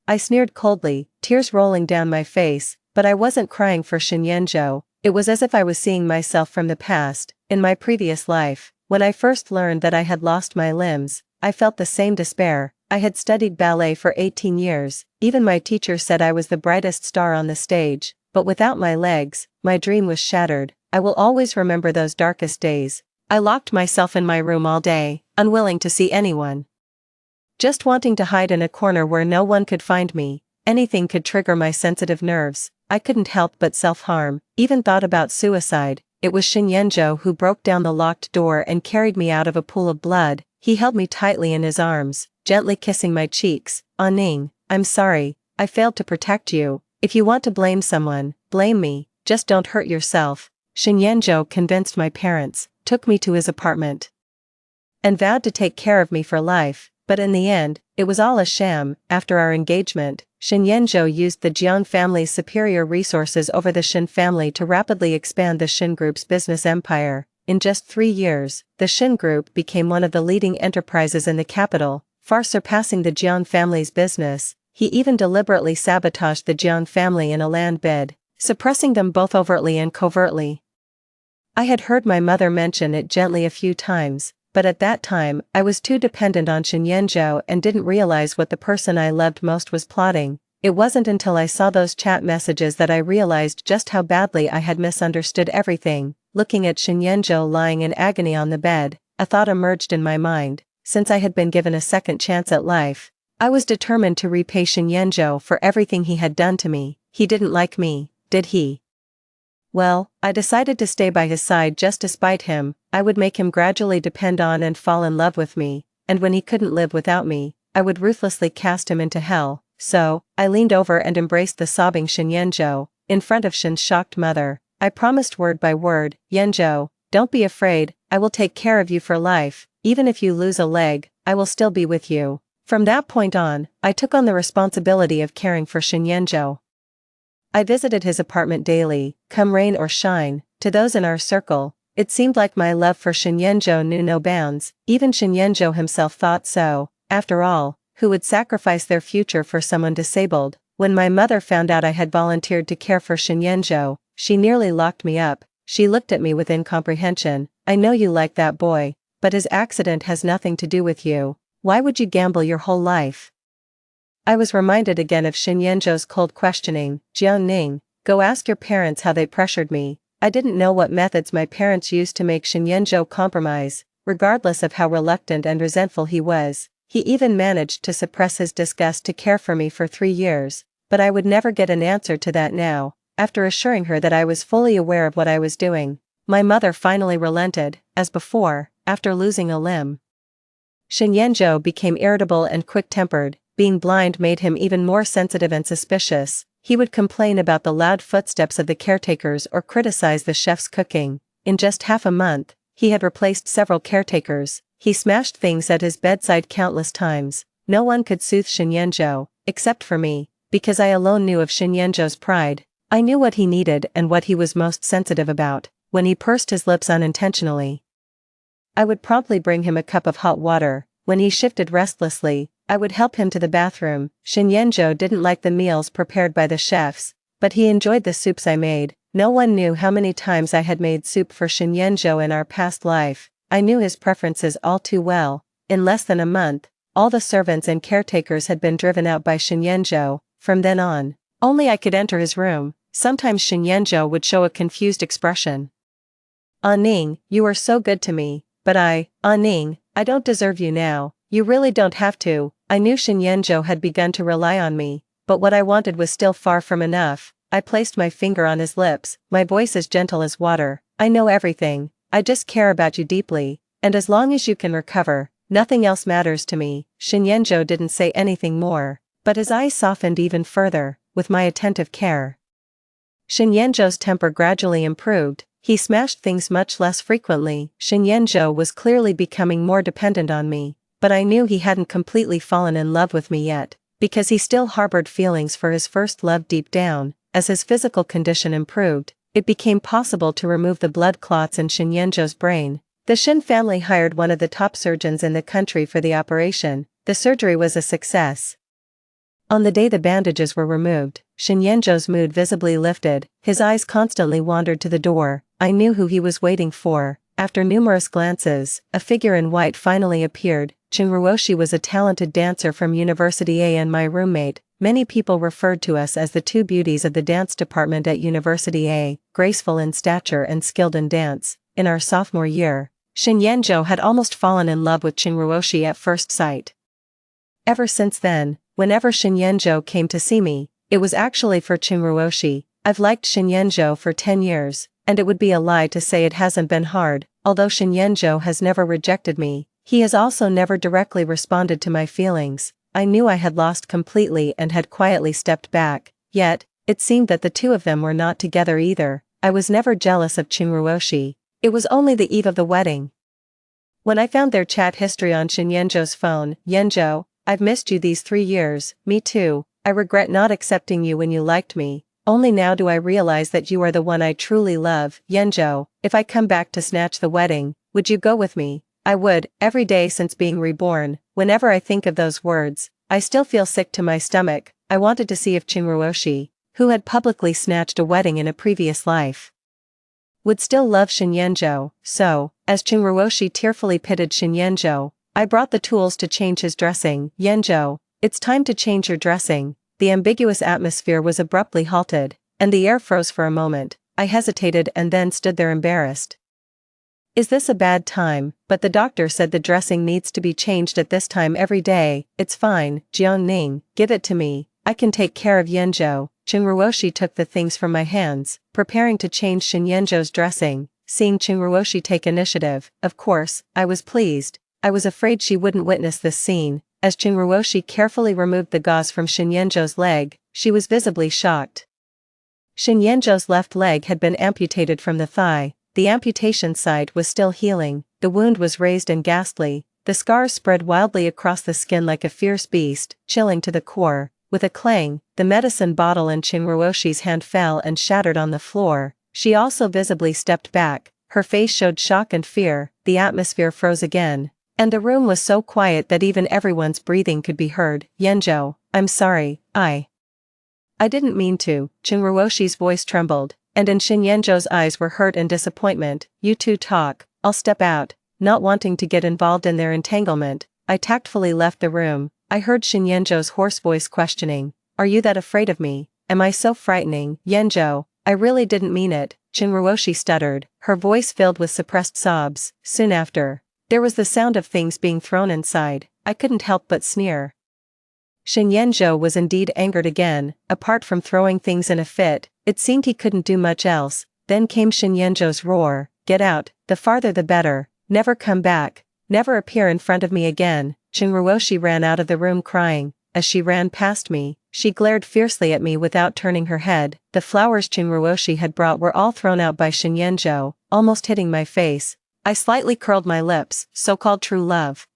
[SPEAKER 1] I sneered coldly, tears rolling down my face, but I wasn't crying for Zhou. It was as if I was seeing myself from the past. In my previous life, when I first learned that I had lost my limbs, I felt the same despair. I had studied ballet for 18 years, even my teacher said I was the brightest star on the stage, but without my legs, my dream was shattered. I will always remember those darkest days. I locked myself in my room all day, unwilling to see anyone. Just wanting to hide in a corner where no one could find me. Anything could trigger my sensitive nerves. I couldn't help but self-harm, even thought about suicide. It was Zhou who broke down the locked door and carried me out of a pool of blood. He held me tightly in his arms, gently kissing my cheeks. "Ah Ning, I'm sorry, I failed to protect you. If you want to blame someone, blame me, just don't hurt yourself." Zhou convinced my parents, took me to his apartment, and vowed to take care of me for life, but in the end, it was all a sham. After our engagement, Zhou used the Jiang family's superior resources over the Shin family to rapidly expand the Shin Group's business empire. In just 3 years, the Shin Group became one of the leading enterprises in the capital, far surpassing the Jiang family's business. He even deliberately sabotaged the Jiang family in a land bid, suppressing them both overtly and covertly. I had heard my mother mention it gently a few times, but at that time I was too dependent on Zhou and didn't realize what the person I loved most was plotting. It wasn't until I saw those chat messages that I realized just how badly I had misunderstood everything. Looking at Zhou lying in agony on the bed, a thought emerged in my mind. Since I had been given a second chance at life, I was determined to repay Zhou for everything he had done to me. He didn't like me, did he? Well, I decided to stay by his side just to spite him. I would make him gradually depend on and fall in love with me, and when he couldn't live without me, I would ruthlessly cast him into hell. So, I leaned over and embraced the sobbing Zhou, in front of Shin's shocked mother. I promised word by word, "Zhou, "Don't be afraid, I will take care of you for life, even if you lose a leg, I will still be with you." From that point on, I took on the responsibility of caring for Shinyenjo. I visited his apartment daily, come rain or shine. To those in our circle, it seemed like my love for Shinyenjo knew no bounds. Even Shinyenjo himself thought so. After all, who would sacrifice their future for someone disabled? When my mother found out I had volunteered to care for Shinyenjo, she nearly locked me up. She looked at me with incomprehension. "I know you like that boy, but his accident has nothing to do with you. Why would you gamble your whole life?" I was reminded again of Shinyenjo's cold questioning. "Jiang-ning, go ask your parents how they pressured me." I didn't know what methods my parents used to make Shinyenjo compromise, regardless of how reluctant and resentful he was. He even managed to suppress his disgust to care for me for 3 years, but I would never get an answer to that now. After assuring her that I was fully aware of what I was doing, my mother finally relented. As before, after losing a limb, Shinyenjo became irritable and quick-tempered. Being blind made him even more sensitive and suspicious. He would complain about the loud footsteps of the caretakers or criticize the chef's cooking. In just half a month, he had replaced several caretakers. He smashed things at his bedside countless times. No one could soothe Shinyenjo, except for me, because I alone knew of Shinyenjo's pride. I knew what he needed and what he was most sensitive about. When he pursed his lips unintentionally, I would promptly bring him a cup of hot water. When he shifted restlessly, I would help him to the bathroom. Shinyenjo didn't like the meals prepared by the chefs, but he enjoyed the soups I made. No one knew how many times I had made soup for Shinyenjo in our past life. I knew his preferences all too well. In less than a month, all the servants and caretakers had been driven out by Shinyenjo. From then on, only I could enter his room. Sometimes Shinyenjo would show a confused expression. "Ah-ning, you are so good to me, but Ah-ning, I don't deserve you now. You really don't have to." I knew Shinyenjo had begun to rely on me, but what I wanted was still far from enough. I placed my finger on his lips, my voice as gentle as water. "I know everything. I just care about you deeply, and as long as you can recover, nothing else matters to me." Shinyenjo didn't say anything more, but his eyes softened even further, with my attentive care. Shinyenjo's temper gradually improved. He smashed things much less frequently. Shinyenjo was clearly becoming more dependent on me, but I knew he hadn't completely fallen in love with me yet, because he still harbored feelings for his first love deep down. As his physical condition improved, it became possible to remove the blood clots in Shinyenjo's brain. The Shin family hired one of the top surgeons in the country for the operation. The surgery was a success. On the day the bandages were removed, Shinyenjo's mood visibly lifted. His eyes constantly wandered to the door. I knew who he was waiting for. After numerous glances, a figure in white finally appeared. Chinruoshi was a talented dancer from University A and my roommate. Many people referred to us as the two beauties of the dance department at University A, graceful in stature and skilled in dance. In our sophomore year, Shinyenjo had almost fallen in love with Chinruoshi at first sight. Ever since then, whenever Shinyenjo came to see me, it was actually for Chinruoshi. I've liked Shinyenjo for 10 years, and it would be a lie to say it hasn't been hard. Although Shinyenjo has never rejected me, he has also never directly responded to my feelings. I knew I had lost completely and had quietly stepped back, yet, it seemed that the two of them were not together either. I was never jealous of Chinruoshi. It was only the eve of the wedding. When I found their chat history on Shinyenjo's phone, "Yenjo, I've missed you these 3 years." "Me too. I regret not accepting you when you liked me. Only now do I realize that you are the one I truly love." "Yenjo, if I come back to snatch the wedding, would you go with me?" "I would, every day since being reborn." Whenever I think of those words, I still feel sick to my stomach. I wanted to see if Chinruoshi, who had publicly snatched a wedding in a previous life, would still love Shinyenjo. So, as Chinruoshi tearfully pitied Shinyenjo, I brought the tools to change his dressing. "Yenjo, it's time to change your dressing." The ambiguous atmosphere was abruptly halted, and the air froze for a moment. I hesitated and then stood there embarrassed. Is this a bad time? But the doctor said the dressing needs to be changed at this time every day. "It's fine, Jiang-ning, give it to me. I can take care of Yenjo." Chinruoshi took the things from my hands, preparing to change Shinyenjo's dressing. Seeing Chinruoshi take initiative, of course, I was pleased. I was afraid she wouldn't witness this scene. As Chinruoshi carefully removed the gauze from Shinyenjo's leg, she was visibly shocked. Shinyenjo's left leg had been amputated from the thigh, the amputation site was still healing, the wound was raised and ghastly, the scars spread wildly across the skin like a fierce beast, chilling to the core. With a clang, the medicine bottle in Chinruoshi's hand fell and shattered on the floor. She also visibly stepped back, her face showed shock and fear, the atmosphere froze again. And the room was so quiet that even everyone's breathing could be heard. Yenjo, I'm sorry, I didn't mean to. Chinruoshi's voice trembled, and in Shinyenjo's eyes were hurt and disappointment. You two talk, I'll step out. Not wanting to get involved in their entanglement, I tactfully left the room. I heard Shinyenjo's hoarse voice questioning, are you that afraid of me? Am I so frightening? Yenjo, I really didn't mean it, Chinruoshi stuttered, her voice filled with suppressed sobs. Soon after, there was the sound of things being thrown inside. I couldn't help but sneer. Shinyenjo was indeed angered again. Apart from throwing things in a fit, it seemed he couldn't do much else. Then came Shinyenjo's roar, get out, the farther the better, never come back, never appear in front of me again. Chinruoshi ran out of the room crying. As she ran past me, she glared fiercely at me without turning her head. The flowers Chinruoshi had brought were all thrown out by Shinyenjo, almost hitting my face. I slightly curled my lips. So-called true love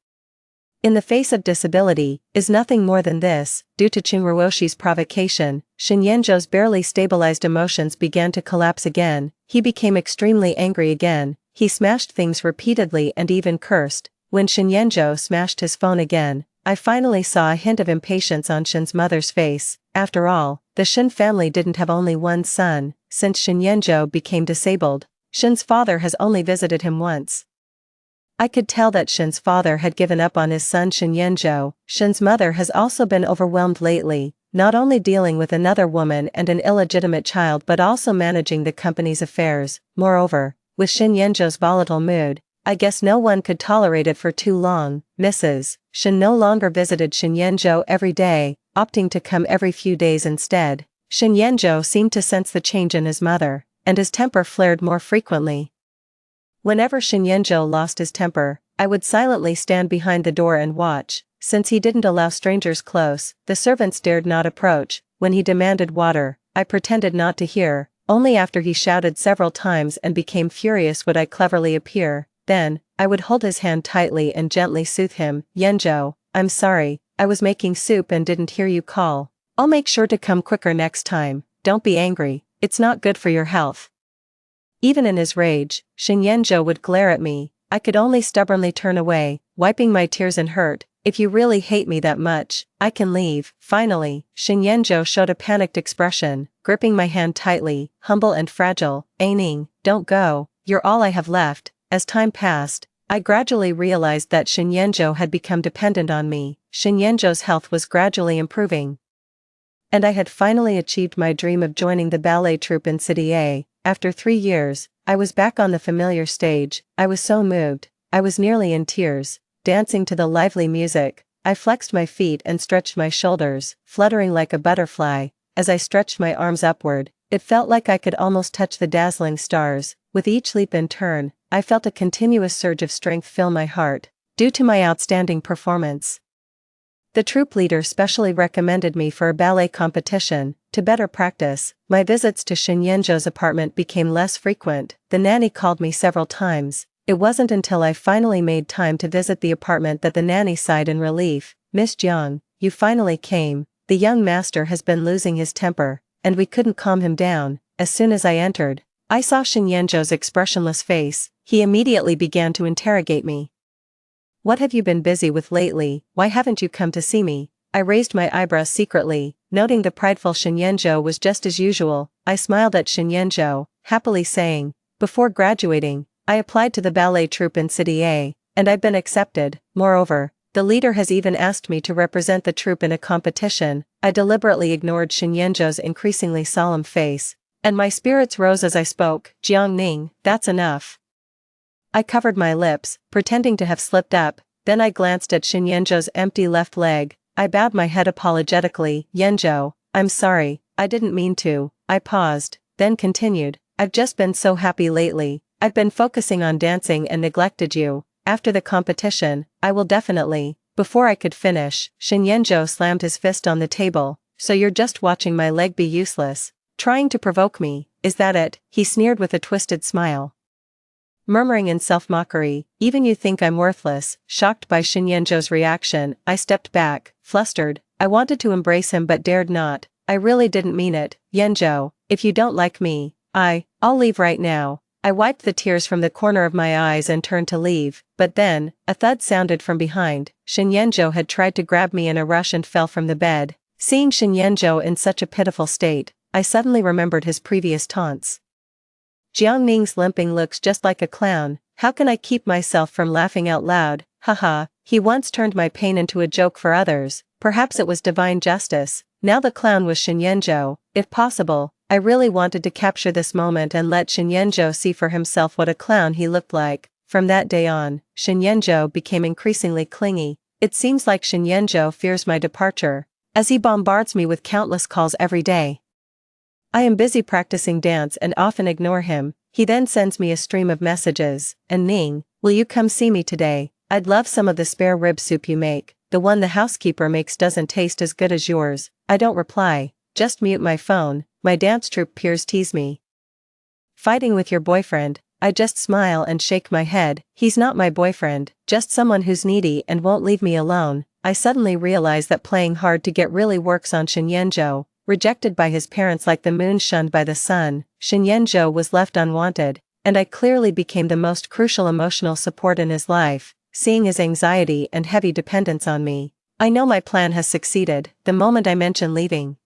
[SPEAKER 1] in the face of disability is nothing more than this. Due to Chinruoshi's provocation, Shinyenjo's barely stabilized emotions began to collapse again. He became extremely angry again. He smashed things repeatedly and even cursed. When Shinyenjo smashed his phone again, I finally saw a hint of impatience on Shin's mother's face. After all, the Shin family didn't have only one son. Since Shinyenjo became disabled, Shin's father has only visited him once. I could tell that Shin's father had given up on his son Shinyenjo. Shin's mother has also been overwhelmed lately, not only dealing with another woman and an illegitimate child but also managing the company's affairs. Moreover, with Shinyenjo's volatile mood, I guess no one could tolerate it for too long. Mrs. Shin no longer visited Shinyenjo every day, opting to come every few days instead. Shinyenjo seemed to sense the change in his mother, and his temper flared more frequently. Whenever Shinyenjo lost his temper, I would silently stand behind the door and watch. Since he didn't allow strangers close, the servants dared not approach. When he demanded water, I pretended not to hear. Only after he shouted several times and became furious would I cleverly appear. Then, I would hold his hand tightly and gently soothe him. Yenjo, I'm sorry, I was making soup and didn't hear you call. I'll make sure to come quicker next time. Don't be angry, it's not good for your health. Even in his rage, Shinyenjo would glare at me. I could only stubbornly turn away, wiping my tears in hurt. If you really hate me that much, I can leave. Finally, Shinyenjo showed a panicked expression, gripping my hand tightly, humble and fragile. Aining, don't go, you're all I have left. As time passed, I gradually realized that Shinyenjo had become dependent on me. Shinyenjo's health was gradually improving, and I had finally achieved my dream of joining the ballet troupe in City A. After 3 years, I was back on the familiar stage. I was so moved, I was nearly in tears. Dancing to the lively music, I flexed my feet and stretched my shoulders, fluttering like a butterfly. As I stretched my arms upward, it felt like I could almost touch the dazzling stars. With each leap and turn, I felt a continuous surge of strength fill my heart, due to my outstanding performance. The troupe leader specially recommended me for a ballet competition. To better practice, my visits to Shinyenjo's apartment became less frequent. The nanny called me several times. It wasn't until I finally made time to visit the apartment that the nanny sighed in relief. Miss Jiang, you finally came. The young master has been losing his temper, and we couldn't calm him down. As soon as I entered, I saw Shinyenjo's expressionless face. He immediately began to interrogate me. What have you been busy with lately? Why haven't you come to see me? I raised my eyebrows secretly, noting the prideful Shinyenjo was just as usual. I smiled at Shinyenjo, happily saying, before graduating, I applied to the ballet troupe in City A, and I've been accepted. Moreover, the leader has even asked me to represent the troupe in a competition. I deliberately ignored Shinyenjo's increasingly solemn face, and my spirits rose as I spoke. Jiang Ning, that's enough. I covered my lips, pretending to have slipped up. Then I glanced at Shinyenjo's empty left leg. I bowed my head apologetically. Yenjo, I'm sorry, I didn't mean to. I paused, then continued. I've just been so happy lately. I've been focusing on dancing and neglected you. After the competition, I will definitely. Before I could finish, Shinyenjo slammed his fist on the table. So you're just watching my leg be useless, trying to provoke me, is that it? He sneered with a twisted smile. murmuring in self-mockery, even you think I'm worthless. Shocked by Shinyenjo's reaction, I stepped back, flustered. I wanted to embrace him but dared not. I really didn't mean it. Yenjo, if you don't like me, I'll leave right now. I wiped the tears from the corner of my eyes and turned to leave, but then, a thud sounded from behind. Shinyenjo had tried to grab me in a rush and fell from the bed. Seeing Shinyenjo in such a pitiful state, I suddenly remembered his previous taunts. Jiangning's limping looks just like a clown. How can I keep myself from laughing out loud? Haha, he once turned my pain into a joke for others. Perhaps it was divine justice. Now the clown was Shinyenjo. If possible, I really wanted to capture this moment and let Shinyenjo see for himself what a clown he looked like. From that day on, Shinyenjo became increasingly clingy. It seems like Shinyenjo fears my departure, as he bombards me with countless calls every day. I am busy practicing dance and often ignore him. He then sends me a stream of messages. And Ning, will you come see me today? I'd love some of the spare rib soup you make. The one the housekeeper makes doesn't taste as good as yours. I don't reply, just mute my phone. My dance troupe peers tease me. Fighting with your boyfriend? I just smile and shake my head. He's not my boyfriend, just someone who's needy and won't leave me alone. I suddenly realize that playing hard to get really works on Shinyenjo. Rejected by his parents like the moon shunned by the sun, Shinyenjo was left unwanted, and I clearly became the most crucial emotional support in his life. Seeing his anxiety and heavy dependence on me, I know my plan has succeeded. The moment I mention leaving,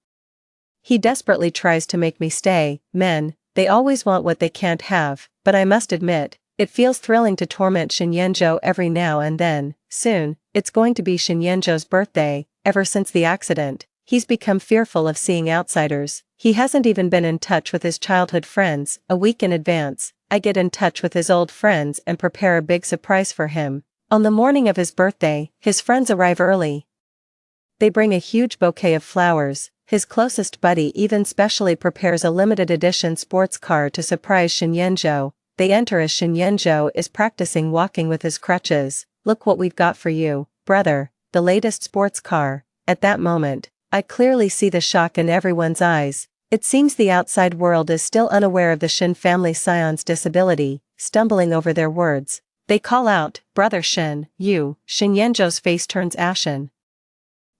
[SPEAKER 1] he desperately tries to make me stay. Men, they always want what they can't have, but I must admit, it feels thrilling to torment Shinyenjo every now and then. Soon, it's going to be Shinyenjo's birthday. Ever since the accident, he's become fearful of seeing outsiders. He hasn't even been in touch with his childhood friends. A week in advance, I get in touch with his old friends and prepare a big surprise for him. On the morning of his birthday, his friends arrive early. They bring a huge bouquet of flowers. His closest buddy even specially prepares a limited edition sports car to surprise Shinyenjo. They enter as Shinyenjo is practicing walking with his crutches. Look what we've got for you, brother, the latest sports car. At that moment, I clearly see the shock in everyone's eyes. It seems the outside world is still unaware of the Shin family scion's disability. Stumbling over their words, they call out, "Brother Shin, you." Shinyenjo's face turns ashen,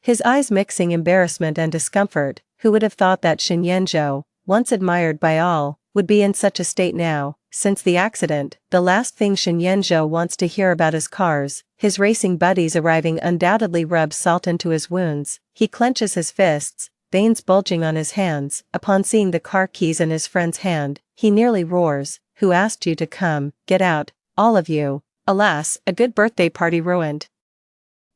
[SPEAKER 1] his eyes mixing embarrassment and discomfort. Who would have thought that Shinyenjo, once admired by all, would be in such a state now? Since the accident, the last thing Shinyenjo wants to hear about is cars. His racing buddies arriving undoubtedly rub salt into his wounds. He clenches his fists, veins bulging on his hands. Upon seeing the car keys in his friend's hand, he nearly roars, "Who asked you to come? Get out, all of you." Alas, a good birthday party ruined.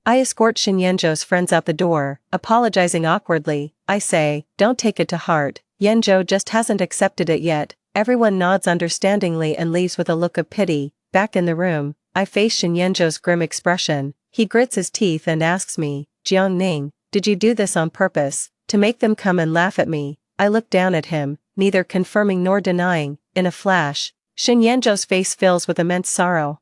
[SPEAKER 1] I escort Shinyenjo's friends out the door, apologizing awkwardly. I say, "Don't take it to heart. Yenjo just hasn't accepted it yet." Everyone nods understandingly and leaves with a look of pity. Back in the room, I face Shinyenjo's grim expression. He grits his teeth and asks me, "Jiangning, did you do this on purpose, to make them come and laugh at me?" I look down at him, neither confirming nor denying. In a flash, Shinyenjo's face fills with immense sorrow.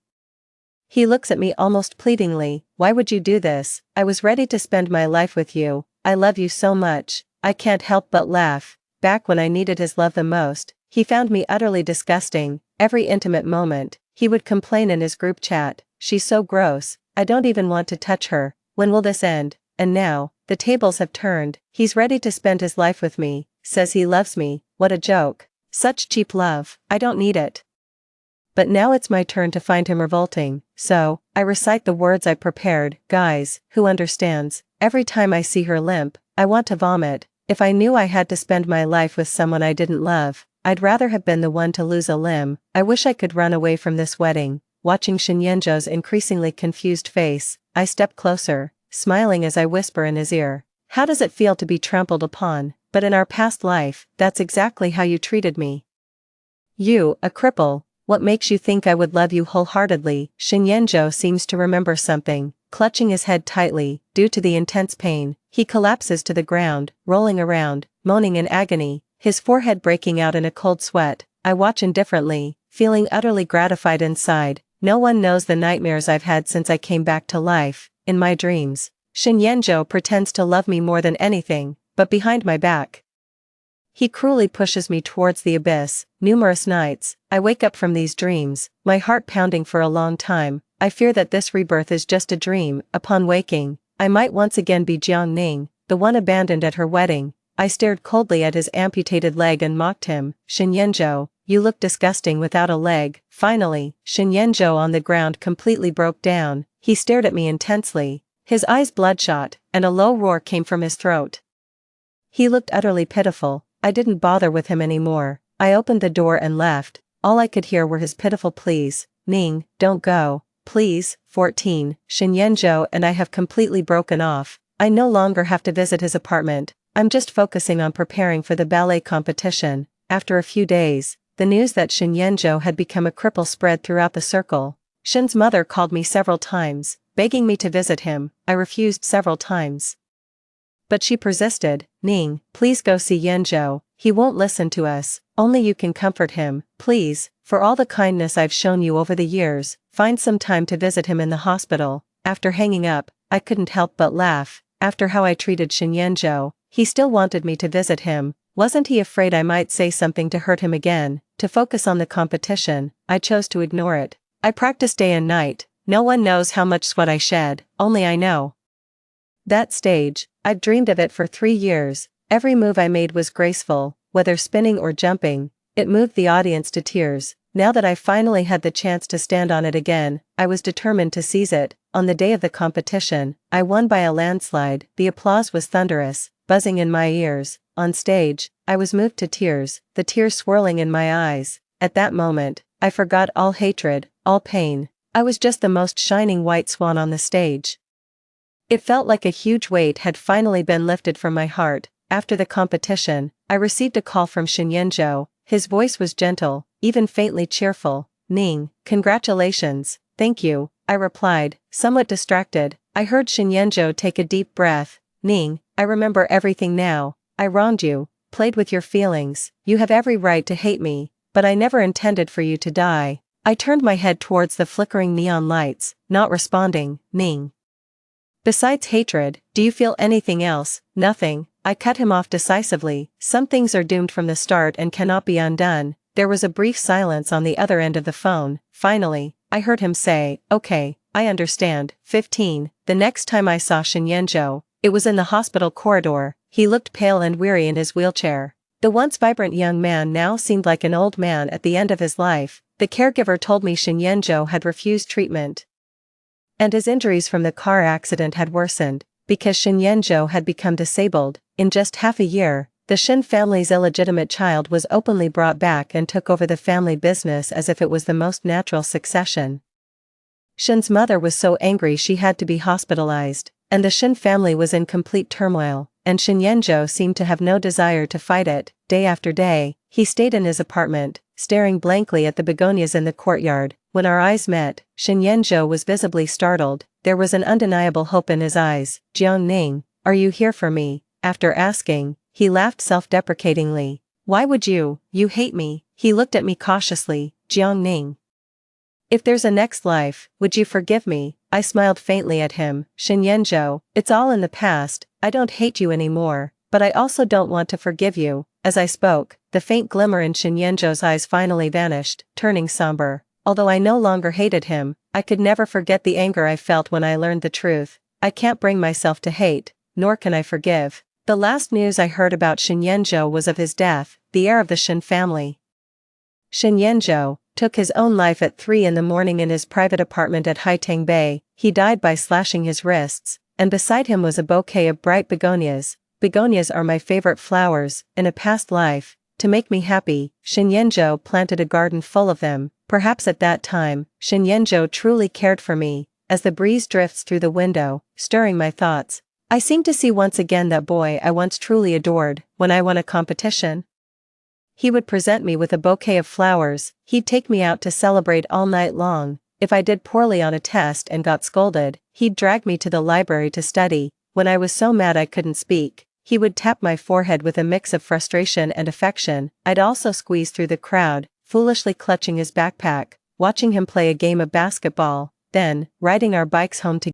[SPEAKER 1] He looks at me almost pleadingly. "Why would you do this? I was ready to spend my life with you. I love you so much." I can't help but laugh. Back when I needed his love the most, he found me utterly disgusting. Every intimate moment, he would complain in his group chat, "She's so gross, I don't even want to touch her. When will this end?" And now, the tables have turned. He's ready to spend his life with me, says he loves me. What a joke. Such cheap love. I don't need it. But now it's my turn to find him revolting, so I recite the words I prepared. "Guys, who understands? Every time I see her limp, I want to vomit. If I knew I had to spend my life with someone I didn't love, I'd rather have been the one to lose a limb. I wish I could run away from this wedding." Watching Shinyenjo's increasingly confused face, I step closer, smiling as I whisper in his ear, "How does it feel to be trampled upon? But in our past life, that's exactly how you treated me. You, a cripple. What makes you think I would love you wholeheartedly?" Shinyenjo seems to remember something. Clutching his head tightly, due to the intense pain, he collapses to the ground, rolling around, moaning in agony, his forehead breaking out in a cold sweat. I watch indifferently, feeling utterly gratified inside. No one knows the nightmares I've had since I came back to life. In my dreams, Shinyenjo pretends to love me more than anything, but behind my back, He cruelly pushes me towards the abyss. Numerous nights, I wake up from these dreams, my heart pounding for a long time. I fear that this rebirth is just a dream. Upon waking, I might once again be Jiang Ning, the one abandoned at her wedding. I stared coldly at his amputated leg and mocked him. Shen Yanzhou, you look disgusting without a leg. Finally, Shen Yanzhou on the ground completely broke down. He stared at me intensely, his eyes bloodshot, and a low roar came from his throat. He looked utterly pitiful. I didn't bother with him anymore. I opened the door and left. All I could hear were his pitiful pleas. Ning, don't go. Please. 14. Shen Yanzhou and I have completely broken off. I no longer have to visit his apartment. I'm just focusing on preparing for the ballet competition. After a few days, the news that Shen Yanzhou had become a cripple spread throughout the circle. Shen's mother called me several times, begging me to visit him. I refused several times. But she persisted. Ning, please go see Yanzhou. He won't listen to us. Only you can comfort him. Please, for all the kindness I've shown you over the years, find some time to visit him in the hospital. After hanging up, I couldn't help but laugh. After how I treated Shen Yanzhou, he still wanted me to visit him. Wasn't he afraid I might say something to hurt him again? To focus on the competition, I chose to ignore it. I practiced day and night. No one knows how much sweat I shed, only I know. That stage, I'd dreamed of it for 3 years. Every move I made was graceful, whether spinning or jumping. It moved the audience to tears. Now that I finally had the chance to stand on it again, I was determined to seize it. On the day of the competition, I won by a landslide. The applause was thunderous, buzzing in my ears. On stage, I was moved to tears, the tears swirling in my eyes. At that moment, I forgot all hatred, all pain. I was just the most shining white swan on the stage. It felt like a huge weight had finally been lifted from my heart. After the competition, I received a call from Shen Yanzhou. His voice was gentle, even faintly cheerful. Ning, congratulations. Thank you, I replied, somewhat distracted. I heard Shen Yanzhou take a deep breath. Ning, I remember everything now. I wronged you, played with your feelings. You have every right to hate me, but I never intended for you to die. I turned my head towards the flickering neon lights, not responding. Ning. Besides hatred, do you feel anything else? Nothing. I cut him off decisively. Some things are doomed from the start and cannot be undone. There was a brief silence on the other end of the phone. Finally, I heard him say, okay, I understand. 15. The next time I saw Shen Yanzhou, it was in the hospital corridor. He looked pale and weary in his wheelchair. The once vibrant young man now seemed like an old man at the end of his life. The caregiver told me Shen Yanzhou had refused treatment, and his injuries from the car accident had worsened, because Shen Yanzhou had become disabled. In just half a year, the Shen family's illegitimate child was openly brought back and took over the family business as if it was the most natural succession. Shen's mother was so angry she had to be hospitalized, and the Shen family was in complete turmoil, and Shen Yanzhou seemed to have no desire to fight it. Day after day, he stayed in his apartment, staring blankly at the begonias in the courtyard. When our eyes met, Shen Yanzhou was visibly startled. There was an undeniable hope in his eyes. Jiang Ning, are you here for me? After asking, he laughed self-deprecatingly. Why would you? You hate me. He looked at me cautiously. Jiang Ning. If there's a next life, would you forgive me? I smiled faintly at him. Shen Yanzhou, it's all in the past. I don't hate you anymore, but I also don't want to forgive you. As I spoke, the faint glimmer in Shen Yanzhou's eyes finally vanished, turning somber. Although I no longer hated him, I could never forget the anger I felt when I learned the truth. I can't bring myself to hate, nor can I forgive. The last news I heard about Shen Yanzhou was of his death, the heir of the Shen family. Shen Yanzhou took his own life at 3 in the morning in his private apartment at Haitang Bay. He died by slashing his wrists, and beside him was a bouquet of bright begonias. Begonias are my favorite flowers. In a past life, to make me happy, Shen Yanzhou planted a garden full of them. Perhaps at that time, Shen Yanzhou truly cared for me. As the breeze drifts through the window, stirring my thoughts, I seem to see once again that boy I once truly adored. When I won a competition, he would present me with a bouquet of flowers. He'd take me out to celebrate all night long. If I did poorly on a test and got scolded, he'd drag me to the library to study. When I was so mad I couldn't speak, he would tap my forehead with a mix of frustration and affection. I'd also squeeze through the crowd, foolishly clutching his backpack, watching him play a game of basketball. Then, riding our bikes home together.